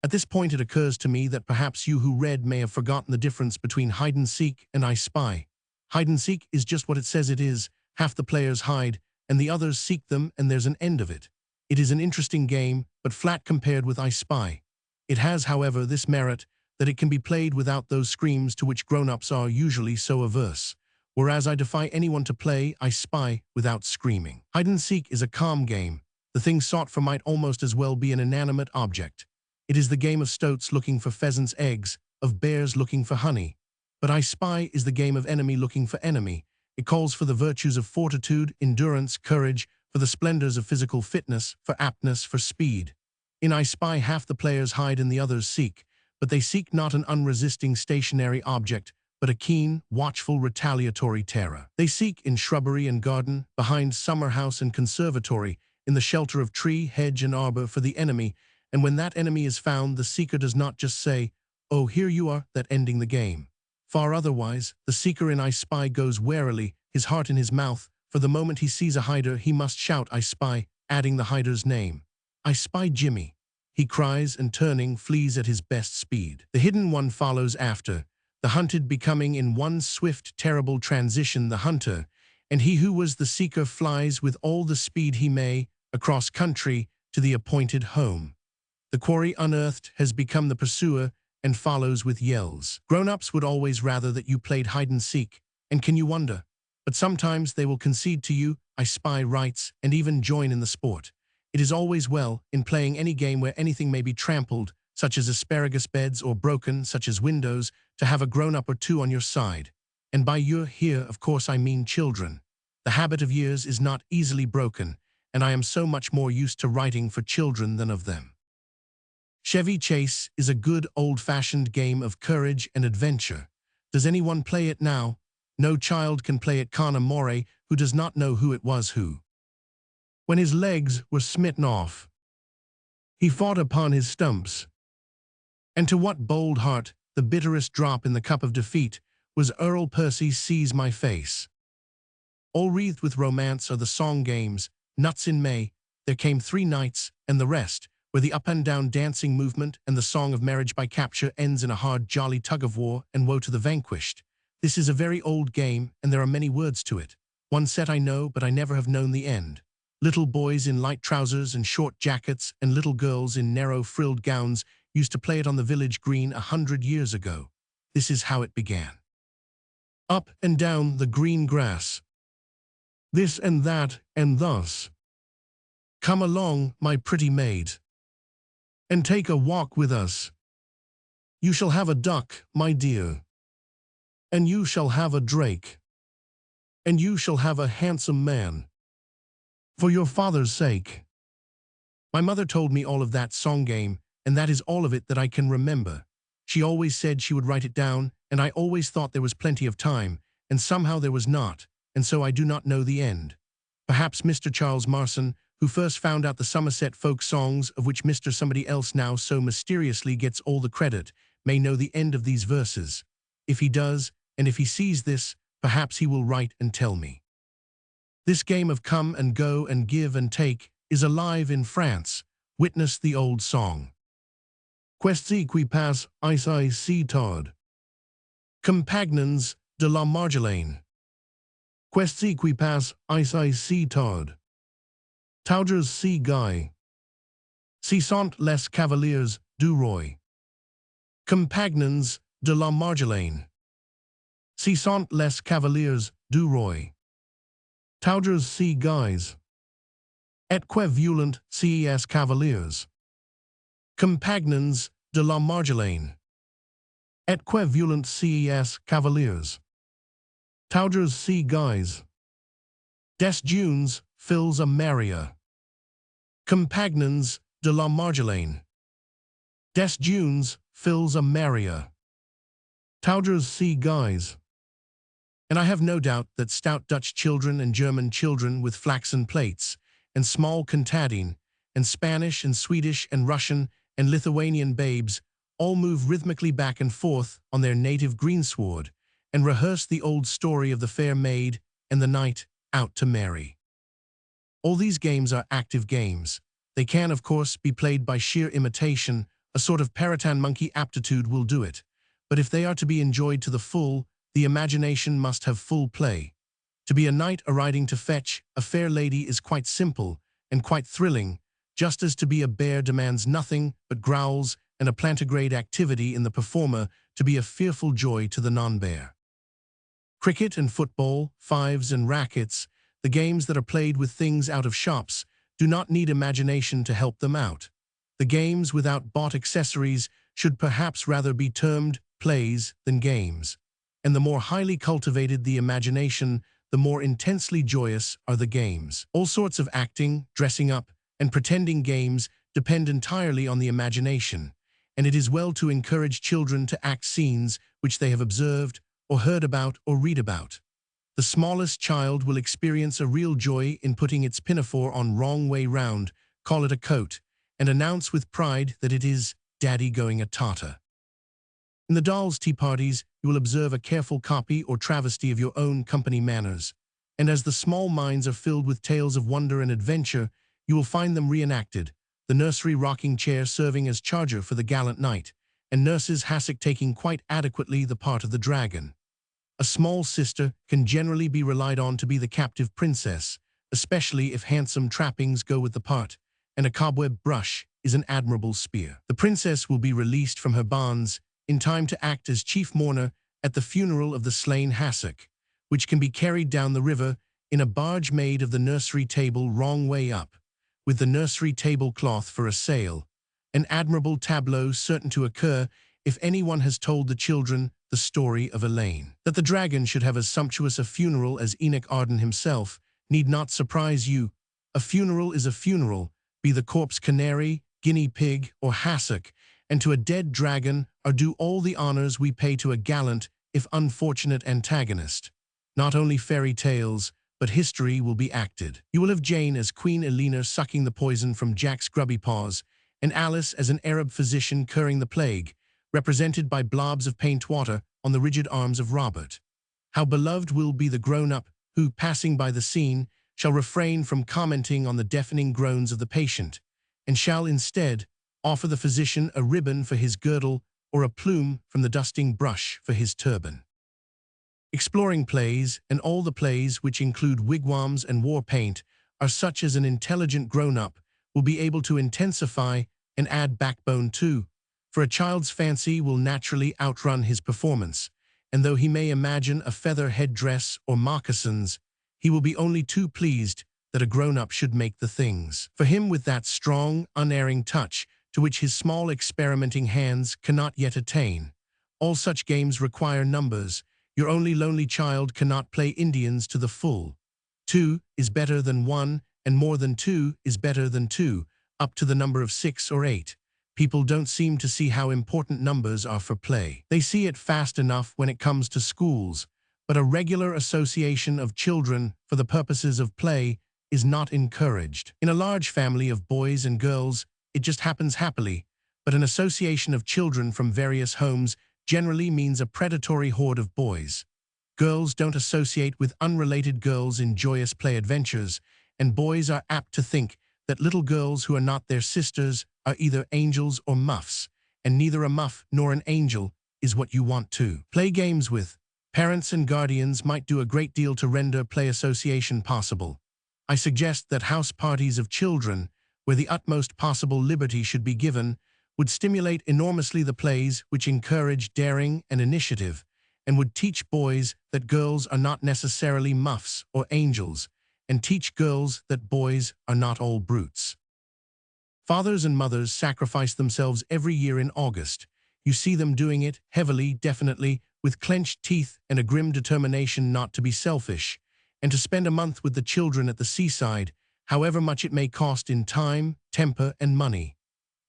At this point it occurs to me that perhaps you who read may have forgotten the difference between hide-and-seek and I Spy. Hide-and-seek is just what it says it is. Half the players hide, and the others seek them, and there's an end of it. It is an interesting game, but flat compared with I Spy. It has, however, this merit, that it can be played without those screams to which grown-ups are usually so averse, whereas I defy anyone to play I Spy without screaming. Hide-and-seek is a calm game. The thing sought for might almost as well be an inanimate object. It is the game of stoats looking for pheasants' eggs, of bears looking for honey. But I Spy is the game of enemy looking for enemy. It calls for the virtues of fortitude, endurance, courage, for the splendors of physical fitness, for aptness, for speed. In I Spy, half the players hide and the others seek, but they seek not an unresisting stationary object, but a keen, watchful, retaliatory terror. They seek in shrubbery and garden, behind summer house and conservatory, in the shelter of tree, hedge, and arbor for the enemy, and when that enemy is found, the seeker does not just say, "Oh, here you are," that ending the game. Far otherwise, the seeker in I Spy goes warily, his heart in his mouth, for the moment he sees a hider, he must shout, "I spy," adding the hider's name. "I spy Jimmy," he cries, and turning, flees at his best speed. The hidden one follows after, the hunted becoming in one swift, terrible transition the hunter, and he who was the seeker flies with all the speed he may, across country, to the appointed home. The quarry unearthed has become the pursuer and follows with yells. Grown-ups would always rather that you played hide-and-seek, and can you wonder? But sometimes they will concede to you, I spy rights, and even join in the sport. It is always well, in playing any game where anything may be trampled, such as asparagus beds, or broken, such as windows, to have a grown-up or two on your side. And by your here, of course, I mean children. The habit of years is not easily broken, and I am so much more used to writing for children than of them. Chevy Chase is a good old-fashioned game of courage and adventure. Does anyone play it now? No child can play it con amore who does not know who it was who. When his legs were smitten off, he fought upon his stumps. And to what bold heart, the bitterest drop in the cup of defeat, was Earl Percy Seize My Face. All wreathed with romance are the song games, Nuts in May, There Came 3 Nights, and the rest, where the up-and-down dancing movement and the song of marriage by capture ends in a hard, jolly tug-of-war and woe to the vanquished. This is a very old game, and there are many words to it. One set I know, but I never have known the end. Little boys in light trousers and short jackets and little girls in narrow frilled gowns used to play it on the village green 100 years ago. This is how it began. Up and down the green grass. This and that and thus. Come along, my pretty maid, and take a walk with us. You shall have a duck, my dear, and you shall have a drake, and you shall have a handsome man, for your father's sake. My mother told me all of that song game, and that is all of it that I can remember. She always said she would write it down, and I always thought there was plenty of time, and somehow there was not, and so I do not know the end. Perhaps Mr. Charles Marson, who first found out the Somerset folk songs of which Mr. Somebody Else now so mysteriously gets all the credit, may know the end of these verses. If he does, and if he sees this, perhaps he will write and tell me. This game of come and go and give and take is alive in France. Witness the old song. Questi qui passe ici si tard. Compagnons de la Marjolaine. Questi qui passe ici si tard. Taugers si guy. Si sont les cavaliers du roi. Compagnons de la Marjolaine. Si sont les cavaliers du roi. Taugers si guys. Et que violent ces cavaliers. Compagnons de la Marjolaine. Et que violent ces cavaliers. Taugers si guys. Des Dunes fills a Maria. Compagnons de la Marjolaine. Des Dunes fills a Maria. Taugers si guys. And I have no doubt that stout Dutch children and German children with flaxen plates, and small contadine, and Spanish and Swedish and Russian and Lithuanian babes all move rhythmically back and forth on their native greensward, and rehearse the old story of the fair maid and the knight out to marry. All these games are active games. They can, of course, be played by sheer imitation. A sort of Peloton monkey aptitude will do it. But if they are to be enjoyed to the full, the imagination must have full play. To be a knight a-riding to fetch a fair lady is quite simple and quite thrilling, just as to be a bear demands nothing but growls and a plantigrade activity in the performer to be a fearful joy to the non-bear. Cricket and football, fives and rackets, the games that are played with things out of shops, do not need imagination to help them out. The games without bought accessories should perhaps rather be termed plays than games, and the more highly cultivated the imagination, the more intensely joyous are the games. All sorts of acting, dressing up, and pretending games depend entirely on the imagination, and it is well to encourage children to act scenes which they have observed, or heard about, or read about. The smallest child will experience a real joy in putting its pinafore on wrong way round, call it a coat, and announce with pride that it is Daddy going a tartar. In the dolls' tea parties, you will observe a careful copy or travesty of your own company manners, and as the small minds are filled with tales of wonder and adventure, you will find them reenacted, the nursery rocking chair serving as charger for the gallant knight, and nurse's hassock taking quite adequately the part of the dragon. A small sister can generally be relied on to be the captive princess, especially if handsome trappings go with the part, and a cobweb brush is an admirable spear. The princess will be released from her bonds in time to act as chief mourner at the funeral of the slain hassock, which can be carried down the river in a barge made of the nursery table wrong way up, with the nursery tablecloth for a sail, an admirable tableau certain to occur if anyone has told the children the story of Elaine. That the dragon should have as sumptuous a funeral as Enoch Arden himself need not surprise you. A funeral is a funeral, be the corpse canary, guinea pig, or hassock, and to a dead dragon are due all the honors we pay to a gallant, if unfortunate, antagonist. Not only fairy tales, but history will be acted. You will have Jane as Queen Elena sucking the poison from Jack's grubby paws, and Alice as an Arab physician curing the plague, represented by blobs of paint water on the rigid arms of Robert. How beloved will be the grown-up who, passing by the scene, shall refrain from commenting on the deafening groans of the patient, and shall instead offer the physician a ribbon for his girdle or a plume from the dusting brush for his turban. Exploring plays, and all the plays which include wigwams and war paint, are such as an intelligent grown-up will be able to intensify and add backbone to, for a child's fancy will naturally outrun his performance, and though he may imagine a feather headdress or moccasins, he will be only too pleased that a grown-up should make the things for him with that strong, unerring touch to which his small experimenting hands cannot yet attain. All such games require numbers. Your only lonely child cannot play Indians to the full. 2 is better than 1, and more than 2 is better than 2, up to the number of 6 or 8. People don't seem to see how important numbers are for play. They see it fast enough when it comes to schools, but a regular association of children for the purposes of play is not encouraged. In a large family of boys and girls, it just happens happily, but an association of children from various homes generally means a predatory horde of boys. Girls don't associate with unrelated girls in joyous play adventures, and boys are apt to think that little girls who are not their sisters are either angels or muffs, and neither a muff nor an angel is what you want to play games with. Parents and guardians might do a great deal to render play association possible. I suggest that house parties of children, where the utmost possible liberty should be given, would stimulate enormously the plays which encourage daring and initiative, and would teach boys that girls are not necessarily muffs or angels, and teach girls that boys are not all brutes. Fathers and mothers sacrifice themselves every year in August. You see them doing it, heavily, definitely, with clenched teeth and a grim determination not to be selfish, and to spend a month with the children at the seaside, however much it may cost in time, temper, and money.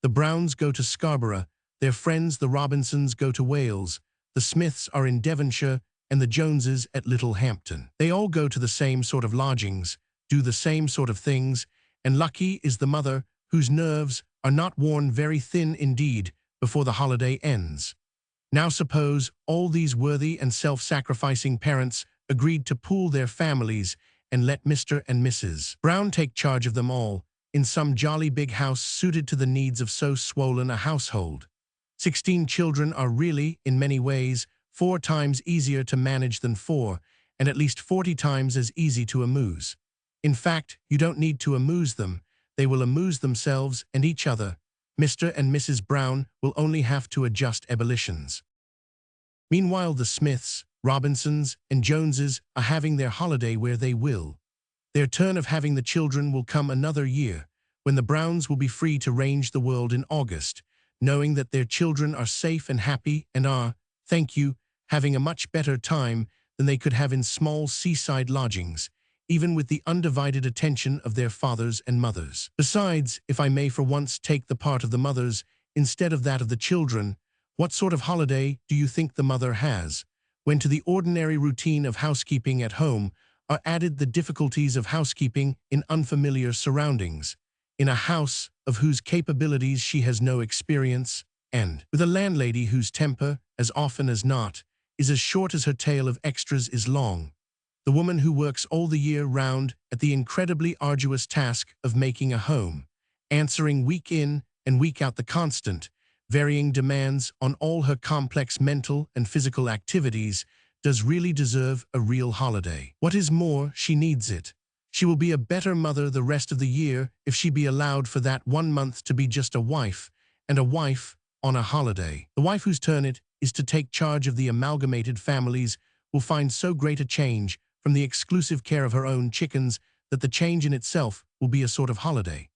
The Browns go to Scarborough, their friends the Robinsons go to Wales, the Smiths are in Devonshire, and the Joneses at Littlehampton. They all go to the same sort of lodgings, do the same sort of things, and lucky is the mother whose nerves are not worn very thin indeed before the holiday ends. Now suppose all these worthy and self-sacrificing parents agreed to pool their families and let Mr. and Mrs. Brown take charge of them all, in some jolly big house suited to the needs of so swollen a household. 16 children are really, in many ways, 4 times easier to manage than 4, and at least 40 times as easy to amuse. In fact, you don't need to amuse them. They will amuse themselves and each other. Mr. and Mrs. Brown will only have to adjust ebullitions. Meanwhile, the Smiths, Robinsons, and Joneses are having their holiday where they will. Their turn of having the children will come another year, when the Browns will be free to range the world in August, knowing that their children are safe and happy and are, thank you, having a much better time than they could have in small seaside lodgings, even with the undivided attention of their fathers and mothers. Besides, if I may for once take the part of the mothers instead of that of the children, what sort of holiday do you think the mother has, when to the ordinary routine of housekeeping at home are added the difficulties of housekeeping in unfamiliar surroundings, in a house of whose capabilities she has no experience, and with a landlady whose temper, as often as not, is as short as her tale of extras is long, the woman who works all the year round at the incredibly arduous task of making a home, answering week in and week out the constant, varying demands on all her complex mental and physical activities, does really deserve a real holiday. What is more, she needs it. She will be a better mother the rest of the year if she be allowed for that 1 month to be just a wife, and a wife on a holiday. The wife whose turn it is to take charge of the amalgamated families will find so great a change from the exclusive care of her own chickens that the change in itself will be a sort of holiday.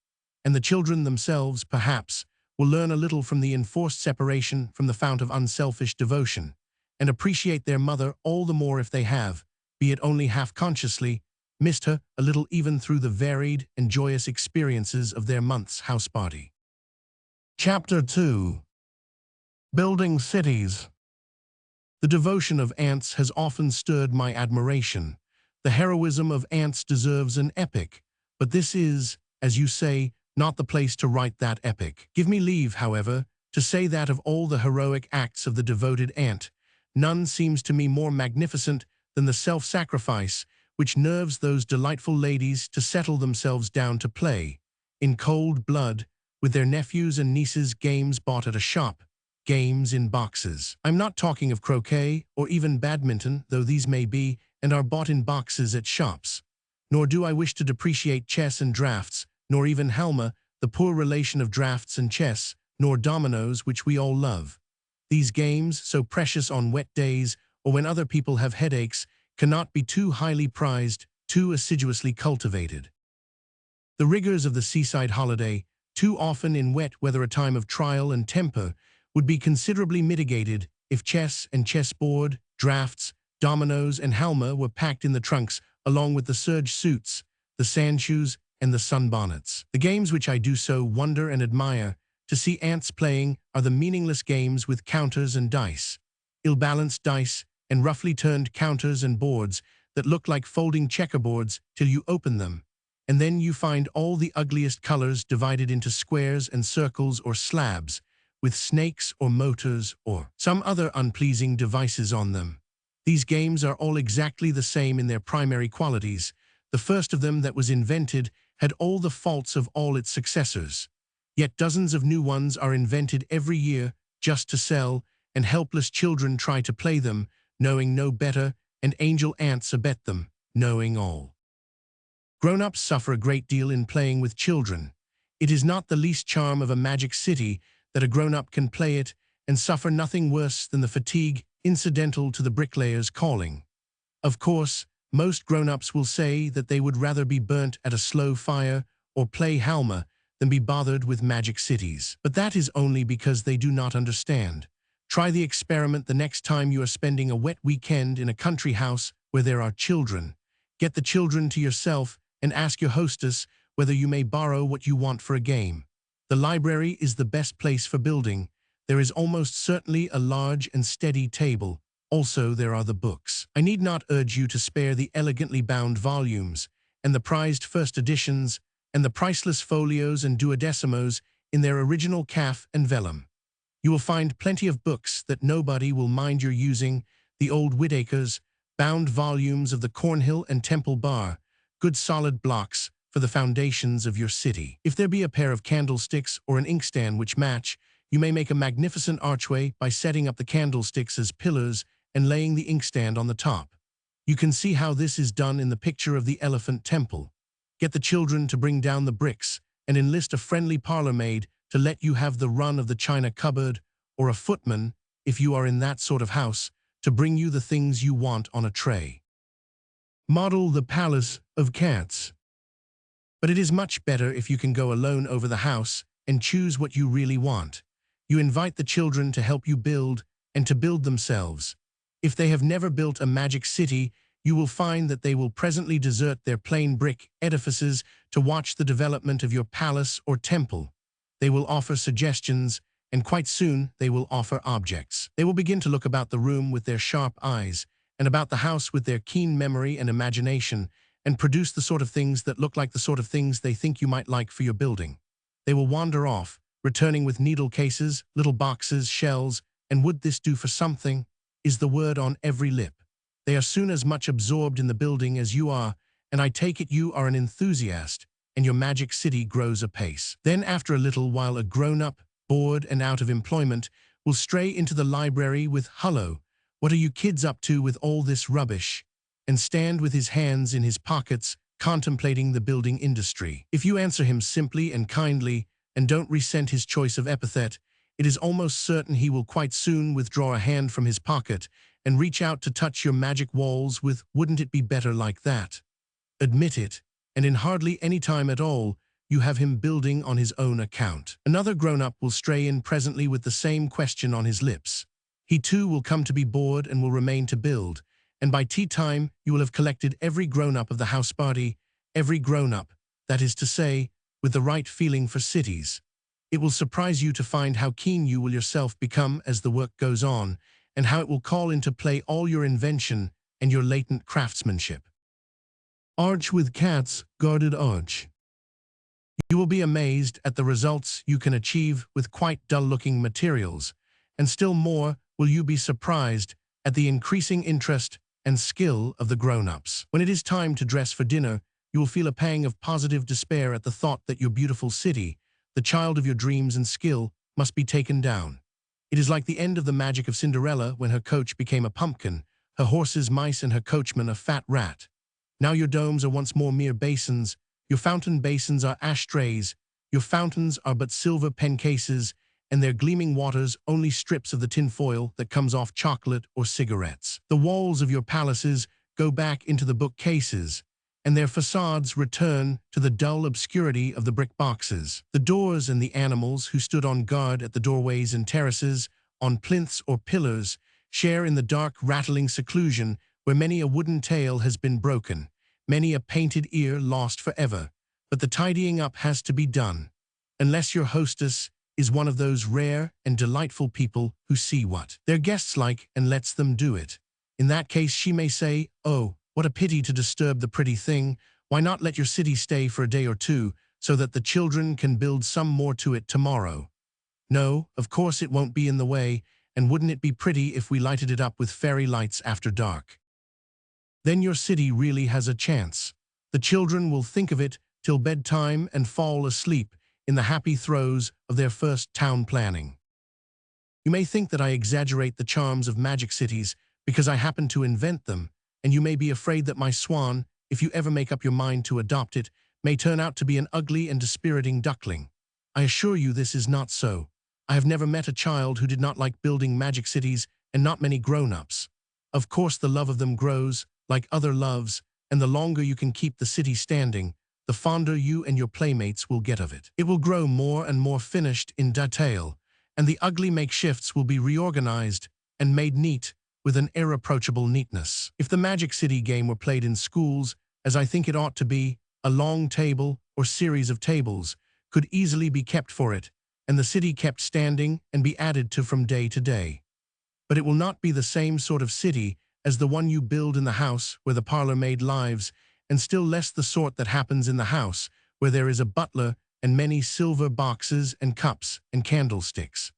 And the children themselves, perhaps, will learn a little from the enforced separation from the fount of unselfish devotion, and appreciate their mother all the more if they have, be it only half-consciously, missed her a little even through the varied and joyous experiences of their month's house party. Chapter 2. Building Cities. The devotion of ants has often stirred my admiration. The heroism of ants deserves an epic, but this is, as you say, not the place to write that epic. Give me leave, however, to say that of all the heroic acts of the devoted ant, none seems to me more magnificent than the self-sacrifice which nerves those delightful ladies to settle themselves down to play, in cold blood, with their nephews and nieces, games bought at a shop, games in boxes. I'm not talking of croquet or even badminton, though these may be and are bought in boxes at shops. Nor do I wish to depreciate chess and draughts, nor even Halma, the poor relation of draughts and chess, nor dominoes, which we all love. These games, so precious on wet days or when other people have headaches, cannot be too highly prized, too assiduously cultivated. The rigors of the seaside holiday, too often in wet weather a time of trial and temper, would be considerably mitigated if chess and chessboard, draughts, dominoes, and Halma were packed in the trunks along with the serge suits, the sandshoes, and the sunbonnets. The games which I do so wonder and admire to see ants playing are the meaningless games with counters and dice, ill-balanced dice, and roughly turned counters and boards that look like folding checkerboards till you open them, and then you find all the ugliest colors divided into squares and circles or slabs, with snakes or motors or some other unpleasing devices on them. These games are all exactly the same in their primary qualities. The first of them that was invented had all the faults of all its successors. Yet dozens of new ones are invented every year just to sell, and helpless children try to play them, knowing no better, and angel ants abet them, knowing all. Grown-ups suffer a great deal in playing with children. It is not the least charm of a magic city that a grown-up can play it and suffer nothing worse than the fatigue incidental to the bricklayer's calling. Of course, most grown-ups will say that they would rather be burnt at a slow fire or play Halma than be bothered with magic cities. But that is only because they do not understand. Try the experiment the next time you are spending a wet weekend in a country house where there are children. Get the children to yourself and ask your hostess whether you may borrow what you want for a game. The library is the best place for building. There is almost certainly a large and steady table. Also, there are the books. I need not urge you to spare the elegantly bound volumes, and the prized first editions, and the priceless folios and duodecimos in their original calf and vellum. You will find plenty of books that nobody will mind your using, the old Whitacres, bound volumes of the Cornhill and Temple Bar, good solid blocks for the foundations of your city. If there be a pair of candlesticks or an inkstand which match, you may make a magnificent archway by setting up the candlesticks as pillars and laying the inkstand on the top. You can see how this is done in the picture of the Elephant Temple. Get the children to bring down the bricks and enlist a friendly parlor maid to let you have the run of the china cupboard, or a footman, if you are in that sort of house, to bring you the things you want on a tray. Model the palace of cats. But it is much better if you can go alone over the house and choose what you really want. You invite the children to help you build, and to build themselves. If they have never built a magic city, you will find that they will presently desert their plain brick edifices to watch the development of your palace or temple. They will offer suggestions, and quite soon they will offer objects. They will begin to look about the room with their sharp eyes, and about the house with their keen memory and imagination, and produce the sort of things that look like the sort of things they think you might like for your building. They will wander off, returning with needle cases, little boxes, shells, and "would this do for something?" is the word on every lip. They are soon as much absorbed in the building as you are, and I take it you are an enthusiast, and your magic city grows apace. Then after a little while a grown-up, bored and out of employment, will stray into the library with "Hullo, what are you kids up to with all this rubbish?" and stand with his hands in his pockets, contemplating the building industry. If you answer him simply and kindly, and don't resent his choice of epithet, it is almost certain he will quite soon withdraw a hand from his pocket and reach out to touch your magic walls with "wouldn't it be better like that?" Admit it, and in hardly any time at all, you have him building on his own account. Another grown-up will stray in presently with the same question on his lips. He too will come to be bored and will remain to build, and by tea time you will have collected every grown-up of the house party, every grown-up, that is to say, with the right feeling for cities. It will surprise you to find how keen you will yourself become as the work goes on, and how it will call into play all your invention and your latent craftsmanship. Arch with cats, guarded arch. You will be amazed at the results you can achieve with quite dull-looking materials, and still more will you be surprised at the increasing interest and skill of the grown-ups. When it is time to dress for dinner, you will feel a pang of positive despair at the thought that your beautiful city, the child of your dreams and skill, must be taken down. It is like the end of the magic of Cinderella when her coach became a pumpkin, her horses mice and her coachman a fat rat. Now your domes are once more mere basins, your fountain basins are ashtrays, your fountains are but silver pen cases, and their gleaming waters only strips of the tin foil that comes off chocolate or cigarettes. The walls of your palaces go back into the bookcases, and their facades return to the dull obscurity of the brick boxes. The doors and the animals who stood on guard at the doorways and terraces, on plinths or pillars, share in the dark, rattling seclusion where many a wooden tail has been broken, many a painted ear lost forever. But the tidying up has to be done, unless your hostess is one of those rare and delightful people who see what their guests like and lets them do it. In that case she may say, "Oh, what a pity to disturb the pretty thing. Why not let your city stay for a day or two, so that the children can build some more to it tomorrow? No, of course it won't be in the way, and wouldn't it be pretty if we lighted it up with fairy lights after dark?" Then your city really has a chance. The children will think of it till bedtime and fall asleep in the happy throes of their first town planning. You may think that I exaggerate the charms of magic cities because I happen to invent them, and you may be afraid that my swan, if you ever make up your mind to adopt it, may turn out to be an ugly and dispiriting duckling. I assure you this is not so. I have never met a child who did not like building magic cities, and not many grown-ups. Of course the love of them grows, like other loves, and the longer you can keep the city standing, the fonder you and your playmates will get of it. It will grow more and more finished in detail, and the ugly makeshifts will be reorganized and made neat with an irreproachable neatness. If the Magic City game were played in schools, as I think it ought to be, a long table or series of tables could easily be kept for it, and the city kept standing and be added to from day to day. But it will not be the same sort of city as the one you build in the house where the parlor-maid lives, and still less the sort that happens in the house where there is a butler and many silver boxes and cups and candlesticks.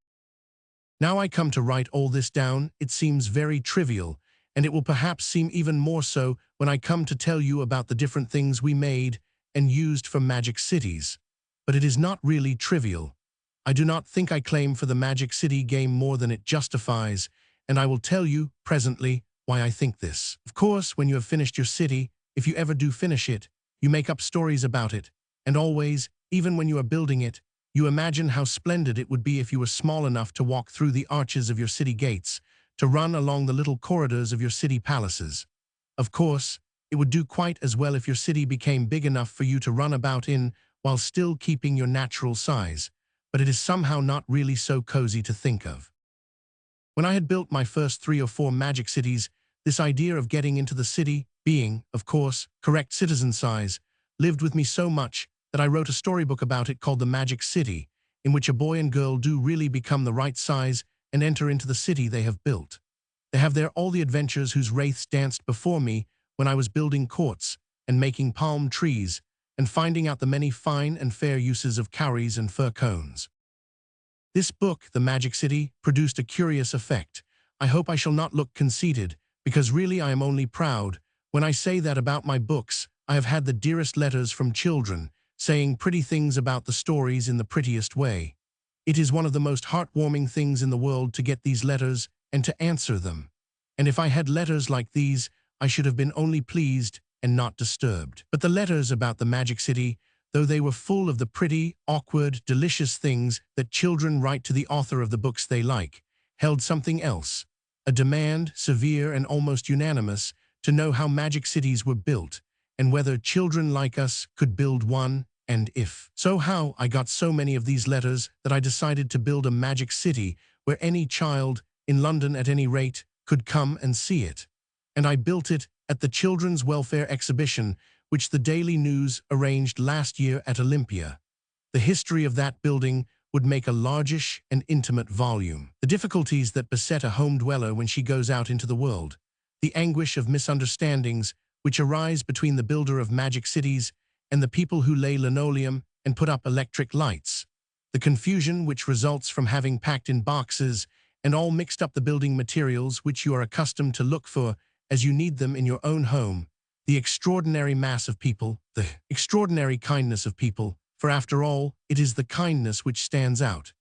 Now I come to write all this down, it seems very trivial, and it will perhaps seem even more so when I come to tell you about the different things we made and used for Magic Cities. But it is not really trivial. I do not think I claim for the Magic City game more than it justifies, and I will tell you, presently, why I think this. Of course, when you have finished your city, if you ever do finish it, you make up stories about it, and always, even when you are building it, you imagine how splendid it would be if you were small enough to walk through the arches of your city gates, to run along the little corridors of your city palaces. Of course, it would do quite as well if your city became big enough for you to run about in while still keeping your natural size, but it is somehow not really so cozy to think of. When I had built my first 3 or 4 magic cities, this idea of getting into the city, being, of course, correct citizen size, lived with me so much that I wrote a storybook about it called The Magic City, in which a boy and girl do really become the right size and enter into the city they have built. They have there all the adventures whose wraiths danced before me when I was building courts and making palm trees and finding out the many fine and fair uses of cowries and fir cones. This book, The Magic City, produced a curious effect. I hope I shall not look conceited, because really I am only proud when I say that about my books I have had the dearest letters from children, saying pretty things about the stories in the prettiest way. It is one of the most heartwarming things in the world to get these letters and to answer them. And if I had letters like these, I should have been only pleased and not disturbed. But the letters about the Magic City, though they were full of the pretty, awkward, delicious things that children write to the author of the books they like, held something else, a demand, severe and almost unanimous, to know how magic cities were built, and whether children like us could build one, and if so, how. I got so many of these letters that I decided to build a magic city where any child, in London at any rate, could come and see it. And I built it at the Children's Welfare Exhibition, which the Daily News arranged last year at Olympia. The history of that building would make a largish and intimate volume. The difficulties that beset a home dweller when she goes out into the world, the anguish of misunderstandings which arise between the builder of magic cities and the people who lay linoleum and put up electric lights, the confusion which results from having packed in boxes and all mixed up the building materials which you are accustomed to look for as you need them in your own home, the extraordinary mass of people, the extraordinary kindness of people, for after all, it is the kindness which stands out.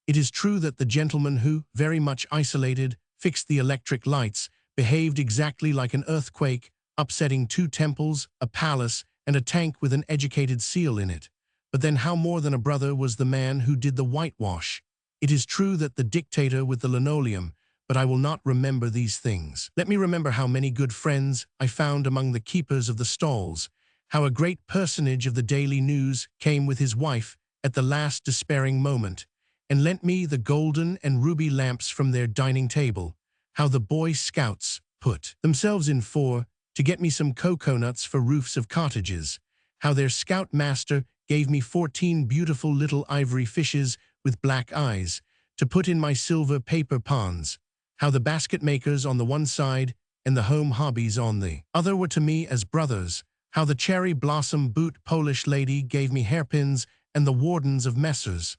It is true that the gentleman who, very much isolated, fixed the electric lights, behaved exactly like an earthquake, upsetting 2 temples, a palace, and a tank with an educated seal in it. But then how more than a brother was the man who did the whitewash? It is true that the dictator with the linoleum, but I will not remember these things. Let me remember how many good friends I found among the keepers of the stalls, how a great personage of the Daily News came with his wife at the last despairing moment, and lent me the golden and ruby lamps from their dining table, how the Boy Scouts put themselves in to get me some coconuts for roofs of cottages, how their scout master gave me 14 beautiful little ivory fishes with black eyes to put in my silver paper ponds, how the basket makers on the one side and the home hobbies on the other were to me as brothers, how the cherry blossom boot Polish lady gave me hairpins and the wardens of Messrs.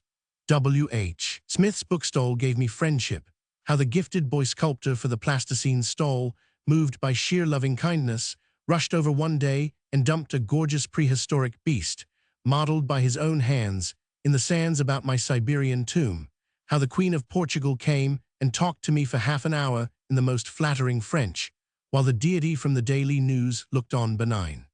W.H. Smith's bookstall gave me friendship, how the gifted boy sculptor for the plasticine stall, moved by sheer loving kindness, rushed over one day and dumped a gorgeous prehistoric beast, modeled by his own hands, in the sands about my Siberian tomb, how the Queen of Portugal came and talked to me for half an hour in the most flattering French, while the deity from the Daily News looked on benign.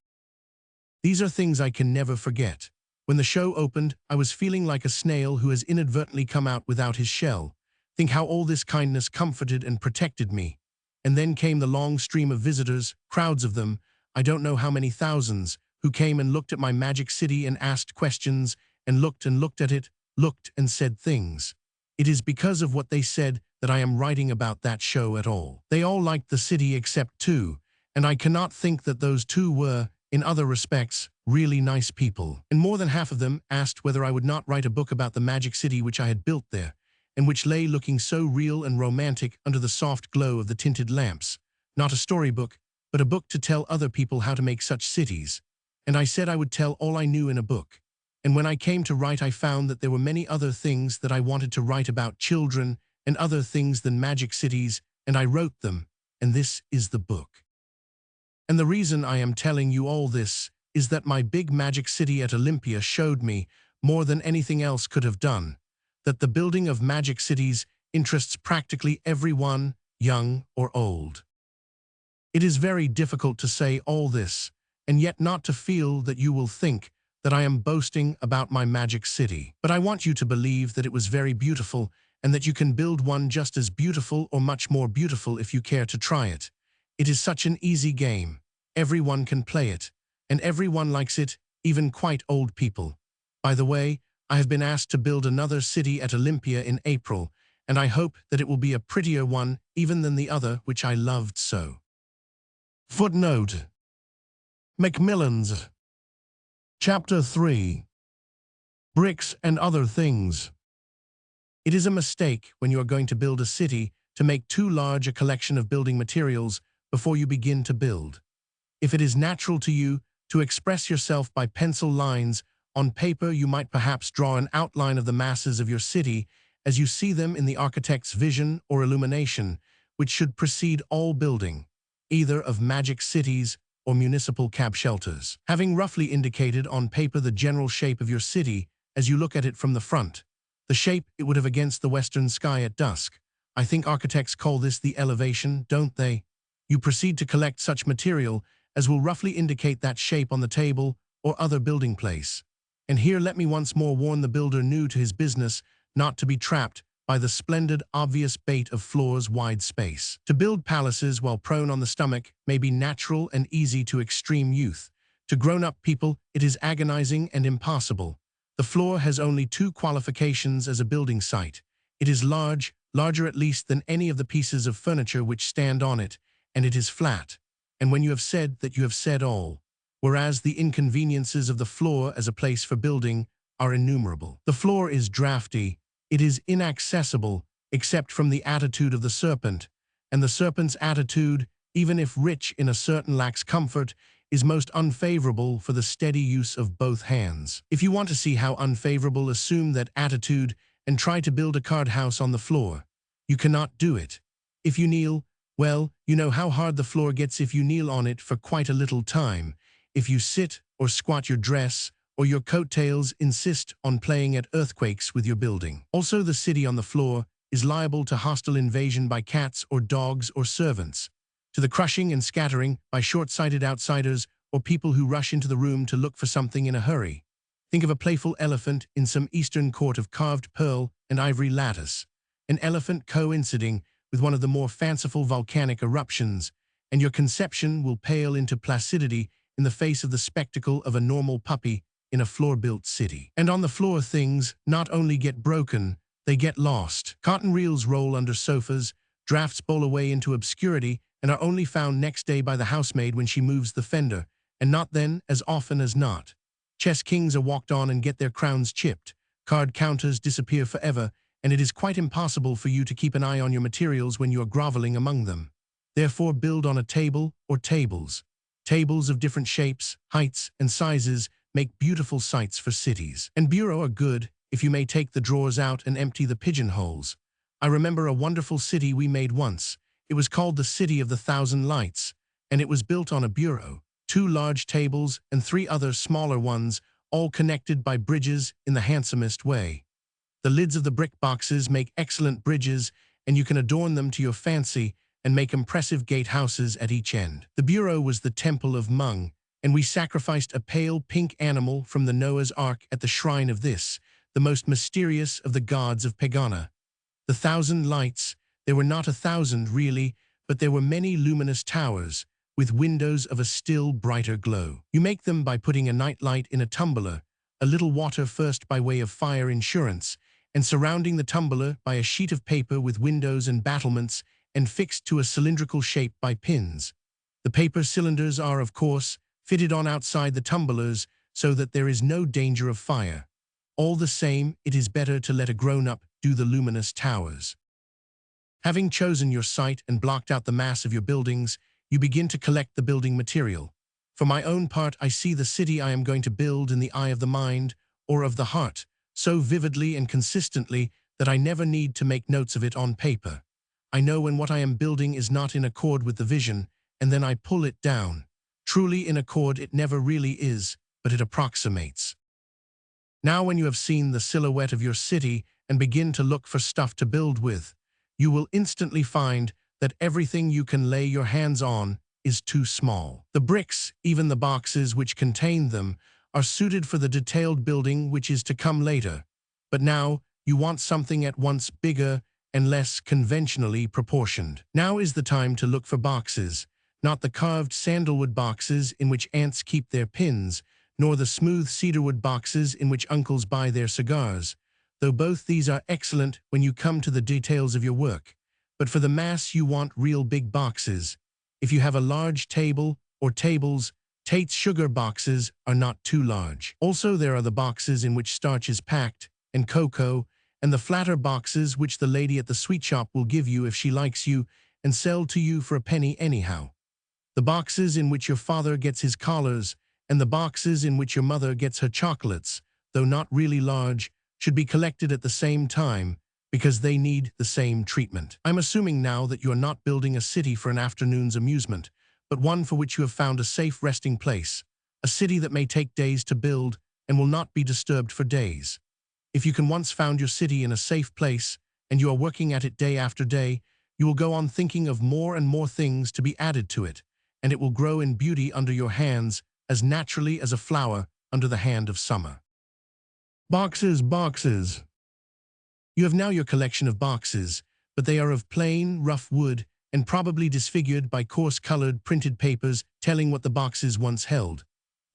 These are things I can never forget. When the show opened, I was feeling like a snail who has inadvertently come out without his shell. Think how all this kindness comforted and protected me. And then came the long stream of visitors, crowds of them, I don't know how many thousands, who came and looked at my magic city and asked questions, and looked at it, looked and said things. It is because of what they said that I am writing about that show at all. They all liked the city except 2, and I cannot think that those 2 were, in other respects, really nice people. And more than half of them asked whether I would not write a book about the magic city which I had built there, and which lay looking so real and romantic under the soft glow of the tinted lamps. Not a storybook, but a book to tell other people how to make such cities. And I said I would tell all I knew in a book. And when I came to write, I found that there were many other things that I wanted to write about children and other things than magic cities, and I wrote them, and this is the book. And the reason I am telling you all this is that my big magic city at Olympia showed me, more than anything else could have done, that the building of magic cities interests practically everyone, young or old. It is very difficult to say all this, and yet not to feel that you will think that I am boasting about my magic city. But I want you to believe that it was very beautiful, and that you can build one just as beautiful or much more beautiful if you care to try it. It is such an easy game. Everyone can play it, and everyone likes it, even quite old people. By the way, I have been asked to build another city at Olympia in April, and I hope that it will be a prettier one even than the other which I loved so. Footnote: Macmillan's. Chapter 3. Bricks and Other Things. It is a mistake when you are going to build a city to make too large a collection of building materials before you begin to build. If it is natural to you to express yourself by pencil lines on paper, you might perhaps draw an outline of the masses of your city as you see them in the architect's vision or illumination, which should precede all building, either of magic cities or municipal cab shelters. Having roughly indicated on paper the general shape of your city as you look at it from the front, the shape it would have against the western sky at dusk, I think architects call this the elevation, don't they? You proceed to collect such material as will roughly indicate that shape on the table or other building place. And here let me once more warn the builder new to his business not to be trapped by the splendid, obvious bait of floor's wide space. To build palaces while prone on the stomach may be natural and easy to extreme youth. To grown-up people, it is agonizing and impossible. The floor has only two qualifications as a building site. It is large, larger at least than any of the pieces of furniture which stand on it, and it is flat. And when you have said that, you have said all. Whereas the inconveniences of the floor as a place for building are innumerable. The floor is drafty. It is inaccessible, except from the attitude of the serpent, and the serpent's attitude, even if rich in a certain lax comfort, is most unfavorable for the steady use of both hands. If you want to see how unfavorable, assume that attitude and try to build a card house on the floor. You cannot do it. If you kneel, well, you know how hard the floor gets if you kneel on it for quite a little time. If you sit or squat, your dress or your coattails insist on playing at earthquakes with your building. Also, the city on the floor is liable to hostile invasion by cats or dogs or servants, to the crushing and scattering by short-sighted outsiders or people who rush into the room to look for something in a hurry. Think of a playful elephant in some eastern court of carved pearl and ivory lattice, an elephant coinciding with one of the more fanciful volcanic eruptions, and your conception will pale into placidity in the face of the spectacle of a normal puppy in a floor-built city. And on the floor, things not only get broken, they get lost. Cotton reels roll under sofas, drafts bowl away into obscurity, and are only found next day by the housemaid when she moves the fender, and not then as often as not. Chess kings are walked on and get their crowns chipped. Card counters disappear forever, and it is quite impossible for you to keep an eye on your materials when you are groveling among them. Therefore, build on a table or tables. Tables of different shapes, heights, and sizes make beautiful sites for cities. And bureaux are good if you may take the drawers out and empty the pigeonholes. I remember a wonderful city we made once. It was called the City of the Thousand Lights, and it was built on a bureau, 2 large tables, and 3 other smaller ones, all connected by bridges in the handsomest way. The lids of the brick boxes make excellent bridges, and you can adorn them to your fancy and make impressive gatehouses at each end. The bureau was the temple of Mung, and we sacrificed a pale pink animal from the Noah's Ark at the shrine of this, the most mysterious of the gods of Pegana. The 1,000 lights, there were not 1,000 really, but there were many luminous towers, with windows of a still brighter glow. You make them by putting a nightlight in a tumbler, a little water first by way of fire insurance, and surrounding the tumbler by a sheet of paper with windows and battlements and fixed to a cylindrical shape by pins. The paper cylinders are, of course, fitted on outside the tumblers so that there is no danger of fire. All the same, it is better to let a grown-up do the luminous towers. Having chosen your site and blocked out the mass of your buildings, you begin to collect the building material. For my own part, I see the city I am going to build in the eye of the mind, or of the heart, so vividly and consistently that I never need to make notes of it on paper. I know when what I am building is not in accord with the vision, and then I pull it down. Truly in accord it never really is, but it approximates. Now when you have seen the silhouette of your city and begin to look for stuff to build with, you will instantly find that everything you can lay your hands on is too small. The bricks, even the boxes which contain them, are suited for the detailed building which is to come later. But now you want something at once bigger and less conventionally proportioned. Now is the time to look for boxes, not the carved sandalwood boxes in which ants keep their pins, nor the smooth cedarwood boxes in which uncles buy their cigars, though both these are excellent when you come to the details of your work. But for the mass, you want real big boxes. If you have a large table or tables, Tate's sugar boxes are not too large. Also, there are the boxes in which starch is packed, and cocoa, and the flatter boxes which the lady at the sweet shop will give you if she likes you and sell to you for a penny anyhow. The boxes in which your father gets his collars, and the boxes in which your mother gets her chocolates, though not really large, should be collected at the same time because they need the same treatment. I'm assuming now that you are not building a city for an afternoon's amusement, but one for which you have found a safe resting place, a city that may take days to build and will not be disturbed for days. If you can once found your city in a safe place, and you are working at it day after day, you will go on thinking of more and more things to be added to it, and it will grow in beauty under your hands as naturally as a flower under the hand of summer. Boxes, boxes. You have now your collection of boxes, but they are of plain, rough wood and probably disfigured by coarse-colored printed papers telling what the boxes once held.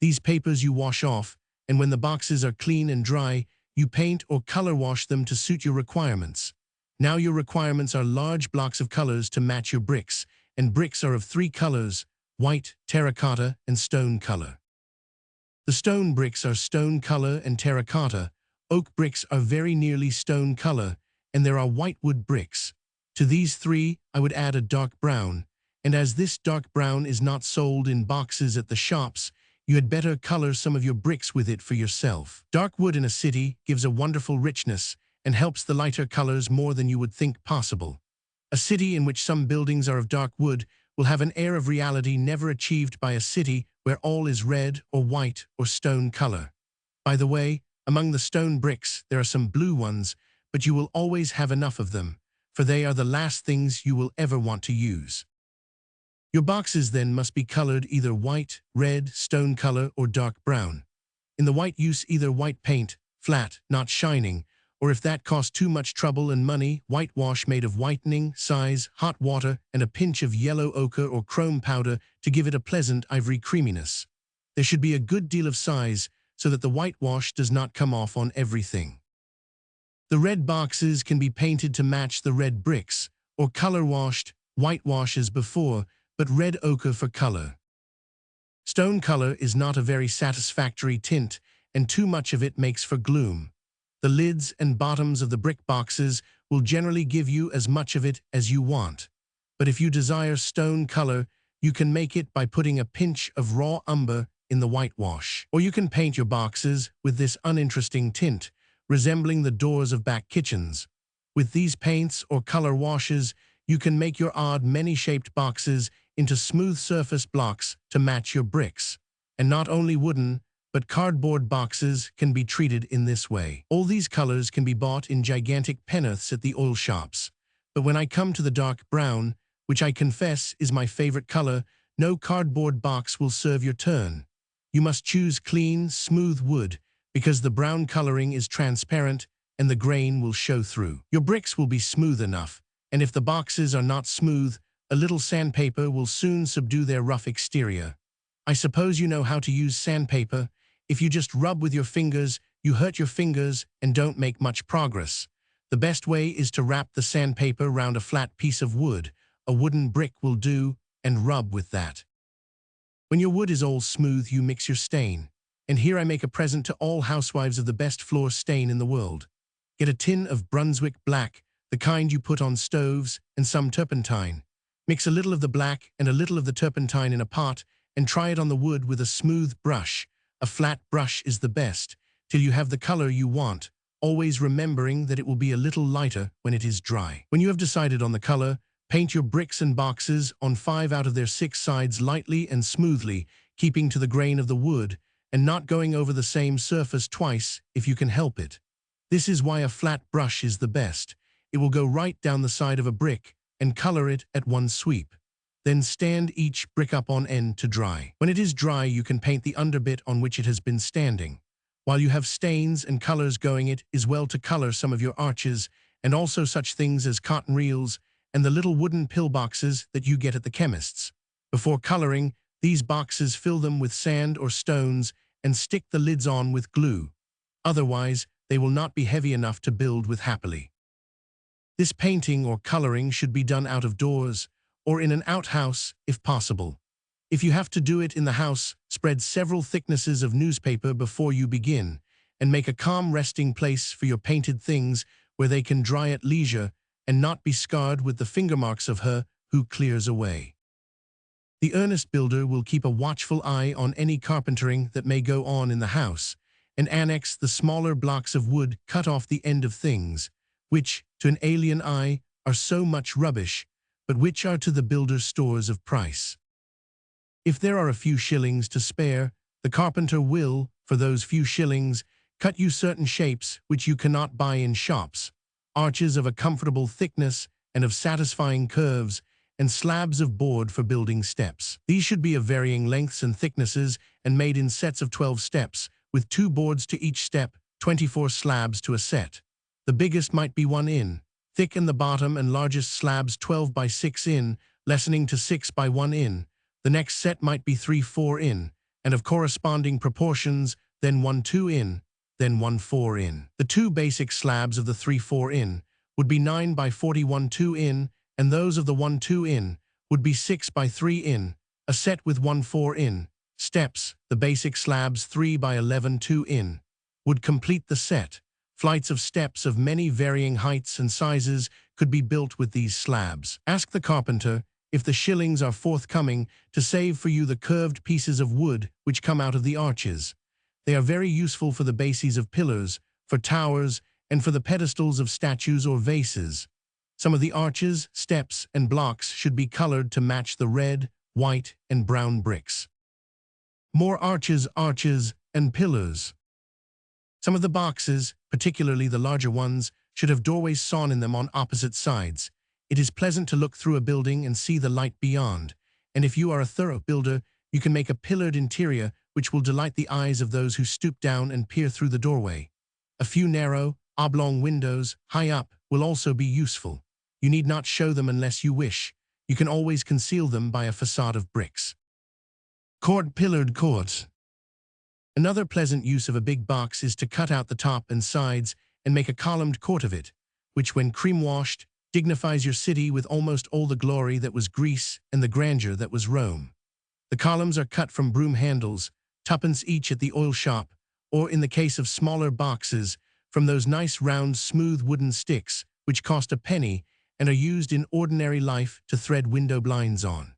These papers you wash off, and when the boxes are clean and dry, you paint or color wash them to suit your requirements. Now your requirements are large blocks of colors to match your bricks, and bricks are of 3 colors: white, terracotta, and stone color. The stone bricks are stone color and terracotta. Oak bricks are very nearly stone color, and there are whitewood bricks. To these 3, I would add a dark brown, and as this dark brown is not sold in boxes at the shops, you had better color some of your bricks with it for yourself. Dark wood in a city gives a wonderful richness and helps the lighter colors more than you would think possible. A city in which some buildings are of dark wood will have an air of reality never achieved by a city where all is red or white or stone color. By the way, among the stone bricks there are some blue ones, but you will always have enough of them, for they are the last things you will ever want to use. Your boxes then must be colored either white, red, stone color, or dark brown. In the white, use either white paint, flat, not shining, or if that costs too much trouble and money, whitewash made of whitening, size, hot water, and a pinch of yellow ochre or chrome powder to give it a pleasant ivory creaminess. There should be a good deal of size so that the whitewash does not come off on everything. The red boxes can be painted to match the red bricks, or color-washed, whitewash as before, but red ochre for color. Stone color is not a very satisfactory tint, and too much of it makes for gloom. The lids and bottoms of the brick boxes will generally give you as much of it as you want. But if you desire stone color, you can make it by putting a pinch of raw umber in the whitewash. Or you can paint your boxes with this uninteresting tint, resembling the doors of back kitchens. With these paints or color washes, you can make your odd many-shaped boxes into smooth surface blocks to match your bricks. And not only wooden, but cardboard boxes can be treated in this way. All these colors can be bought in gigantic penn'orths at the oil shops. But when I come to the dark brown, which I confess is my favorite color, no cardboard box will serve your turn. You must choose clean, smooth wood, because the brown coloring is transparent and the grain will show through. Your bricks will be smooth enough, and if the boxes are not smooth, a little sandpaper will soon subdue their rough exterior. I suppose you know how to use sandpaper. If you just rub with your fingers, you hurt your fingers and don't make much progress. The best way is to wrap the sandpaper round a flat piece of wood. A wooden brick will do, and rub with that. When your wood is all smooth, you mix your stain. And here I make a present to all housewives of the best floor stain in the world. Get a tin of Brunswick black, the kind you put on stoves, and some turpentine. Mix a little of the black and a little of the turpentine in a pot and try it on the wood with a smooth brush. A flat brush is the best, till you have the color you want, always remembering that it will be a little lighter when it is dry. When you have decided on the color, paint your bricks and boxes on 5 out of their 6 sides lightly and smoothly, keeping to the grain of the wood, and not going over the same surface twice if you can help it. This is why a flat brush is the best. It will go right down the side of a brick and color it at one sweep. Then stand each brick up on end to dry. When it is dry, you can paint the underbit on which it has been standing. While you have stains and colors going, it is well to color some of your arches, and also such things as cotton reels and the little wooden pillboxes that you get at the chemist's. Before coloring, these boxes fill them with sand or stones and stick the lids on with glue. Otherwise, they will not be heavy enough to build with happily. This painting or coloring should be done out of doors or in an outhouse if possible. If you have to do it in the house, spread several thicknesses of newspaper before you begin, and make a calm resting place for your painted things where they can dry at leisure and not be scarred with the finger marks of her who clears away. The earnest builder will keep a watchful eye on any carpentering that may go on in the house, and annex the smaller blocks of wood cut off the end of things, which, to an alien eye, are so much rubbish, but which are to the builder stores of price. If there are a few shillings to spare, the carpenter will, for those few shillings, cut you certain shapes which you cannot buy in shops, arches of a comfortable thickness and of satisfying curves, and slabs of board for building steps. These should be of varying lengths and thicknesses and made in sets of 12 steps, with 2 boards to each step, 24 slabs to a set. The biggest might be 1 in, thick in the bottom, and largest slabs 12 by 6 in, lessening to 6 by 1 in. The next set might be 3-4 in, and of corresponding proportions, then 1-2 in, then 1-4 in. The 2 basic slabs of the 3-4 in would be 9 by 41-2 in, and those of the 1-2 in would be 6 by 3 in, a set with 1-4 in. Steps, the basic slabs 3 by 11-2 in, would complete the set. Flights of steps of many varying heights and sizes could be built with these slabs. Ask the carpenter, if the shillings are forthcoming, to save for you the curved pieces of wood which come out of the arches. They are very useful for the bases of pillars, for towers, and for the pedestals of statues or vases. Some of the arches, steps, and blocks should be colored to match the red, white, and brown bricks. More arches, and pillars. Some of the boxes, particularly the larger ones, should have doorways sawn in them on opposite sides. It is pleasant to look through a building and see the light beyond, and if you are a thorough builder, you can make a pillared interior which will delight the eyes of those who stoop down and peer through the doorway. A few narrow, oblong windows, high up, will also be useful. You need not show them unless you wish. You can always conceal them by a facade of bricks. Pillared courts. Another pleasant use of a big box is to cut out the top and sides and make a columned court of it, which, when cream-washed, dignifies your city with almost all the glory that was Greece and the grandeur that was Rome. The columns are cut from broom handles, 2d each at the oil shop, or in the case of smaller boxes, from those nice round smooth wooden sticks, which cost a penny and are used in ordinary life to thread window blinds on.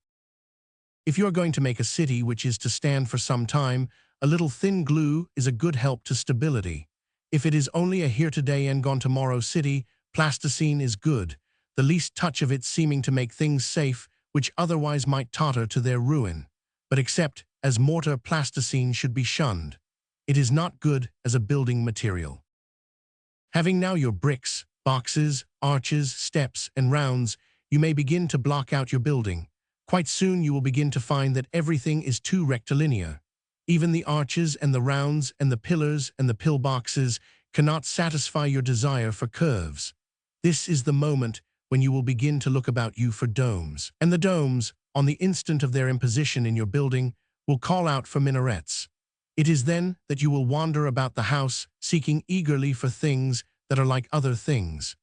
If you are going to make a city which is to stand for some time, a little thin glue is a good help to stability. If it is only a here today and gone tomorrow city, plasticine is good, the least touch of it seeming to make things safe which otherwise might totter to their ruin. But except as mortar, plasticine should be shunned. It is not good as a building material. Having now your bricks, boxes, arches, steps, and rounds, you may begin to block out your building. Quite soon you will begin to find that everything is too rectilinear. Even the arches and the rounds and the pillars and the pillboxes cannot satisfy your desire for curves. This is the moment when you will begin to look about you for domes. And the domes, on the instant of their imposition in your building, will call out for minarets. It is then that you will wander about the house, seeking eagerly for things that are like other things.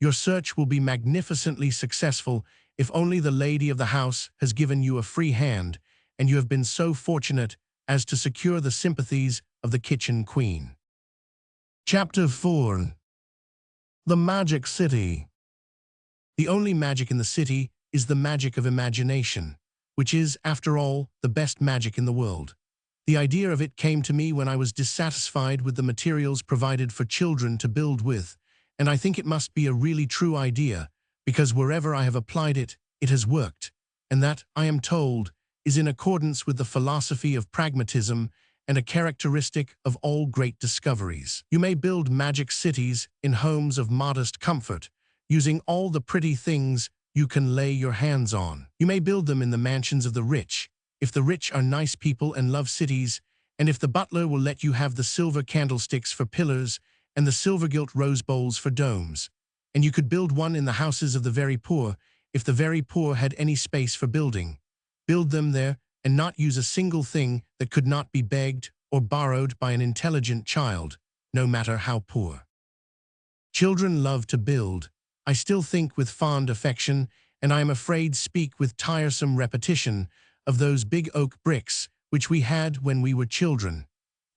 Your search will be magnificently successful if only the lady of the house has given you a free hand, and you have been so fortunate as to secure the sympathies of the kitchen queen. Chapter 4. The Magic City. The only magic in the city is the magic of imagination, which is, after all, the best magic in the world. The idea of it came to me when I was dissatisfied with the materials provided for children to build with, and I think it must be a really true idea, because wherever I have applied it, it has worked, and that, I am told, is in accordance with the philosophy of pragmatism and a characteristic of all great discoveries. You may build magic cities in homes of modest comfort, using all the pretty things you can lay your hands on. You may build them in the mansions of the rich, if the rich are nice people and love cities, and if the butler will let you have the silver candlesticks for pillars and the silver-gilt rose bowls for domes. And you could build one in the houses of the very poor, if the very poor had any space for building. Build them there and not use a single thing that could not be begged or borrowed by an intelligent child. no matter how poor. Children love to build. I still think with fond affection, and I am afraid speak with tiresome repetition, of those big oak bricks which we had when we were children.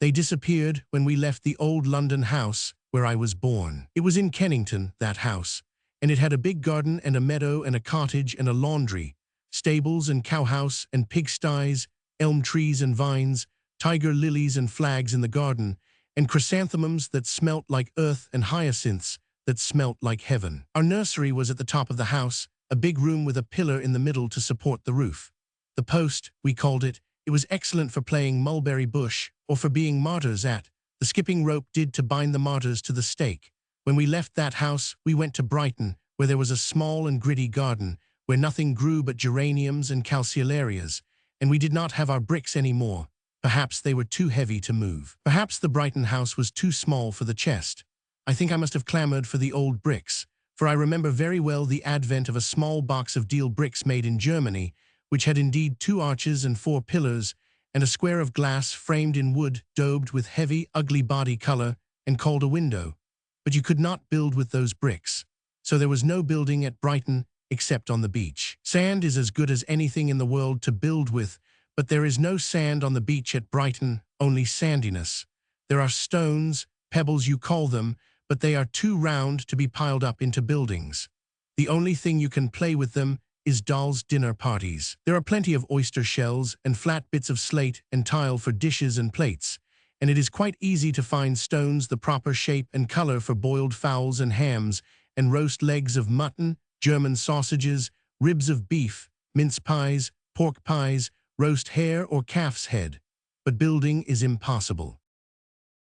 They disappeared when we left the old London house where I was born. It was in Kennington, that house, and it had a big garden and a meadow and a cottage and a laundry, stables and cowhouse and pigsties, elm trees and vines, tiger lilies and flags in the garden, and chrysanthemums that smelt like earth and hyacinths that smelt like heaven. Our nursery was at the top of the house, a big room with a pillar in the middle to support the roof. The post, we called it. It was excellent for playing mulberry bush or for being martyrs at. The skipping rope did to bind the martyrs to the stake. When we left that house, we went to Brighton, where there was a small and gritty garden, where nothing grew but geraniums and calceolarias, and we did not have our bricks any more. Perhaps they were too heavy to move. Perhaps the Brighton house was too small for the chest. I think I must have clamored for the old bricks, for I remember very well the advent of a small box of deal bricks made in Germany, which had indeed 2 arches and 4 pillars, and a square of glass framed in wood, daubed with heavy, ugly body color, and called a window. But you could not build with those bricks. So there was no building at Brighton except on the beach. Sand is as good as anything in the world to build with, but there is no sand on the beach at Brighton, only sandiness. There are stones, pebbles you call them, but they are too round to be piled up into buildings. The only thing you can play with them is dolls' dinner parties. There are plenty of oyster shells and flat bits of slate and tile for dishes and plates, and it is quite easy to find stones the proper shape and color for boiled fowls and hams, and roast legs of mutton, German sausages, ribs of beef, mince pies, pork pies, roast hare or calf's head. But building is impossible.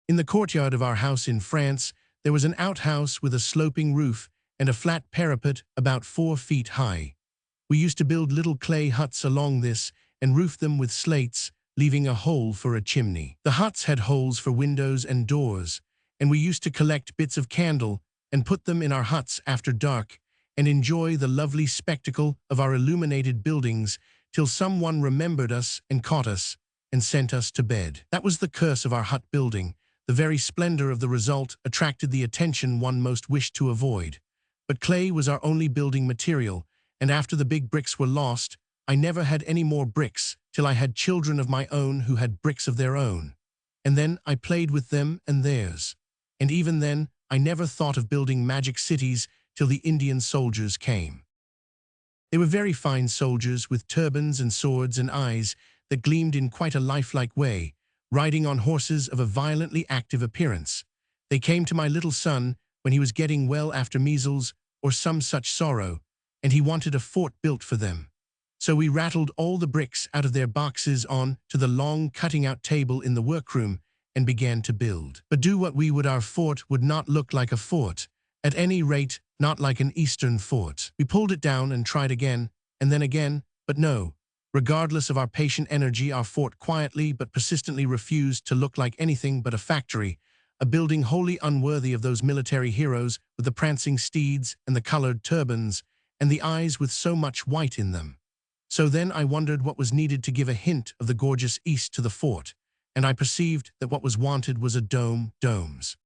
In the courtyard of our house in France, there was an outhouse with a sloping roof and a flat parapet about 4 feet high. We used to build little clay huts along this and roof them with slates, leaving a hole for a chimney. The huts had holes for windows and doors, and we used to collect bits of candle and put them in our huts after dark and enjoy the lovely spectacle of our illuminated buildings till someone remembered us and caught us and sent us to bed. That was the curse of our hut building. The very splendor of the result attracted the attention one most wished to avoid. But clay was our only building material, and after the big bricks were lost, I never had any more bricks till I had children of my own who had bricks of their own. And then I played with them and theirs. And even then, I never thought of building magic cities till the Indian soldiers came. They were very fine soldiers with turbans and swords and eyes that gleamed in quite a lifelike way, riding on horses of a violently active appearance. They came to my little son when he was getting well after measles or some such sorrow, and he wanted a fort built for them. So we rattled all the bricks out of their boxes on to the long cutting-out table in the workroom and began to build. But do what we would, our fort would not look like a fort, at any rate not like an Eastern fort. We pulled it down and tried again, and then again, but no. Regardless of our patient energy, our fort quietly but persistently refused to look like anything but a factory, a building wholly unworthy of those military heroes with the prancing steeds and the colored turbans, and the eyes with so much white in them. So then I wondered what was needed to give a hint of the gorgeous East to the fort, and I perceived that what was wanted was a domes.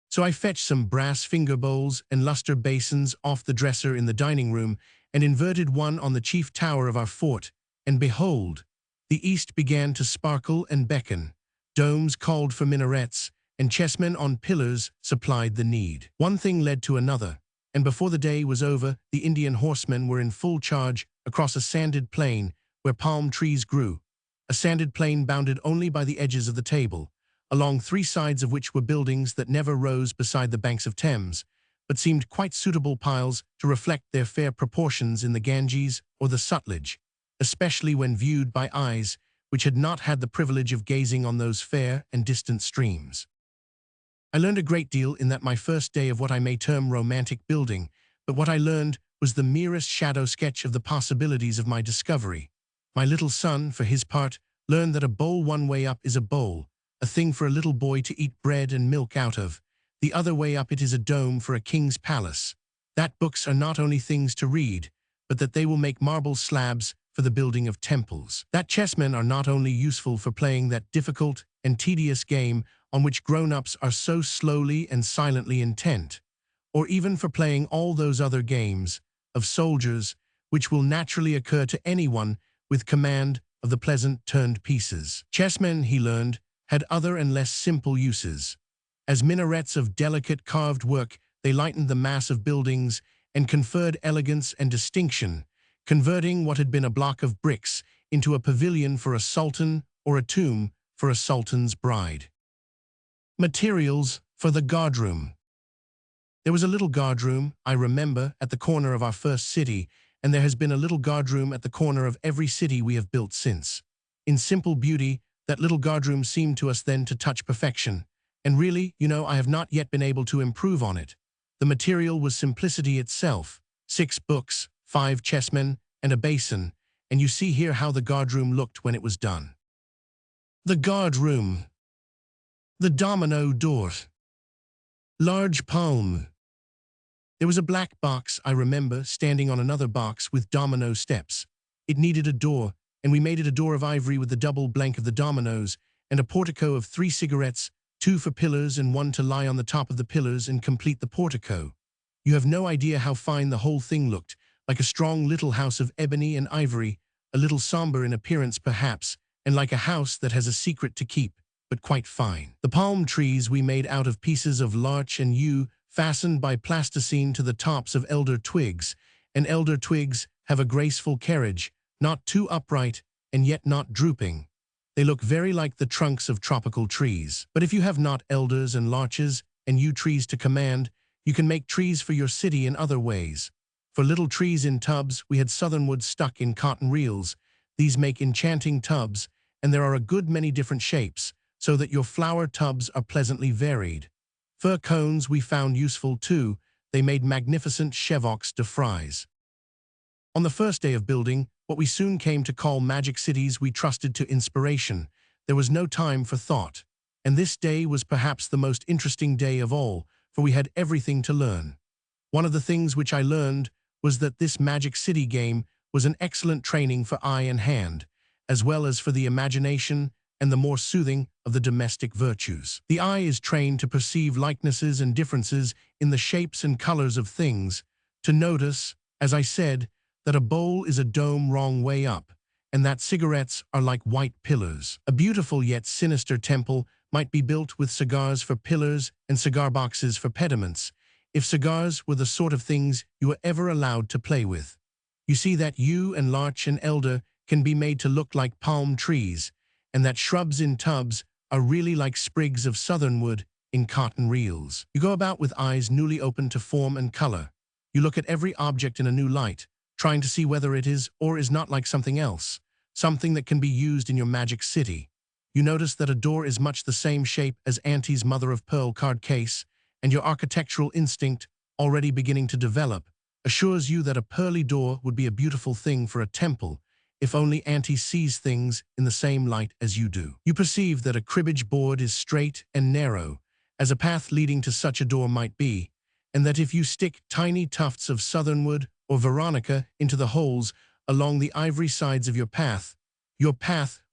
So I fetched some brass finger bowls and luster basins off the dresser in the dining room and inverted one on the chief tower of our fort, and behold, the East began to sparkle and beckon. Domes called for minarets, and chessmen on pillars supplied the need. One thing led to another, and before the day was over, the Indian horsemen were in full charge across a sanded plain where palm trees grew, a sanded plain bounded only by the edges of the table, along 3 sides of which were buildings that never rose beside the banks of Thames, but seemed quite suitable piles to reflect their fair proportions in the Ganges or the Sutlej, especially when viewed by eyes which had not had the privilege of gazing on those fair and distant streams. I learned a great deal in that my first day of what I may term romantic building, but what I learned was the merest shadow sketch of the possibilities of my discovery. My little son, for his part, learned that a bowl one way up is a bowl, a thing for a little boy to eat bread and milk out of. The other way up it is a dome for a king's palace. That books are not only things to read, but that they will make marble slabs for the building of temples. That chessmen are not only useful for playing that difficult and tedious game on which grown-ups are so slowly and silently intent, or even for playing all those other games of soldiers which will naturally occur to anyone with command of the pleasant turned pieces. Chessmen, he learned, had other and less simple uses. As minarets of delicate carved work, they lightened the mass of buildings and conferred elegance and distinction, converting what had been a block of bricks into a pavilion for a sultan or a tomb for a sultan's bride. Materials for the guardroom. There was a little guardroom, I remember, at the corner of our first city, and there has been a little guardroom at the corner of every city we have built since. In simple beauty, that little guardroom seemed to us then to touch perfection. And really, I have not yet been able to improve on it. The material was simplicity itself. 6 books, 5 chessmen, and a basin, and you see here how the guardroom looked when it was done. The guardroom. The domino door. Large palm. There was a black box, I remember, standing on another box with domino steps. It needed a door, and we made it a door of ivory with the double blank of the dominoes, and a portico of 3 cigarettes, 2 for pillars and 1 to lie on the top of the pillars and complete the portico. You have no idea how fine the whole thing looked, like a strong little house of ebony and ivory, a little somber in appearance perhaps, and like a house that has a secret to keep, but quite fine. The palm trees we made out of pieces of larch and yew, fastened by plasticine to the tops of elder twigs, and elder twigs have a graceful carriage, not too upright and yet not drooping. They look very like the trunks of tropical trees. But if you have not elders and larches and yew trees to command, you can make trees for your city in other ways. For little trees in tubs, we had southernwood stuck in cotton reels. These make enchanting tubs, and there are a good many different shapes, so that your flower tubs are pleasantly varied. Fir cones we found useful too. They made magnificent chevox de fries. On the first day of building, what we soon came to call magic cities, we trusted to inspiration. There was no time for thought. And this day was perhaps the most interesting day of all, for we had everything to learn. One of the things which I learned was that this magic city game was an excellent training for eye and hand, as well as for the imagination and the more soothing of the domestic virtues. The eye is trained to perceive likenesses and differences in the shapes and colors of things, to notice, as I said, that a bowl is a dome wrong way up, and that cigarettes are like white pillars. A beautiful yet sinister temple might be built with cigars for pillars and cigar boxes for pediments, if cigars were the sort of things you were ever allowed to play with. You see that yew and larch and elder can be made to look like palm trees, and that shrubs in tubs are really like sprigs of southernwood in cotton reels. You go about with eyes newly opened to form and color. You look at every object in a new light, trying to see whether it is or is not like something else, something that can be used in your magic city. You notice that a door is much the same shape as Auntie's mother-of-pearl card case, and your architectural instinct, already beginning to develop, assures you that a pearly door would be a beautiful thing for a temple, if only Auntie sees things in the same light as you do. You perceive that a cribbage board is straight and narrow, as a path leading to such a door might be, and that if you stick tiny tufts of southernwood or veronica into the holes along the ivory sides of your path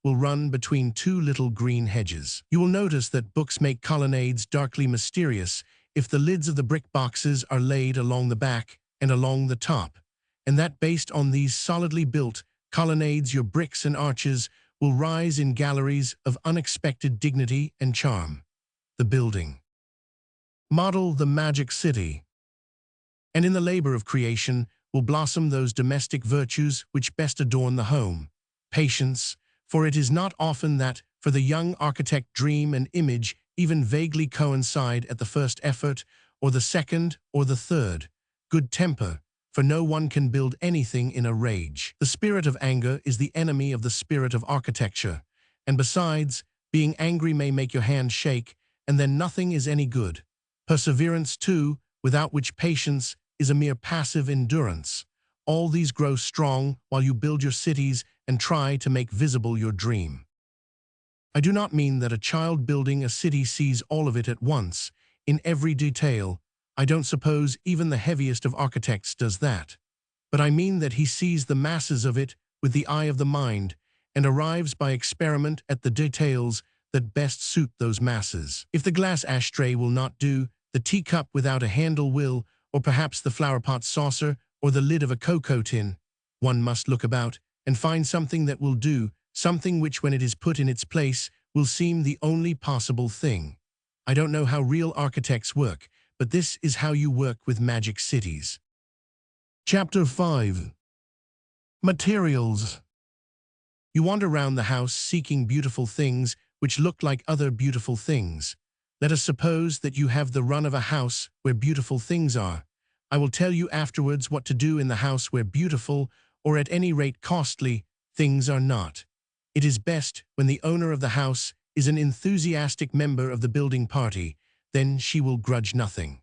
will run between 2 little green hedges. You will notice that books make colonnades darkly mysterious if the lids of the brick boxes are laid along the back and along the top, and that based on these solidly built colonnades your bricks and arches will rise in galleries of unexpected dignity and charm. The building. Model the magic city. And in the labor of creation will blossom those domestic virtues which best adorn the home. Patience, for it is not often that, for the young architect, dream and image even vaguely coincide at the first effort, or the second, or the third. Good temper, for no one can build anything in a rage. The spirit of anger is the enemy of the spirit of architecture, and besides, being angry may make your hand shake, and then nothing is any good. Perseverance, too, without which patience is a mere passive endurance. All these grow strong while you build your cities and try to make visible your dream. I do not mean that a child building a city sees all of it at once, in every detail. I don't suppose even the heaviest of architects does that. But I mean that he sees the masses of it with the eye of the mind, and arrives by experiment at the details that best suit those masses. If the glass ashtray will not do, the teacup without a handle will, or perhaps the flower pot saucer or the lid of a cocoa tin. One must look about and find something that will do, something which, when it is put in its place, will seem the only possible thing. I don't know how real architects work, but this is how you work with magic cities. Chapter 5. Materials. You wander around the house seeking beautiful things which look like other beautiful things. Let us suppose that you have the run of a house where beautiful things are. I will tell you afterwards what to do in the house where beautiful, or at any rate costly, things are not. It is best when the owner of the house is an enthusiastic member of the building party, then she will grudge nothing.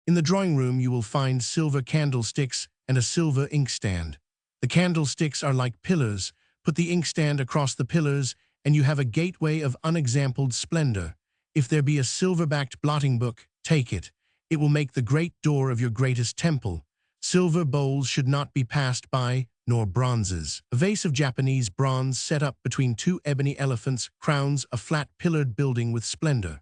In the drawing room you will find silver candlesticks and a silver inkstand. The candlesticks are like pillars. Put the inkstand across the pillars, and you have a gateway of unexampled splendor. If there be a silver-backed blotting book, take it. It will make the great door of your greatest temple. Silver bowls should not be passed by, nor bronzes. A vase of Japanese bronze set up between two ebony elephants crowns a flat pillared building with splendor.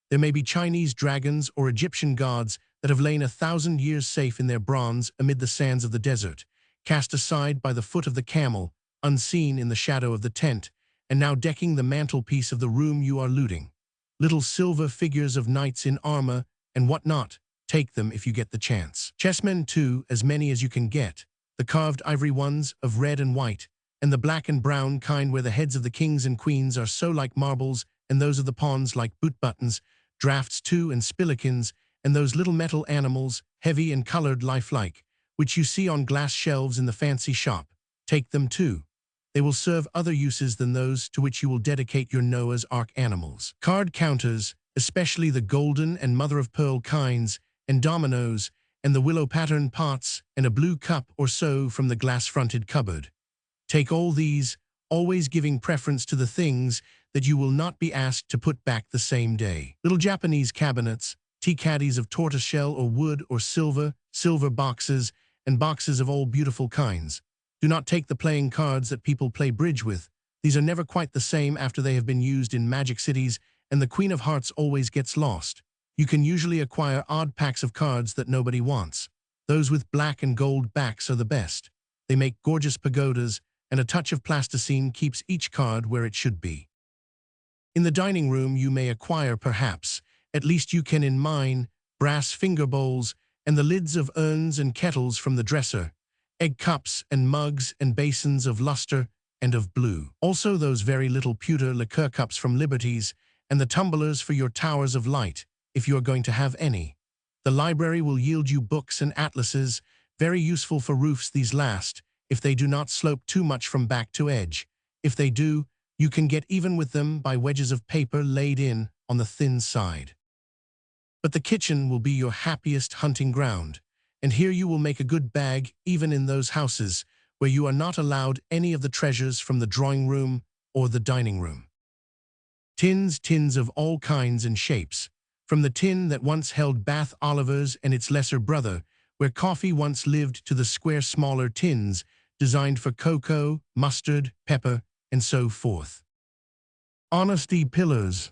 There may be Chinese dragons or Egyptian gods that have lain 1,000 years safe in their bronze amid the sands of the desert, cast aside by the foot of the camel, unseen in the shadow of the tent, and now decking the mantelpiece of the room you are looting. Little silver figures of knights in armor and what not, take them if you get the chance. Chessmen too, as many as you can get, the carved ivory ones of red and white, and the black and brown kind where the heads of the kings and queens are so like marbles and those of the pawns like boot buttons, drafts too and spillikins, and those little metal animals, heavy and colored lifelike, which you see on glass shelves in the fancy shop. Take them too. They will serve other uses than those to which you will dedicate your Noah's Ark animals. Card counters, especially the golden and mother-of-pearl kinds, and dominoes, and the willow-pattern pots, and a blue cup or so from the glass-fronted cupboard. Take all these, always giving preference to the things that you will not be asked to put back the same day. Little Japanese cabinets, tea caddies of tortoiseshell or wood or silver, silver boxes, and boxes of all beautiful kinds. Do not take the playing cards that people play bridge with. These are never quite the same after they have been used in magic cities, and the Queen of Hearts always gets lost. You can usually acquire odd packs of cards that nobody wants. Those with black and gold backs are the best. They make gorgeous pagodas, and a touch of plasticine keeps each card where it should be. In the dining room you may acquire perhaps, at least you can in mine, brass finger bowls, and the lids of urns and kettles from the dresser, egg cups and mugs and basins of luster and of blue. Also those very little pewter liqueur cups from Liberty's, and the tumblers for your towers of light, if you are going to have any. The library will yield you books and atlases, very useful for roofs these last, if they do not slope too much from back to edge. If they do, you can get even with them by wedges of paper laid in on the thin side. But the kitchen will be your happiest hunting ground, and here you will make a good bag even in those houses where you are not allowed any of the treasures from the drawing room or the dining room. Tins of all kinds and shapes, from the tin that once held Bath Oliver's and its lesser brother, where coffee once lived, to the square smaller tins designed for cocoa, mustard, pepper, and so forth. Honesty pillars.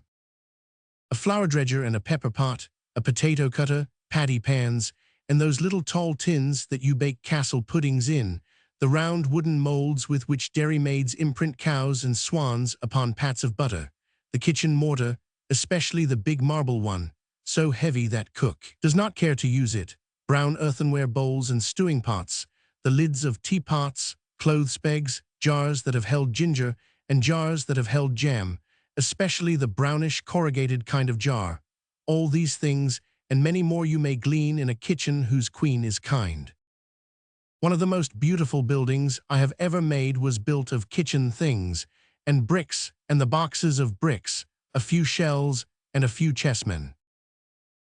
A flour dredger and a pepper pot, a potato cutter, patty pans, and those little tall tins that you bake castle puddings in, the round wooden molds with which dairymaids imprint cows and swans upon pats of butter, the kitchen mortar, especially the big marble one, so heavy that cook does not care to use it, brown earthenware bowls and stewing pots, the lids of teapots, clothes pegs, jars that have held ginger, and jars that have held jam, especially the brownish corrugated kind of jar. All these things and many more you may glean in a kitchen whose queen is kind. One of the most beautiful buildings I have ever made was built of kitchen things, and bricks and the boxes of bricks, a few shells and a few chessmen.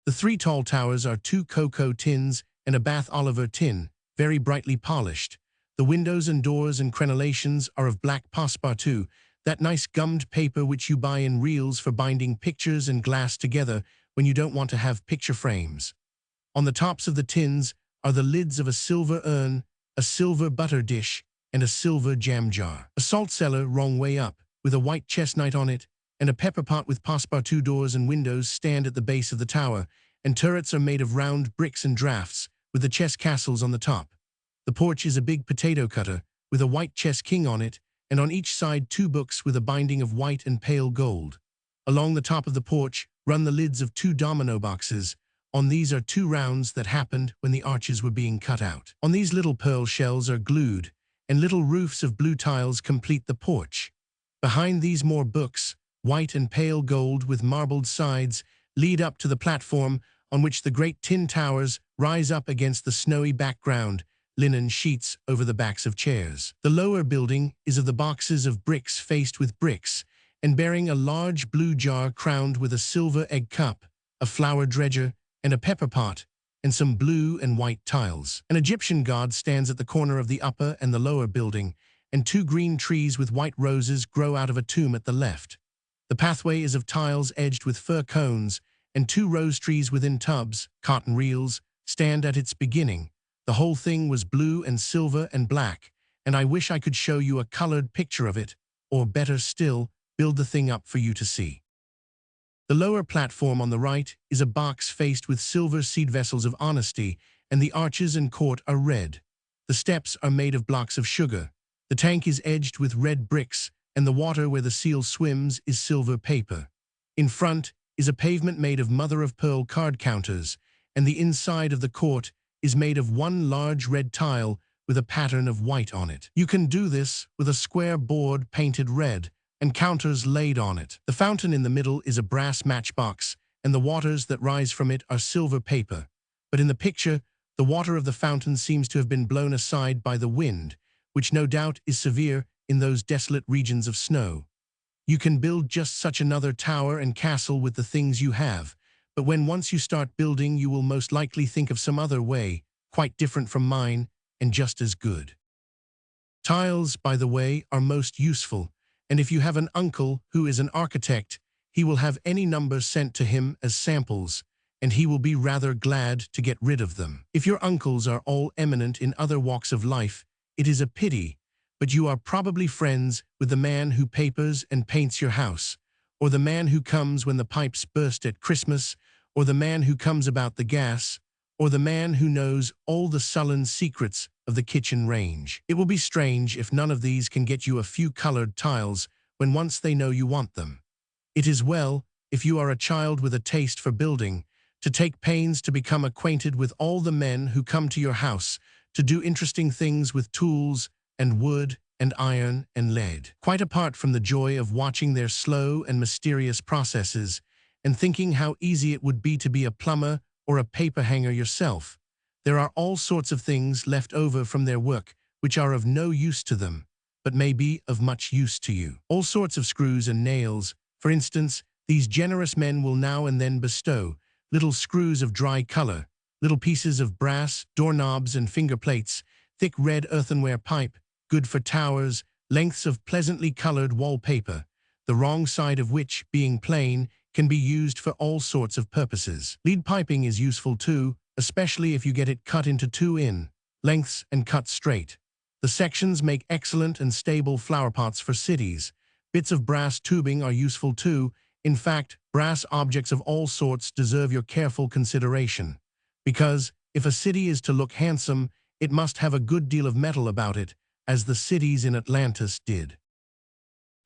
The 3 tall towers are 2 cocoa tins and a Bath Oliver tin, very brightly polished. The windows and doors and crenellations are of black passepartout, that nice gummed paper which you buy in reels for binding pictures and glass together when you don't want to have picture frames. On the tops of the tins are the lids of a silver urn, a silver butter dish, and a silver jam jar. A salt cellar wrong way up, with a white chestnut on it, and a pepper pot with passepartout doors and windows stand at the base of the tower, and turrets are made of round bricks and drafts, with the chess castles on the top. The porch is a big potato cutter, with a white chess king on it, and on each side 2 books with a binding of white and pale gold. Along the top of the porch run the lids of 2 domino boxes. On these are 2 rounds that happened when the arches were being cut out. On these little pearl shells are glued, and little roofs of blue tiles complete the porch. Behind these more books, white and pale gold with marbled sides, lead up to the platform on which the great tin towers rise up against the snowy background, linen sheets over the backs of chairs. The lower building is of the boxes of bricks faced with bricks, and bearing a large blue jar crowned with a silver egg cup, a flour dredger, and a pepper pot, and some blue and white tiles. An Egyptian god stands at the corner of the upper and the lower building, and 2 green trees with white roses grow out of a tomb at the left. The pathway is of tiles edged with fir cones, and 2 rose trees within tubs, cotton reels, stand at its beginning. The whole thing was blue and silver and black, and I wish I could show you a colored picture of it, or better still, build the thing up for you to see. The lower platform on the right is a box faced with silver seed vessels of honesty, and the arches and court are red. The steps are made of blocks of sugar. The tank is edged with red bricks, and the water where the seal swims is silver paper. In front is a pavement made of mother-of-pearl card counters, and the inside of the court is made of 1 large red tile with a pattern of white on it. You can do this with a square board painted red, and counters laid on it. The fountain in the middle is a brass matchbox, and the waters that rise from it are silver paper. But in the picture, the water of the fountain seems to have been blown aside by the wind, which no doubt is severe in those desolate regions of snow. You can build just such another tower and castle with the things you have, but when once you start building, you will most likely think of some other way, quite different from mine, and just as good. Tiles, by the way, are most useful, and if you have an uncle who is an architect, he will have any number sent to him as samples, and he will be rather glad to get rid of them. If your uncles are all eminent in other walks of life, it is a pity, but you are probably friends with the man who papers and paints your house, or the man who comes when the pipes burst at Christmas, or the man who comes about the gas, or the man who knows all the sullen secrets of the kitchen range. It will be strange if none of these can get you a few colored tiles when once they know you want them. It is well, if you are a child with a taste for building, to take pains to become acquainted with all the men who come to your house to do interesting things with tools and wood and iron and lead. Quite apart from the joy of watching their slow and mysterious processes and thinking how easy it would be to be a plumber or a paper hanger yourself, there are all sorts of things left over from their work which are of no use to them, but may be of much use to you. All sorts of screws and nails, for instance, these generous men will now and then bestow, little screws of dry color, little pieces of brass, doorknobs and finger plates, thick red earthenware pipe, good for towers, lengths of pleasantly colored wallpaper, the wrong side of which, being plain, can be used for all sorts of purposes. Lead piping is useful too, especially if you get it cut into 2 lengths and cut straight. The sections make excellent and stable flower pots for cities. Bits of brass tubing are useful too. In fact, brass objects of all sorts deserve your careful consideration, because if a city is to look handsome, it must have a good deal of metal about it, as the cities in Atlantis did.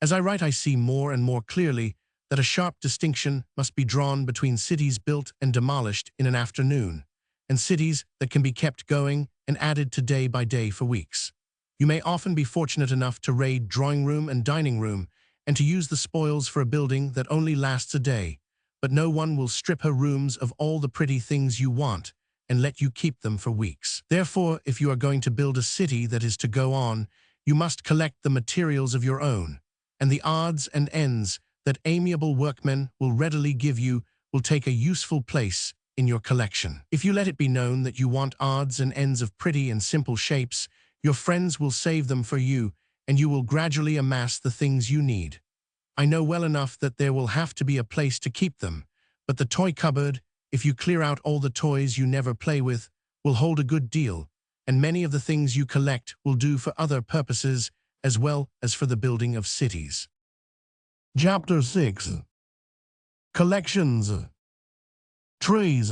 As I write, I see more and more clearly that a sharp distinction must be drawn between cities built and demolished in an afternoon, and cities that can be kept going and added to day by day for weeks. You may often be fortunate enough to raid drawing room and dining room and to use the spoils for a building that only lasts a day, but no one will strip her rooms of all the pretty things you want and let you keep them for weeks. Therefore, if you are going to build a city that is to go on, you must collect the materials of your own, and the odds and ends that amiable workmen will readily give you will take a useful place in your collection. If you let it be known that you want odds and ends of pretty and simple shapes, your friends will save them for you, and you will gradually amass the things you need. I know well enough that there will have to be a place to keep them, but the toy cupboard, if you clear out all the toys you never play with, will hold a good deal, and many of the things you collect will do for other purposes as well as for the building of cities. Chapter 6. Collections. Trees.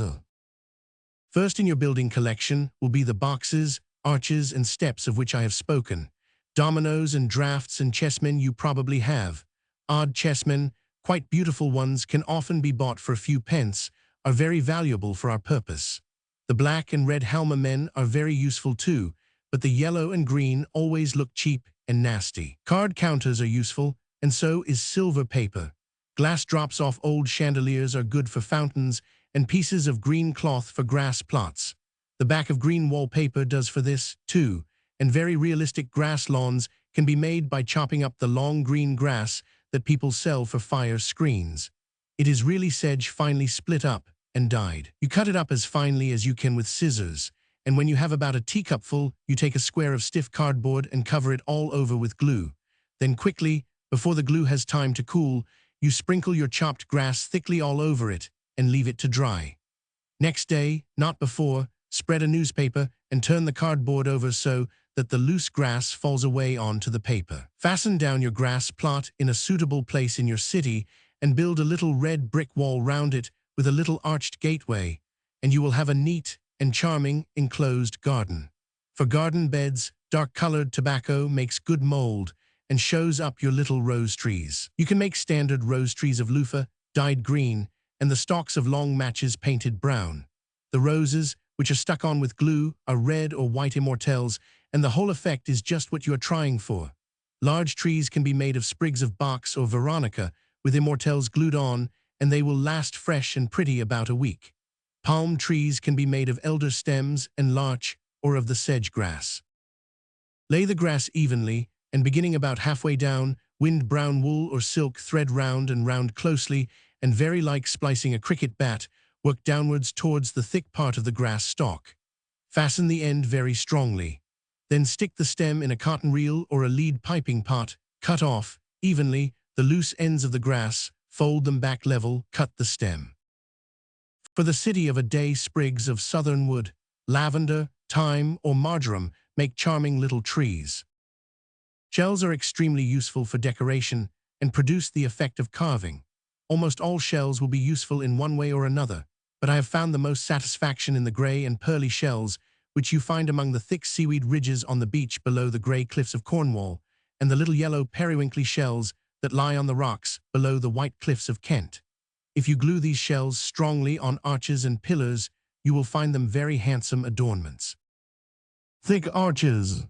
First in your building collection will be the boxes, arches, and steps of which I have spoken. Dominoes and drafts and chessmen you probably have. Odd chessmen, quite beautiful ones, can often be bought for a few pence, are very valuable for our purpose. The black and red halma men are very useful too, but the yellow and green always look cheap and nasty. Card counters are useful, and so is silver paper. Glass drops off old chandeliers are good for fountains, and pieces of green cloth for grass plots. The back of green wallpaper does for this, too, and very realistic grass lawns can be made by chopping up the long green grass that people sell for fire screens. It is really sedge finely split up and dyed. You cut it up as finely as you can with scissors, and when you have about a teacupful, you take a square of stiff cardboard and cover it all over with glue. Then quickly, before the glue has time to cool, you sprinkle your chopped grass thickly all over it and leave it to dry. Next day, not before, spread a newspaper and turn the cardboard over so that the loose grass falls away onto the paper. Fasten down your grass plot in a suitable place in your city and build a little red brick wall round it with a little arched gateway, and you will have a neat and charming enclosed garden. For garden beds, dark-colored tobacco makes good mold and shows up your little rose trees. You can make standard rose trees of loofah, dyed green, and the stalks of long matches painted brown. The roses, which are stuck on with glue, are red or white immortelles, and the whole effect is just what you are trying for. Large trees can be made of sprigs of box or veronica with immortelles glued on, and they will last fresh and pretty about a week. Palm trees can be made of elder stems and larch or of the sedge grass. Lay the grass evenly, and beginning about halfway down, wind brown wool or silk thread round and round closely, and very like splicing a cricket bat, work downwards towards the thick part of the grass stalk. Fasten the end very strongly. Then stick the stem in a cotton reel or a lead piping pot, cut off, evenly, the loose ends of the grass, fold them back level, cut the stem. For the city of a day, sprigs of southern wood, lavender, thyme, or marjoram make charming little trees. Shells are extremely useful for decoration and produce the effect of carving. Almost all shells will be useful in one way or another, but I have found the most satisfaction in the grey and pearly shells, which you find among the thick seaweed ridges on the beach below the grey cliffs of Cornwall, and the little yellow periwinkly shells that lie on the rocks below the white cliffs of Kent. If you glue these shells strongly on arches and pillars, you will find them very handsome adornments. Thick arches.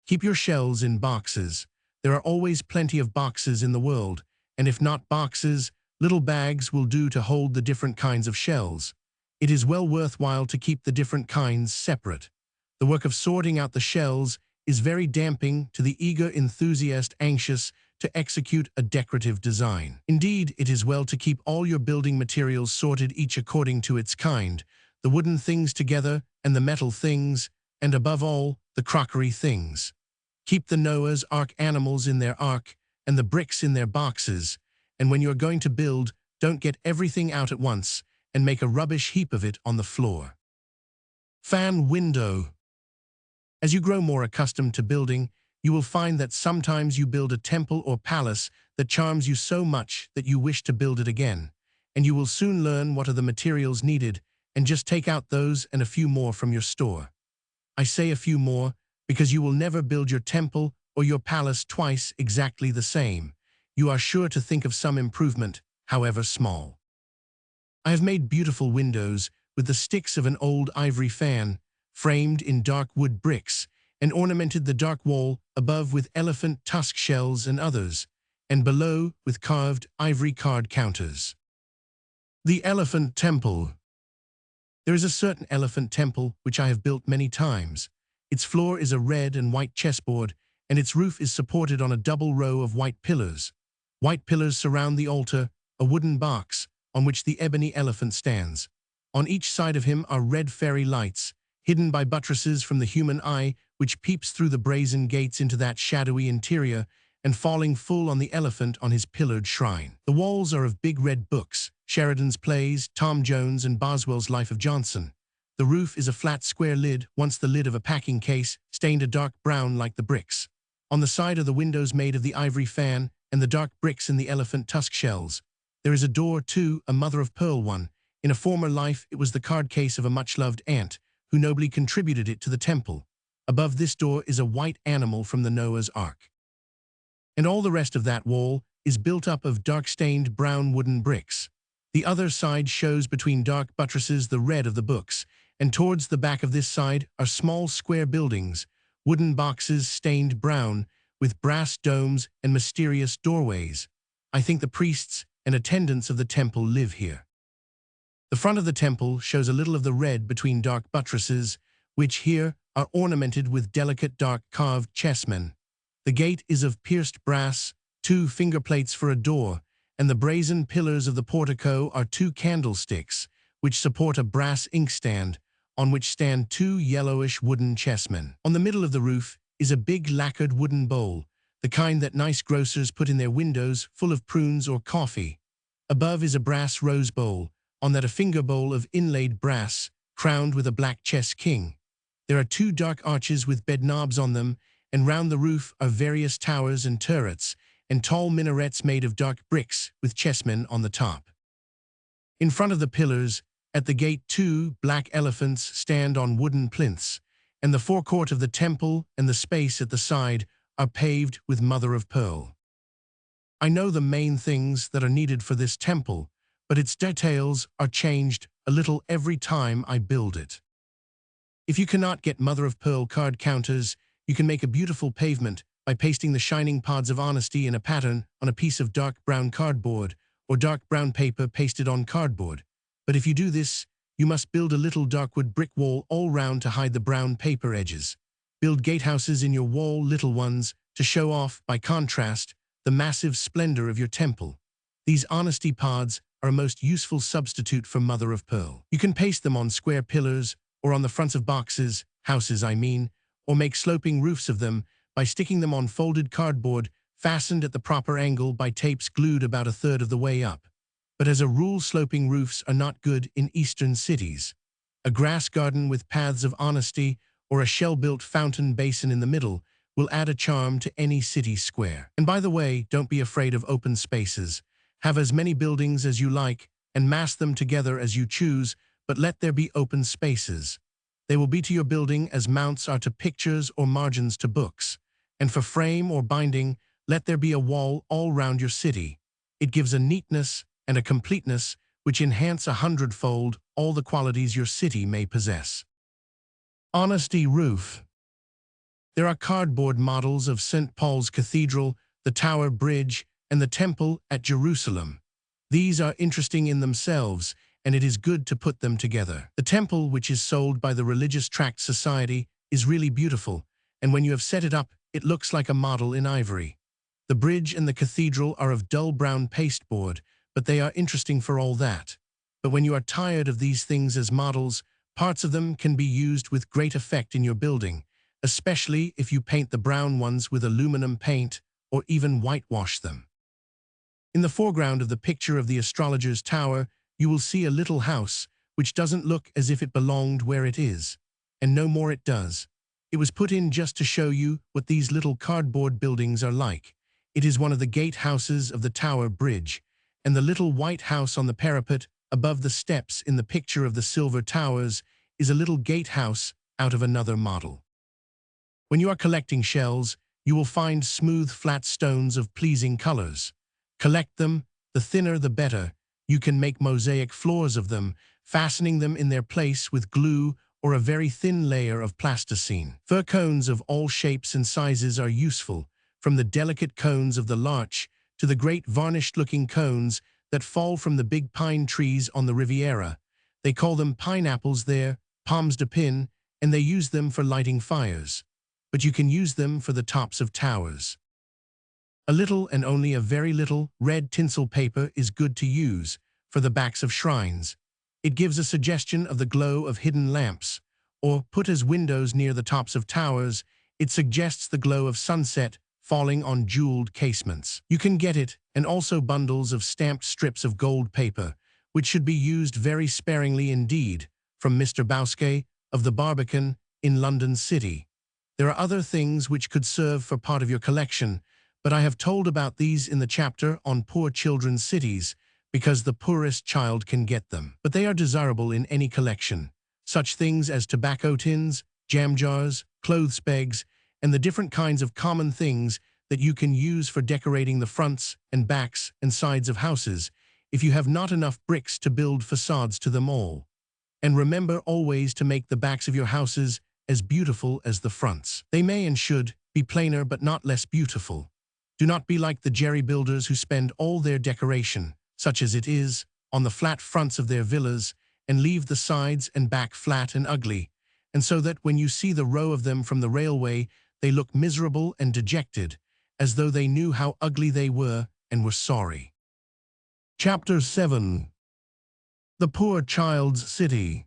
Keep your shells in boxes. There are always plenty of boxes in the world, and if not boxes, little bags will do to hold the different kinds of shells. It is well worthwhile to keep the different kinds separate. The work of sorting out the shells is very damping to the eager enthusiast anxious to execute a decorative design. Indeed, it is well to keep all your building materials sorted each according to its kind, the wooden things together and the metal things, and above all, the crockery things. Keep the Noah's Ark animals in their ark and the bricks in their boxes, and when you are going to build, don't get everything out at once and make a rubbish heap of it on the floor. Fan window. As you grow more accustomed to building, you will find that sometimes you build a temple or palace that charms you so much that you wish to build it again, and you will soon learn what are the materials needed and just take out those and a few more from your store. I say a few more because you will never build your temple or your palace twice exactly the same. You are sure to think of some improvement, however small. I have made beautiful windows with the sticks of an old ivory fan, framed in dark wood bricks, and ornamented the dark wall above with elephant tusk shells and others, and below with carved ivory card counters. The Elephant Temple. There is a certain elephant temple which I have built many times. Its floor is a red and white chessboard, and its roof is supported on a double row of white pillars. White pillars surround the altar, a wooden box, on which the ebony elephant stands. On each side of him are red fairy lights, hidden by buttresses from the human eye, which peeps through the brazen gates into that shadowy interior, and falling full on the elephant on his pillared shrine. The walls are of big red books, Sheridan's plays, Tom Jones, and Boswell's Life of Johnson. The roof is a flat square lid, once the lid of a packing case, stained a dark brown like the bricks. On the side are the windows made of the ivory fan, and the dark bricks in the elephant tusk shells. There is a door, too, a mother-of-pearl one. In a former life, it was the card case of a much-loved aunt, who nobly contributed it to the temple. Above this door is a white animal from the Noah's Ark. And all the rest of that wall is built up of dark-stained brown wooden bricks. The other side shows between dark buttresses the red of the books, and towards the back of this side are small square buildings, wooden boxes stained brown, with brass domes and mysterious doorways. I think the priests and attendants of the temple live here. The front of the temple shows a little of the red between dark buttresses, which here are ornamented with delicate dark carved chessmen. The gate is of pierced brass, 2 finger plates for a door, and the brazen pillars of the portico are 2 candlesticks, which support a brass inkstand, on which stand 2 yellowish wooden chessmen. On the middle of the roof is a big lacquered wooden bowl, the kind that nice grocers put in their windows, full of prunes or coffee. Above is a brass rose bowl, on that a finger bowl of inlaid brass, crowned with a black chess king. There are 2 dark arches with bed knobs on them, and round the roof are various towers and turrets, and tall minarets made of dark bricks with chessmen on the top. In front of the pillars, at the gate 2 black elephants stand on wooden plinths, and the forecourt of the temple and the space at the side are paved with mother-of-pearl. I know the main things that are needed for this temple, but its details are changed a little every time I build it. If you cannot get mother-of-pearl card counters, you can make a beautiful pavement by pasting the shining pods of honesty in a pattern on a piece of dark brown cardboard or dark brown paper pasted on cardboard. But if you do this, you must build a little darkwood brick wall all round to hide the brown paper edges. Build gatehouses in your wall, little ones, to show off, by contrast, the massive splendor of your temple. These honesty pods are a most useful substitute for mother-of-pearl. You can paste them on square pillars or on the fronts of boxes, houses I mean, or make sloping roofs of them by sticking them on folded cardboard fastened at the proper angle by tapes glued about 1/3 of the way up. But as a rule, sloping roofs are not good in eastern cities. A grass garden with paths of honesty or a shell-built fountain basin in the middle will add a charm to any city square. And by the way, don't be afraid of open spaces. Have as many buildings as you like and mass them together as you choose, but let there be open spaces. They will be to your building as mounts are to pictures or margins to books. And for frame or binding, let there be a wall all round your city. It gives a neatness and a completeness which enhance 100-fold all the qualities your city may possess. Honesty roof. There are cardboard models of St. Paul's Cathedral, the Tower Bridge, and the Temple at Jerusalem. These are interesting in themselves, and it is good to put them together. The temple, which is sold by the Religious Tract Society, is really beautiful, and when you have set it up, it looks like a model in ivory. The bridge and the cathedral are of dull brown pasteboard, but they are interesting for all that. But when you are tired of these things as models, parts of them can be used with great effect in your building, especially if you paint the brown ones with aluminum paint or even whitewash them. In the foreground of the picture of the astrologer's tower, you will see a little house which doesn't look as if it belonged where it is, and no more it does. It was put in just to show you what these little cardboard buildings are like. It is one of the gatehouses of the Tower Bridge, and the little white house on the parapet above the steps in the picture of the silver towers is a little gatehouse out of another model. When you are collecting shells, you will find smooth, flat stones of pleasing colors. Collect them, the thinner the better. You can make mosaic floors of them, fastening them in their place with glue or a very thin layer of plasticine. Fir cones of all shapes and sizes are useful, from the delicate cones of the larch to the great varnished-looking cones that fall from the big pine trees on the Riviera. They call them pineapples there, pommes de pin, and they use them for lighting fires. But you can use them for the tops of towers. A little and only a very little red tinsel paper is good to use for the backs of shrines. It gives a suggestion of the glow of hidden lamps, or put as windows near the tops of towers, it suggests the glow of sunset falling on jeweled casements. You can get it, and also bundles of stamped strips of gold paper, which should be used very sparingly indeed, from Mr. Bowske of the Barbican in London City. There are other things which could serve for part of your collection, but I have told about these in the chapter on poor children's cities, because the poorest child can get them. But they are desirable in any collection. Such things as tobacco tins, jam jars, clothes pegs, and the different kinds of common things that you can use for decorating the fronts and backs and sides of houses, if you have not enough bricks to build facades to them all. And remember always to make the backs of your houses as beautiful as the fronts. They may and should be plainer but not less beautiful. Do not be like the jerry builders who spend all their decoration, such as it is, on the flat fronts of their villas, and leave the sides and back flat and ugly, and so that when you see the row of them from the railway, they look miserable and dejected, as though they knew how ugly they were and were sorry. Chapter 7. The Poor Child's City.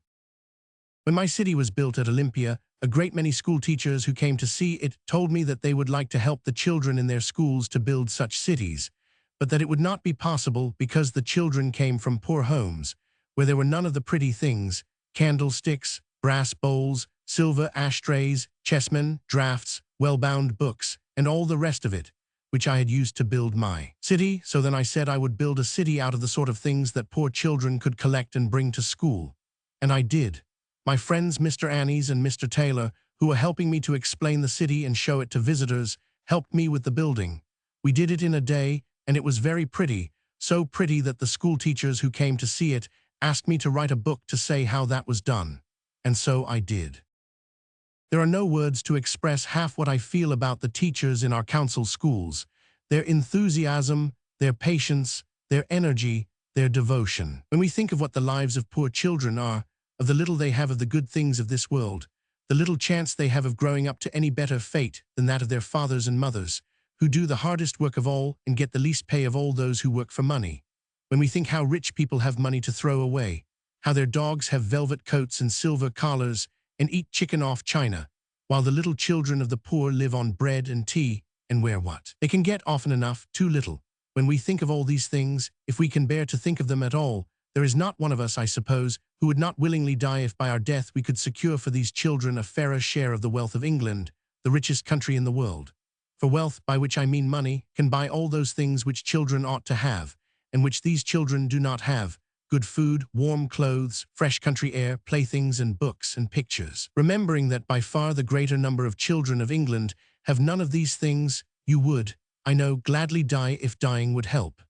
When my city was built at Olympia, a great many school teachers who came to see it told me that they would like to help the children in their schools to build such cities, but that it would not be possible because the children came from poor homes, where there were none of the pretty things, candlesticks, brass bowls, silver ashtrays, chessmen, drafts, well-bound books, and all the rest of it, which I had used to build my city. So then I said I would build a city out of the sort of things that poor children could collect and bring to school. And I did. My friends Mr. Annies and Mr. Taylor, who were helping me to explain the city and show it to visitors, helped me with the building. We did it in a day, and it was very pretty, so pretty that the school teachers who came to see it asked me to write a book to say how that was done. And so I did. There are no words to express half what I feel about the teachers in our council schools, their enthusiasm, their patience, their energy, their devotion. When we think of what the lives of poor children are, of the little they have of the good things of this world, the little chance they have of growing up to any better fate than that of their fathers and mothers, who do the hardest work of all and get the least pay of all those who work for money. When we think how rich people have money to throw away, how their dogs have velvet coats and silver collars and eat chicken off China, while the little children of the poor live on bread and tea and wear what they can get, often enough, too little. When we think of all these things, if we can bear to think of them at all, there is not one of us, I suppose, who would not willingly die if by our death we could secure for these children a fairer share of the wealth of England, the richest country in the world. For wealth, by which I mean money, can buy all those things which children ought to have, and which these children do not have: good food, warm clothes, fresh country air, playthings and books and pictures. Remembering that by far the greater number of children of England have none of these things, you would, I know, gladly die if dying would help.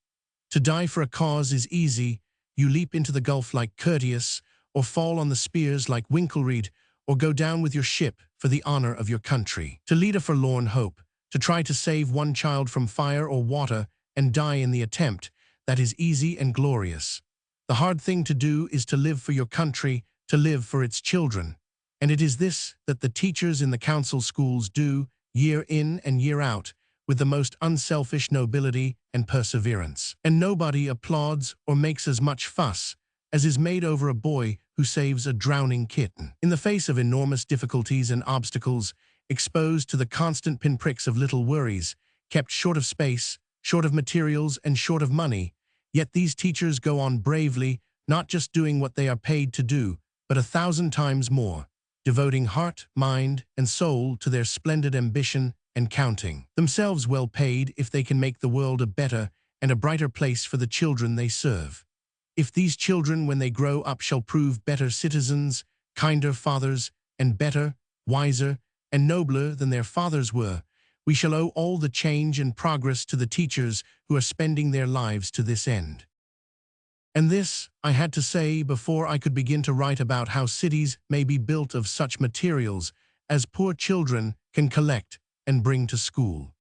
To die for a cause is easy. You leap into the gulf like Curtius, or fall on the spears like Winkelried, or go down with your ship for the honor of your country. To lead a forlorn hope, to try to save one child from fire or water and die in the attempt, that is easy and glorious. The hard thing to do is to live for your country, to live for its children. And it is this that the teachers in the council schools do, year in and year out, with the most unselfish nobility and perseverance. And nobody applauds or makes as much fuss as is made over a boy who saves a drowning kitten. In the face of enormous difficulties and obstacles, exposed to the constant pinpricks of little worries, kept short of space, short of materials, and short of money, yet these teachers go on bravely, not just doing what they are paid to do, but 1,000 times more, devoting heart, mind, and soul to their splendid ambition and counting themselves well paid if they can make the world a better and a brighter place for the children they serve. If these children, when they grow up, shall prove better citizens, kinder fathers, and better, wiser, and nobler than their fathers were, we shall owe all the change and progress to the teachers who are spending their lives to this end. And this I had to say before I could begin to write about how cities may be built of such materials as poor children can collect and bring to school.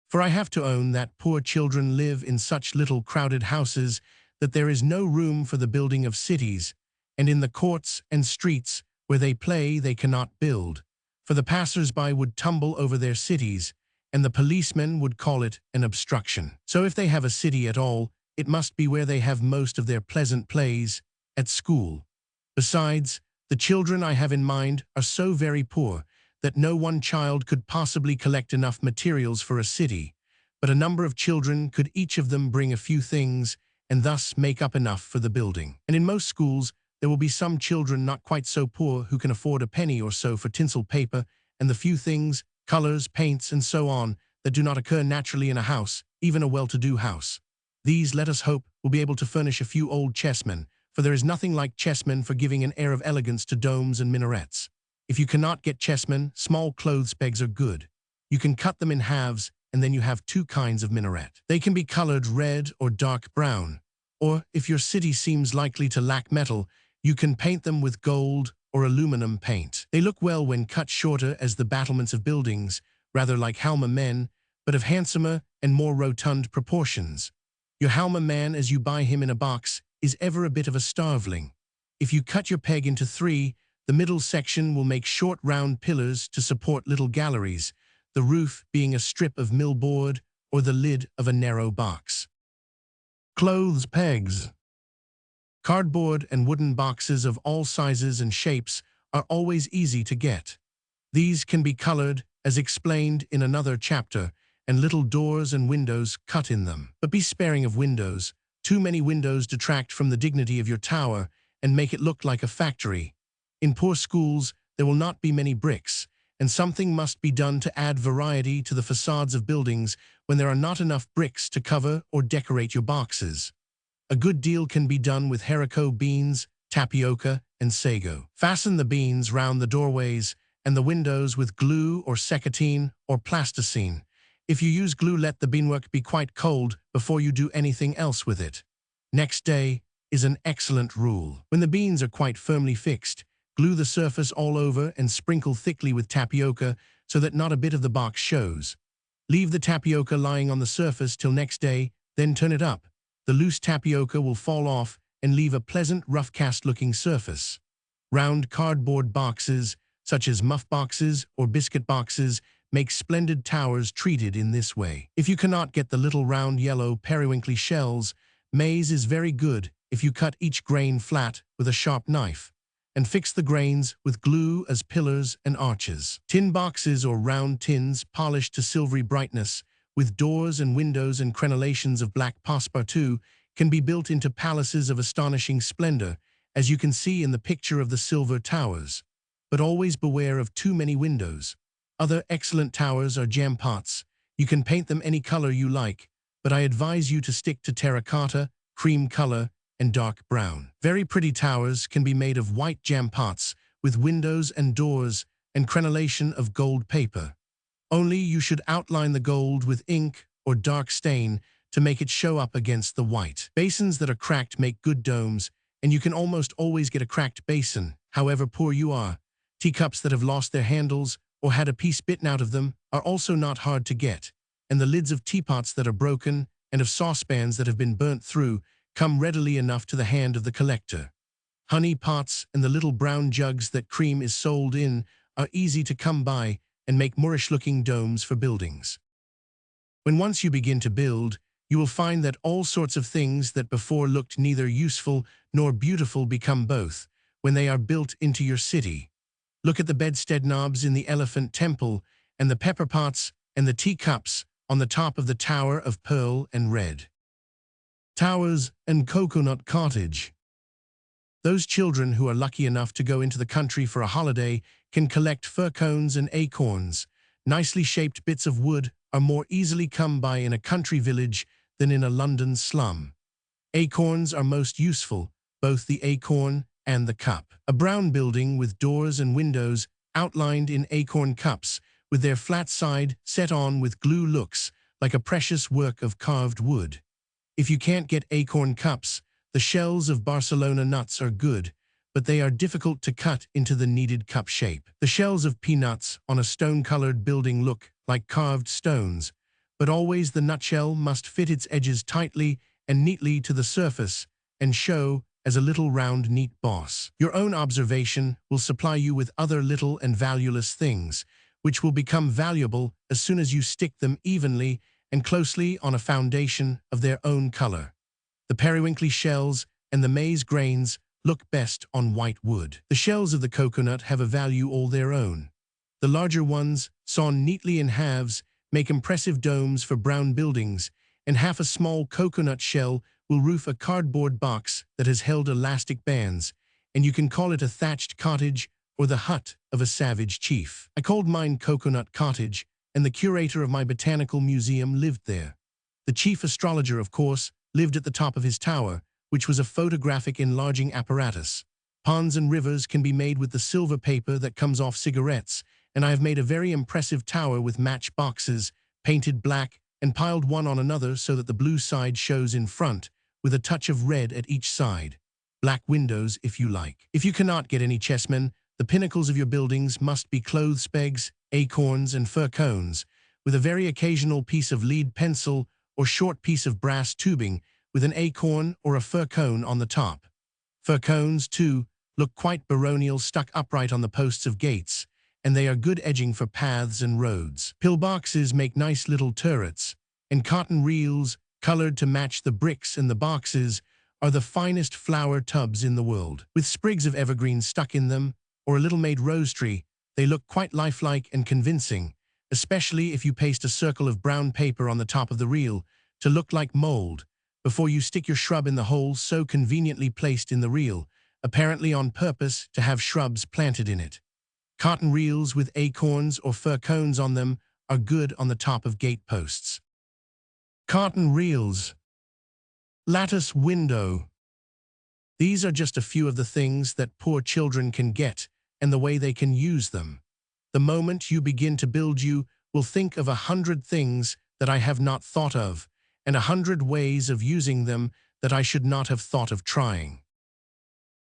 For I have to own that poor children live in such little crowded houses that there is no room for the building of cities, and in the courts and streets where they play they cannot build, for the passers-by would tumble over their cities, and the policemen would call it an obstruction. So if they have a city at all, it must be where they have most of their pleasant plays, at school. Besides, the children I have in mind are so very poor that no one child could possibly collect enough materials for a city, but a number of children could each of them bring a few things and thus make up enough for the building. And in most schools, there will be some children not quite so poor who can afford a penny or so for tinsel paper and the few things, colors, paints, and so on, that do not occur naturally in a house, even a well-to-do house. These, let us hope, will be able to furnish a few old chessmen, for there is nothing like chessmen for giving an air of elegance to domes and minarets. If you cannot get chessmen, small clothes pegs are good. You can cut them in halves, and then you have two kinds of minaret. They can be colored red or dark brown. Or, if your city seems likely to lack metal, you can paint them with gold or aluminum paint. They look well when cut shorter as the battlements of buildings, rather like Halma men, but of handsomer and more rotund proportions. Your Halma man, as you buy him in a box, is ever a bit of a starveling. If you cut your peg into three, the middle section will make short round pillars to support little galleries, the roof being a strip of millboard or the lid of a narrow box. Clothes pegs. Cardboard and wooden boxes of all sizes and shapes are always easy to get. These can be colored, as explained in another chapter, and little doors and windows cut in them. But be sparing of windows. Too many windows detract from the dignity of your tower and make it look like a factory. In poor schools, there will not be many bricks, and something must be done to add variety to the facades of buildings when there are not enough bricks to cover or decorate your boxes. A good deal can be done with haricot beans, tapioca, and sago. Fasten the beans round the doorways and the windows with glue or seccotine or plasticine. If you use glue, let the beanwork be quite cold before you do anything else with it. Next day is an excellent rule. When the beans are quite firmly fixed, glue the surface all over and sprinkle thickly with tapioca so that not a bit of the box shows. Leave the tapioca lying on the surface till next day, then turn it up. The loose tapioca will fall off and leave a pleasant, rough-cast-looking surface. Round cardboard boxes, such as muff boxes or biscuit boxes, make splendid towers treated in this way. If you cannot get the little round yellow periwinkly shells, maize is very good if you cut each grain flat with a sharp knife and fix the grains with glue as pillars and arches. Tin boxes or round tins polished to silvery brightness, with doors and windows and crenellations of black passepartout, can be built into palaces of astonishing splendor, as you can see in the picture of the silver towers. But always beware of too many windows. Other excellent towers are jam pots. You can paint them any color you like, but I advise you to stick to terracotta, cream color, and dark brown. Very pretty towers can be made of white jam pots with windows and doors and crenellation of gold paper. Only you should outline the gold with ink or dark stain to make it show up against the white. Basins that are cracked make good domes, and you can almost always get a cracked basin, however poor you are. Teacups that have lost their handles or had a piece bitten out of them are also not hard to get, and the lids of teapots that are broken and of saucepans that have been burnt through come readily enough to the hand of the collector. Honey pots and the little brown jugs that cream is sold in are easy to come by and make Moorish-looking domes for buildings. When once you begin to build, you will find that all sorts of things that before looked neither useful nor beautiful become both when they are built into your city. Look at the bedstead knobs in the Elephant Temple and the pepper pots and the teacups on the top of the Tower of Pearl and Red. Towers and Coconut Cottage. Those children who are lucky enough to go into the country for a holiday can collect fir cones and acorns. Nicely shaped bits of wood are more easily come by in a country village than in a London slum. Acorns are most useful, both the acorn and the cup. A brown building with doors and windows outlined in acorn cups, with their flat side set on with glue, looks like a precious work of carved wood. If you can't get acorn cups, the shells of Barcelona nuts are good, but they are difficult to cut into the needed cup shape. The shells of peanuts on a stone-colored building look like carved stones, but always the nutshell must fit its edges tightly and neatly to the surface and show as a little round neat boss. Your own observation will supply you with other little and valueless things, which will become valuable as soon as you stick them evenly and closely on a foundation of their own color. The periwinkly shells and the maize grains look best on white wood. The shells of the coconut have a value all their own. The larger ones, sawn neatly in halves, make impressive domes for brown buildings, and half a small coconut shell will roof a cardboard box that has held elastic bands, and you can call it a thatched cottage or the hut of a savage chief. I called mine Coconut Cottage and the curator of my botanical museum lived there. The chief astrologer, of course, lived at the top of his tower, which was a photographic enlarging apparatus. Ponds and rivers can be made with the silver paper that comes off cigarettes, and I have made a very impressive tower with match boxes, painted black, and piled one on another so that the blue side shows in front, with a touch of red at each side. Black windows, if you like. If you cannot get any chessmen, the pinnacles of your buildings must be clothes pegs, acorns, and fir cones, with a very occasional piece of lead pencil or short piece of brass tubing with an acorn or a fir cone on the top. Fir cones, too, look quite baronial stuck upright on the posts of gates, and they are good edging for paths and roads. Pillboxes make nice little turrets, and cotton reels, colored to match the bricks and the boxes, are the finest flower tubs in the world. With sprigs of evergreen stuck in them, or a little-made rose tree, they look quite lifelike and convincing, especially if you paste a circle of brown paper on the top of the reel to look like mold, before you stick your shrub in the hole so conveniently placed in the reel, apparently on purpose to have shrubs planted in it. Cotton reels with acorns or fir cones on them are good on the top of gate posts. Cotton reels. Lattice window. These are just a few of the things that poor children can get and the way they can use them. The moment you begin to build, you will think of 100 things that I have not thought of, and 100 ways of using them that I should not have thought of trying.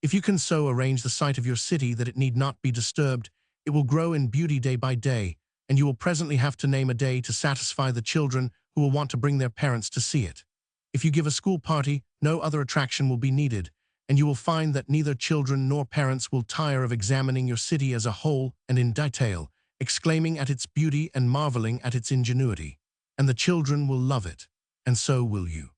If you can so arrange the site of your city that it need not be disturbed, it will grow in beauty day by day, and you will presently have to name a day to satisfy the children who will want to bring their parents to see it. If you give a school party, no other attraction will be needed, and you will find that neither children nor parents will tire of examining your city as a whole and in detail, exclaiming at its beauty and marveling at its ingenuity. And the children will love it, and so will you.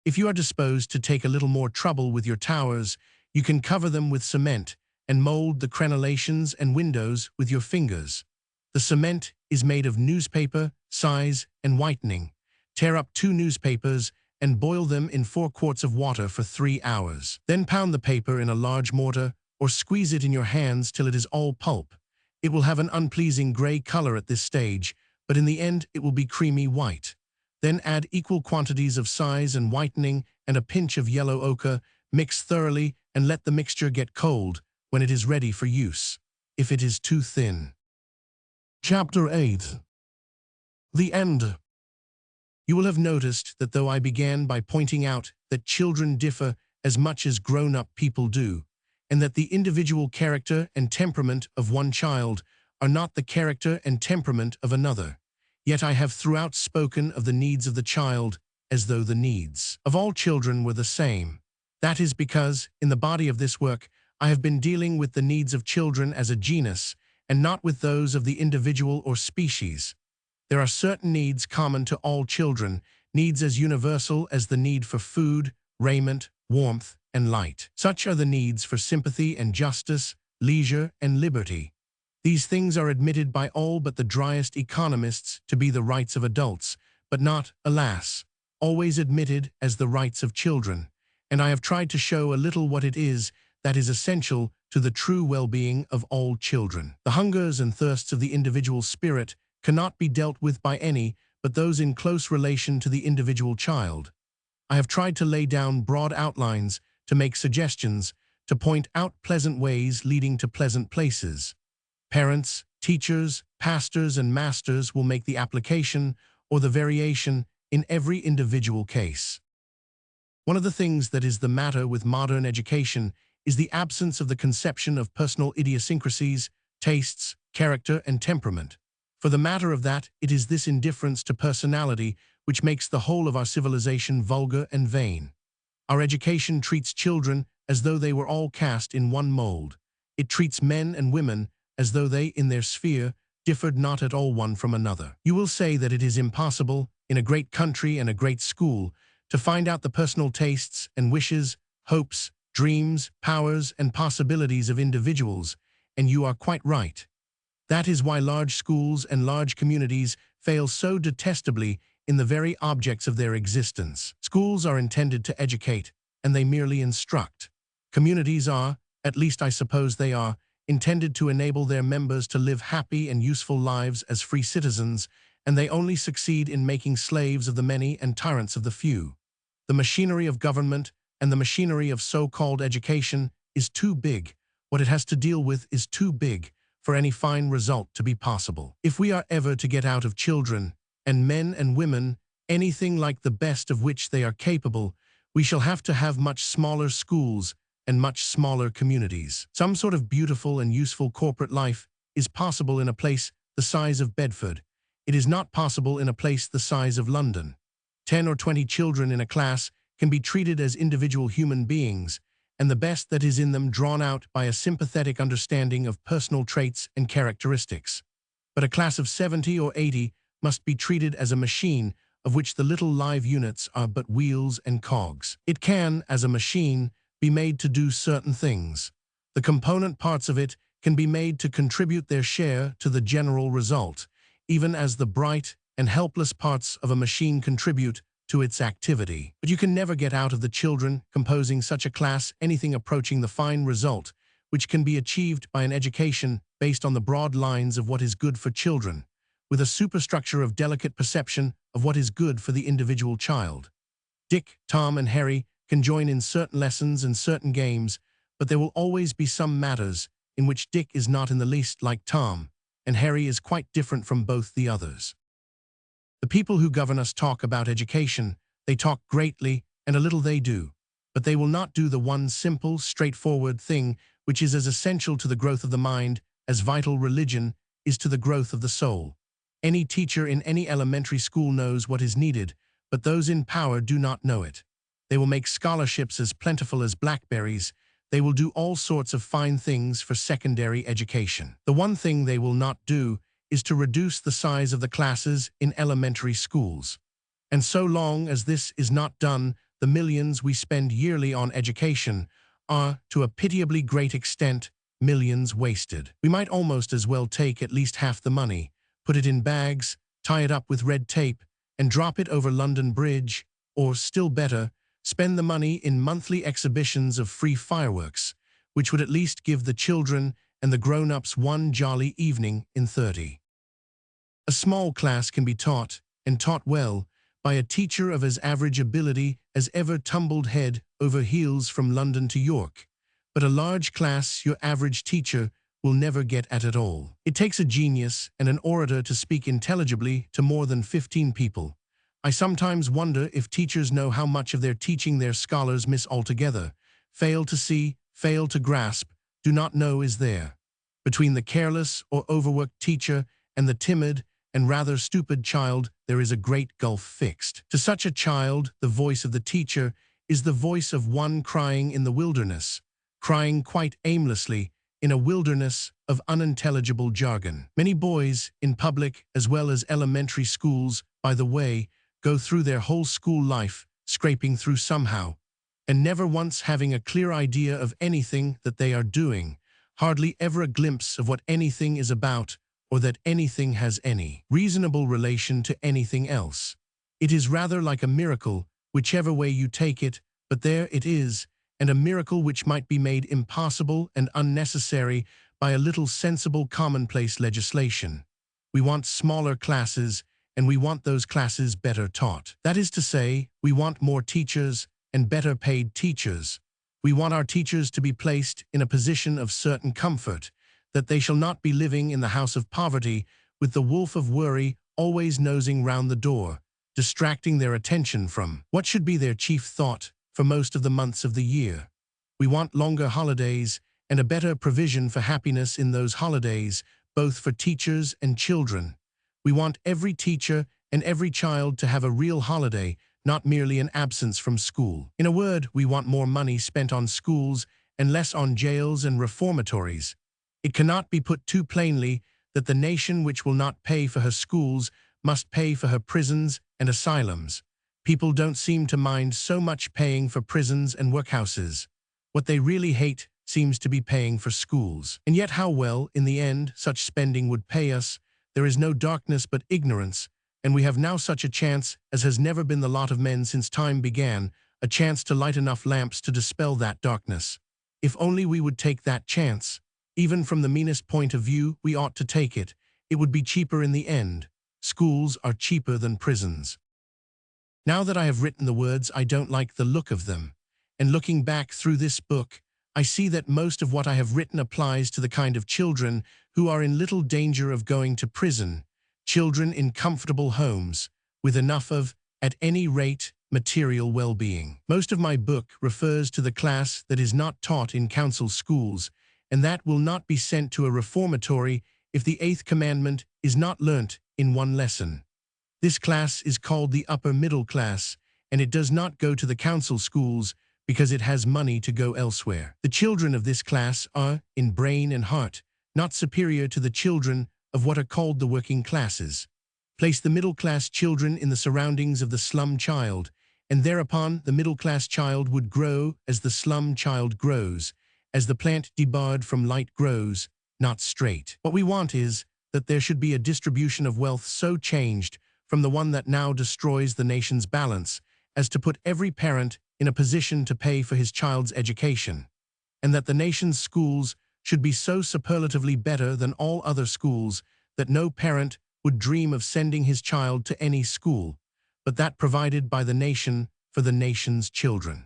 If you are disposed to take a little more trouble with your towers, you can cover them with cement and mold the crenellations and windows with your fingers. The cement is made of newspaper, size, and whitening. Tear up 2 newspapers and boil them in 4 quarts of water for 3 hours. Then pound the paper in a large mortar or squeeze it in your hands till it is all pulp. It will have an unpleasing gray color at this stage, but in the end it will be creamy white. Then add equal quantities of size and whitening and a pinch of yellow ochre, mix thoroughly and let the mixture get cold when it is ready for use, if it is too thin. Chapter 8. The End. You will have noticed that though I began by pointing out that children differ as much as grown-up people do, and that the individual character and temperament of one child are not the character and temperament of another, yet I have throughout spoken of the needs of the child as though the needs of all children were the same. That is because, in the body of this work, I have been dealing with the needs of children as a genus, and not with those of the individual or species. There are certain needs common to all children, needs as universal as the need for food, raiment, warmth, and light. Such are the needs for sympathy and justice, leisure and liberty. These things are admitted by all but the driest economists to be the rights of adults, but not, alas, always admitted as the rights of children, and I have tried to show a little what it is that is essential to the true well-being of all children. The hungers and thirsts of the individual spirit cannot be dealt with by any but those in close relation to the individual child. I have tried to lay down broad outlines, to make suggestions, to point out pleasant ways leading to pleasant places. Parents, teachers, pastors, and masters will make the application or the variation in every individual case. One of the things that is the matter with modern education is the absence of the conception of personal idiosyncrasies, tastes, character, and temperament. For the matter of that, it is this indifference to personality which makes the whole of our civilization vulgar and vain. Our education treats children as though they were all cast in one mold. It treats men and women as though they, in their sphere, differed not at all one from another. You will say that it is impossible, in a great country and a great school, to find out the personal tastes and wishes, hopes, dreams, powers, and possibilities of individuals, and you are quite right. That is why large schools and large communities fail so detestably in the very objects of their existence. Schools are intended to educate, and they merely instruct. Communities are, at least I suppose they are, intended to enable their members to live happy and useful lives as free citizens, and they only succeed in making slaves of the many and tyrants of the few. The machinery of government and the machinery of so-called education is too big. What it has to deal with is too big for any fine result to be possible. If we are ever to get out of children, and men and women, anything like the best of which they are capable, we shall have to have much smaller schools and much smaller communities. Some sort of beautiful and useful corporate life is possible in a place the size of Bedford. It is not possible in a place the size of London. 10 or 20 children in a class can be treated as individual human beings, and the best that is in them drawn out by a sympathetic understanding of personal traits and characteristics. But a class of 70 or 80 must be treated as a machine of which the little live units are but wheels and cogs. It can, as a machine, be made to do certain things. The component parts of it can be made to contribute their share to the general result, even as the bright and helpless parts of a machine contribute to its activity. But you can never get out of the children composing such a class anything approaching the fine result which can be achieved by an education based on the broad lines of what is good for children, with a superstructure of delicate perception of what is good for the individual child. Dick, Tom, and Harry can join in certain lessons and certain games, but there will always be some matters in which Dick is not in the least like Tom, and Harry is quite different from both the others. The people who govern us talk about education. They talk greatly, and a little they do, but they will not do the one simple, straightforward thing which is as essential to the growth of the mind as vital religion is to the growth of the soul. Any teacher in any elementary school knows what is needed, but those in power do not know it. They will make scholarships as plentiful as blackberries. They will do all sorts of fine things for secondary education. The one thing they will not do is to reduce the size of the classes in elementary schools. And so long as this is not done, the millions we spend yearly on education are, to a pitiably great extent, millions wasted. We might almost as well take at least half the money, put it in bags, tie it up with red tape, and drop it over London Bridge, or, still better, spend the money in monthly exhibitions of free fireworks, which would at least give the children and the grown-ups one jolly evening in 30. A small class can be taught, and taught well, by a teacher of as average ability as ever tumbled head over heels from London to York, but a large class your average teacher will never get at all. It takes a genius and an orator to speak intelligibly to more than 15 people. I sometimes wonder if teachers know how much of their teaching their scholars miss altogether, fail to see, fail to grasp, do not know is there. Between the careless or overworked teacher and the timid and rather stupid child, there is a great gulf fixed. To such a child, the voice of the teacher is the voice of one crying in the wilderness, crying quite aimlessly in a wilderness of unintelligible jargon. Many boys, in public as well as elementary schools, by the way, go through their whole school life scraping through somehow, and never once having a clear idea of anything that they are doing, hardly ever a glimpse of what anything is about, or that anything has any reasonable relation to anything else. It is rather like a miracle, whichever way you take it, but there it is, and a miracle which might be made impossible and unnecessary by a little sensible commonplace legislation. We want smaller classes, and we want those classes better taught. That is to say, we want more teachers and better paid teachers. We want our teachers to be placed in a position of certain comfort, that they shall not be living in the house of poverty with the wolf of worry always nosing round the door, distracting their attention from what should be their chief thought for most of the months of the year. We want longer holidays and a better provision for happiness in those holidays, both for teachers and children. We want every teacher and every child to have a real holiday, not merely an absence from school. In a word, we want more money spent on schools and less on jails and reformatories. It cannot be put too plainly that the nation which will not pay for her schools must pay for her prisons and asylums. People don't seem to mind so much paying for prisons and workhouses. What they really hate seems to be paying for schools. And yet how well, in the end, such spending would pay us. There is no darkness but ignorance, and we have now such a chance as has never been the lot of men since time began, a chance to light enough lamps to dispel that darkness. If only we would take that chance. Even from the meanest point of view, we ought to take it. It would be cheaper in the end. Schools are cheaper than prisons. Now that I have written the words, I don't like the look of them. And looking back through this book, I see that most of what I have written applies to the kind of children who are in little danger of going to prison, children in comfortable homes, with enough of, at any rate, material well-being. Most of my book refers to the class that is not taught in council schools, and that will not be sent to a reformatory if the eighth commandment is not learnt in one lesson. This class is called the upper middle class, and it does not go to the council schools because it has money to go elsewhere. The children of this class are, in brain and heart, not superior to the children of what are called the working classes. Place the middle-class children in the surroundings of the slum child, and thereupon the middle-class child would grow as the slum child grows, as the plant debarred from light grows, not straight. What we want is that there should be a distribution of wealth so changed from the one that now destroys the nation's balance as to put every parent in a position to pay for his child's education, and that the nation's schools should be so superlatively better than all other schools that no parent would dream of sending his child to any school, but that provided by the nation for the nation's children.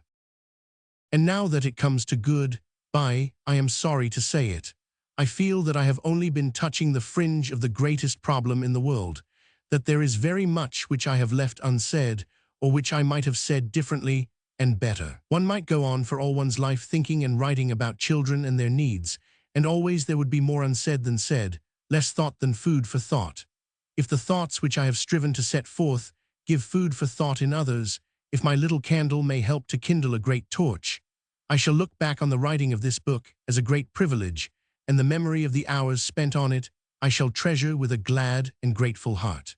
And now that it comes to goodbye, I am sorry to say it, I feel that I have only been touching the fringe of the greatest problem in the world, that there is very much which I have left unsaid, or which I might have said differently and better. One might go on for all one's life thinking and writing about children and their needs, and always there would be more unsaid than said, less thought than food for thought. If the thoughts which I have striven to set forth give food for thought in others, if my little candle may help to kindle a great torch, I shall look back on the writing of this book as a great privilege, and the memory of the hours spent on it I shall treasure with a glad and grateful heart.